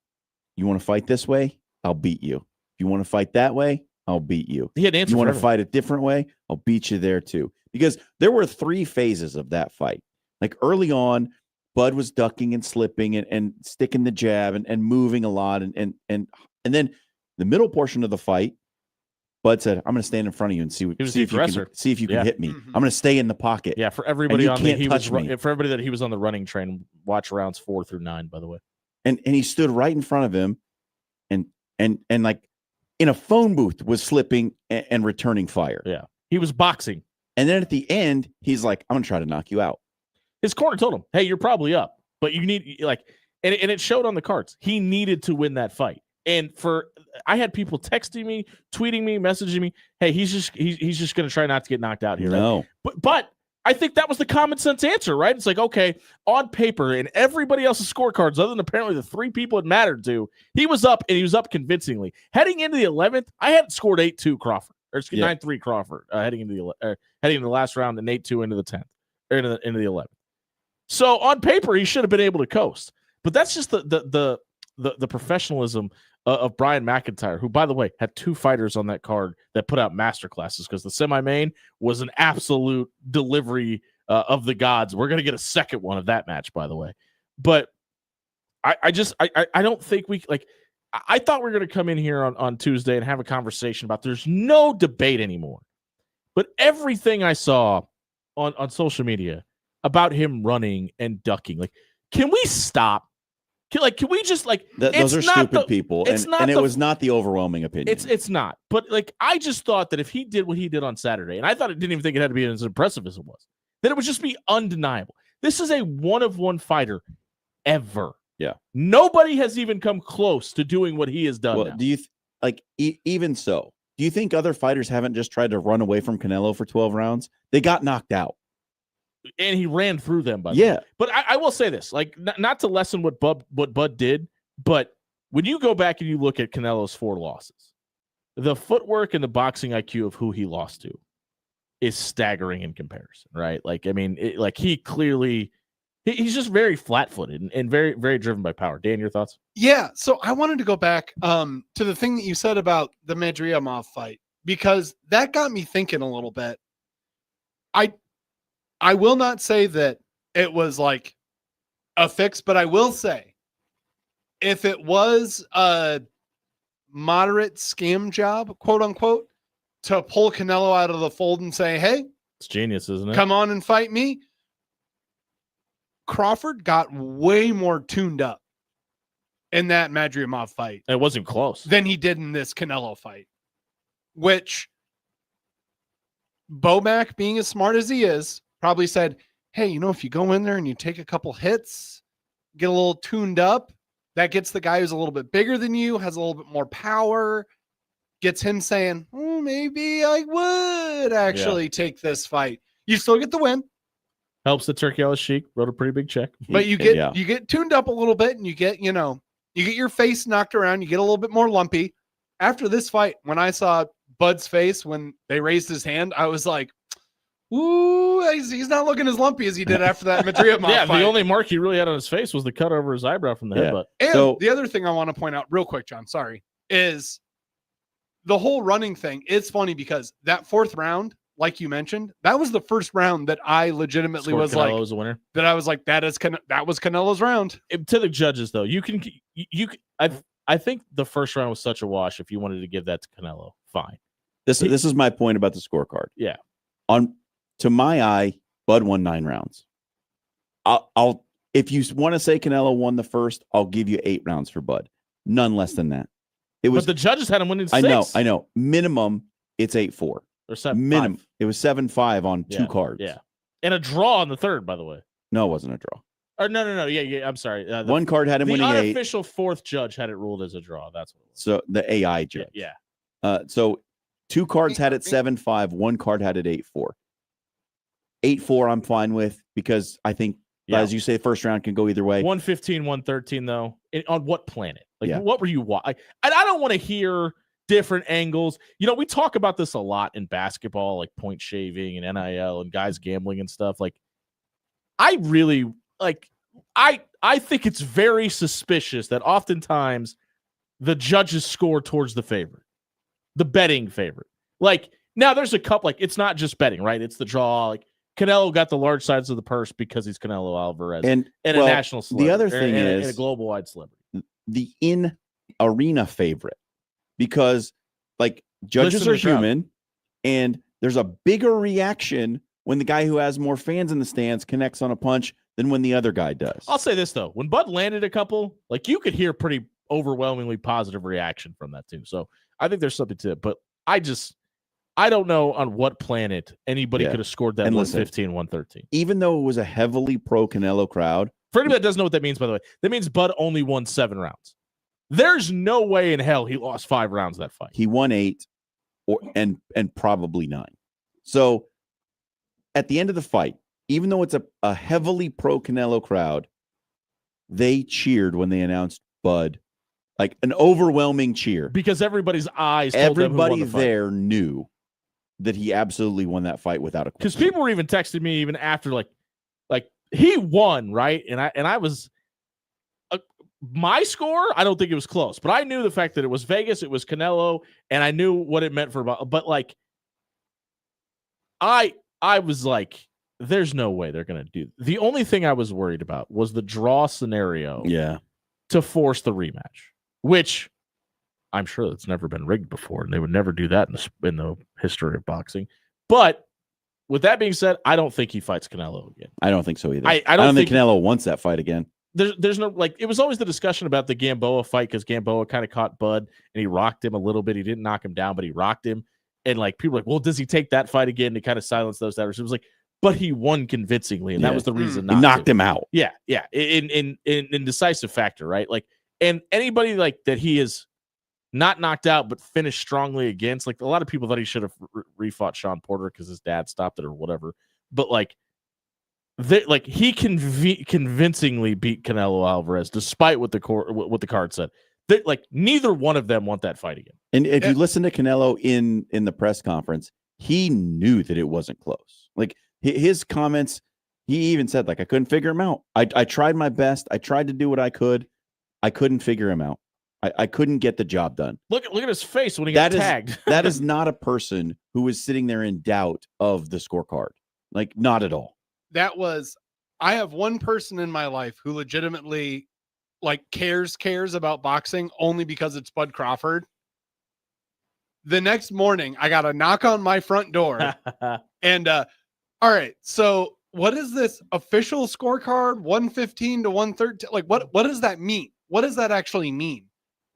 "You want to fight this way? I'll beat you. If you want to fight that way, I'll beat you. He had an answer You want for to everyone. fight a different way? I'll beat you there too." Because there were 3 phases of that fight. Like early on, Bud was ducking and slipping and sticking the jab and moving a lot. And then the middle portion of the fight, Bud said, "I'm going to stand in front of you and see He was if the you can aggressor. see if you can Yeah. hit me. I'm going to stay in the pocket." Yeah, for everybody you on can't the, he touch was me. for everybody that he was on the running train. Watch rounds 4 through 9. By the way, And he stood right in front of him, and like in a phone booth was slipping and returning fire. Yeah, he was boxing. And then at the end, he's like, "I'm going to try to knock you out." His corner told him, "Hey, you're probably up, but you need like," and it showed on the cards. He needed to win that fight. And I had people texting me, tweeting me, messaging me, "Hey, he's just going to try not to get knocked out here." No. Right? But I think that was the common sense answer, right? It's like, okay, on paper and everybody else's scorecards, other than apparently the 3 people it mattered to, he was up and he was up convincingly. Heading into the 11th, I had scored 8-2 Crawford, or 9-3 Crawford, heading into the last round and 8-2 into the 10th or into the 11th. So on paper, he should have been able to coast. But that's just the professionalism of Brian McIntyre, who, by the way, had 2 fighters on that card that put out masterclasses because the semi-main was an absolute delivery of the gods. We're going to get a second one of that match, by the way. But I don't think we like. I thought we were going to come in here on Tuesday and have a conversation about there's no debate anymore. But everything I saw on social media about him running and ducking, like, can we stop? Can we just like Those are stupid people, and it the- was not the overwhelming opinion. It's not. But like I just thought that if he did what he did on Saturday, and I thought it didn't even think it had to be as impressive as it was, that it would just be undeniable. This is a 1-of-1 fighter ever. Yeah. Nobody has even come close to doing what he has done. Well, now. do you even so? Do you think other fighters haven't just tried to run away from Canelo for 12 rounds? They got knocked out. And he ran through them, by the Yeah. way. But I will say this, like, not to lessen what Bud did, but when you go back and you look at Canelo's 4 losses, the footwork and the boxing IQ of who he lost to is staggering in comparison, right? Like, I mean, he clearly he's just very flat-footed and very, very driven by power. Dan, your thoughts? Yeah, so I wanted to go back to the thing that you said about the Madriamov fight, because that got me thinking a little bit. I will not say that it was like a fix, but I will say if it was a moderate scam job, quote unquote, to pull Canelo out of the fold and say, "Hey, It's genius, isn't it? come on and fight me," Crawford got way more tuned up in that Madriamov fight. It wasn't close. Than he did in this Canelo fight, which Bomac, being as smart as he is, probably said, "Hey, if you go in there and you take a couple hits, get a little tuned up, that gets the guy who's a little bit bigger than you, has a little bit more power, gets him saying, maybe I would actually take this fight." You still get the win, Helps the Turkey Al Sheik, wrote a pretty big check. but you get tuned up a little bit, and you get your face knocked around, you get a little bit more lumpy. After this fight, when I saw Bud's face when they raised his hand, I was like, ooh, he's not looking as lumpy as he did after that Madriamov Yeah, fight. the only mark he really had on his face was the cut over his eyebrow from the headbutt. And the other thing I want to point out real quick, John, sorry, is the whole running thing. It's funny because that 4th round, like you mentioned, that was the first round that I legitimately Scored was Canelo like, as a winner. that I was like, that was Canelo's round. To the judges, though, I think the first round was such a wash. If you wanted to give that to Canelo, fine. This is my point about the scorecard. Yeah. To my eye, Bud won 9 rounds. I'll if you want to say Canelo won the first, I'll give you 8 rounds for Bud. None less than that. It was. But the judges had him winning 6. I know. Minimum, it's 8-4. Or 7-5. Minimum. It was 7-5 on 2 cards. Yeah. And a draw on the 3rd, by the way. No, it wasn't a draw. Or no. Yeah. I'm sorry. One card had him winning 8. The unofficial 4th judge had it ruled as a draw. That's what it was. So the AI judge. Yeah. So 2 cards had it 7-5. 1 card had it 8-4. 8-4, I'm fine with, because I think, as you say, first round can go either way. 115, 113, though. On what planet? Like, Yeah. what were you watching? I don't want to hear different angles. We talk about this a lot in basketball, like point shaving and NIL and guys gambling and stuff. Like, I really I think it's very suspicious that oftentimes the judges score towards the favorite, the betting favorite. Like, now there's a couple, like, it's not just betting, right? It's the draw. Like, Canelo got the large sides of the purse because he's Canelo Alvarez and a well, national celebrity. The other thing and is a global wide celebrity. The in-arena favorite, because like judges Listen are to the crowd. human, and there's a bigger reaction when the guy who has more fans in the stands connects on a punch than when the other guy does. I'll say this though, when Bud landed a couple, like, you could hear pretty overwhelmingly positive reaction from that too. So I think there's something to it, but I don't know on what planet anybody could have scored that And 115, 113. Even though it was a heavily pro Canelo crowd. For anybody that doesn't know what that means, by the way, that means Bud only won 7 rounds. There's no way in hell he lost 5 rounds of that fight. He won 8 and probably 9. So at the end of the fight, even though it's a heavily pro Canelo crowd, they cheered when they announced Bud, like an overwhelming cheer. Because everybody's eyes told them who won Everybody the fight. there knew that he absolutely won that fight without a Because question. people were even texting me even after, like he won, right? And I was my score. I don't think it was close, but I knew the fact that it was Vegas, it was Canelo, and I knew what it meant for. But like, I was like, there's no way they're gonna do. The only thing I was worried about was the draw scenario. Yeah, to force the rematch, which I'm sure that's never been rigged before, and they would never do that in the history of boxing. But with that being said, I don't think he fights Canelo again. I don't think so either. I I don't don't think think- Canelo wants that fight again. There's no, like, it was always the discussion about the Gamboa fight because Gamboa kind of caught Bud and he rocked him a little bit. He didn't knock him down, but he rocked him. And like, people were like, well, does he take that fight again to kind of silence those doubters? It was like, but he won convincingly, and that Yeah. was the reason. He not knocked to. him out. Yeah, yeah, in decisive factor, right? Like, and anybody like that he is not knocked out but finished strongly against. Like, a lot of people thought he should have refought Sean Porter because his dad stopped it or whatever. But like, he convincingly beat Canelo Alvarez despite what the card said. Like, neither one of them want that fight again. And if you listen to Canelo in the press conference, he knew that it wasn't close. Like, his comments, he even said, like, I couldn't figure him out. I tried my best. I tried to do what I could. I couldn't figure him out. I couldn't get the job done. Look at his face when he got tagged. That is not a person who is sitting there in doubt of the scorecard. Like, not at all. I have one person in my life who legitimately like cares about boxing only because it's Bud Crawford. The next morning, I got a knock on my front door and, all right, so what is this official scorecard? 115 to 113. Like, what does that mean? What does that actually mean?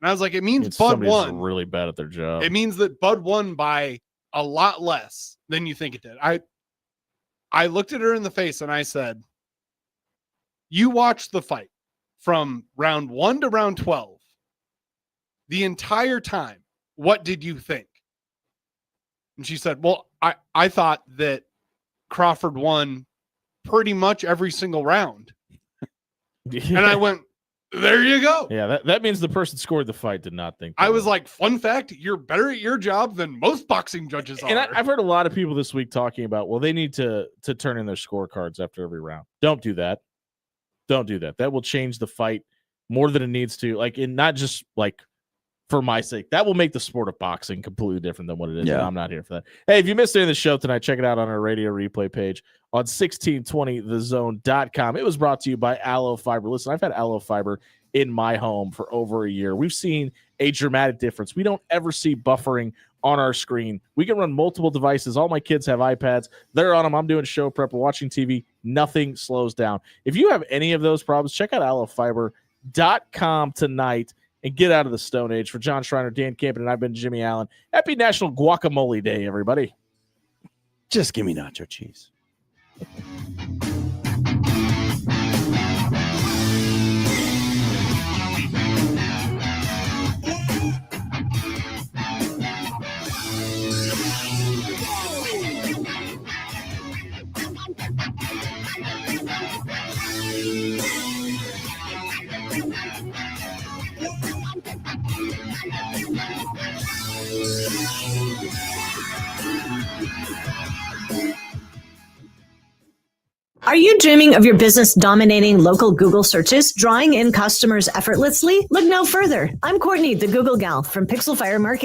And I was like, it means Bud Somebody's won. really bad at their job. It means that Bud won by a lot less than you think it did. I looked at her in the face and I said, you watched the fight from round 1 to round 12. The entire time, what did you think? And she said, well, I thought that Crawford won pretty much every single round. And I went, there you go. Yeah, that means the person scored the fight did not think. I was like, fun fact, you're better at your job than most boxing judges are. And I've heard a lot of people this week talking about, well, they need to turn in their scorecards after every round. Don't do that. Don't do that. That will change the fight more than it needs to. Like, and not just like for my sake. That will make the sport of boxing completely different than what it is. Yeah. And I'm not here for that. Hey, if you missed any of the show tonight, check it out on our radio replay page on 1620thezone.com. It was brought to you by Aloe Fiber. Listen, I've had Aloe Fiber in my home for over a year. We've seen a dramatic difference. We don't ever see buffering on our screen. We can run multiple devices. All my kids have iPads. They're on them. I'm doing show prep. We're watching TV. Nothing slows down. If you have any of those problems, check out AloeFiber.com tonight and get out of the Stone Age. For John Schreiner, Dan Campen, and I've been Jimmy Allen. Happy National Guacamole Day, everybody. Just give me nacho cheese. Are you dreaming of your business dominating local Google searches, drawing in customers effortlessly? Look no further. I'm Courtney, the Google gal from Pixel Fire Marketing.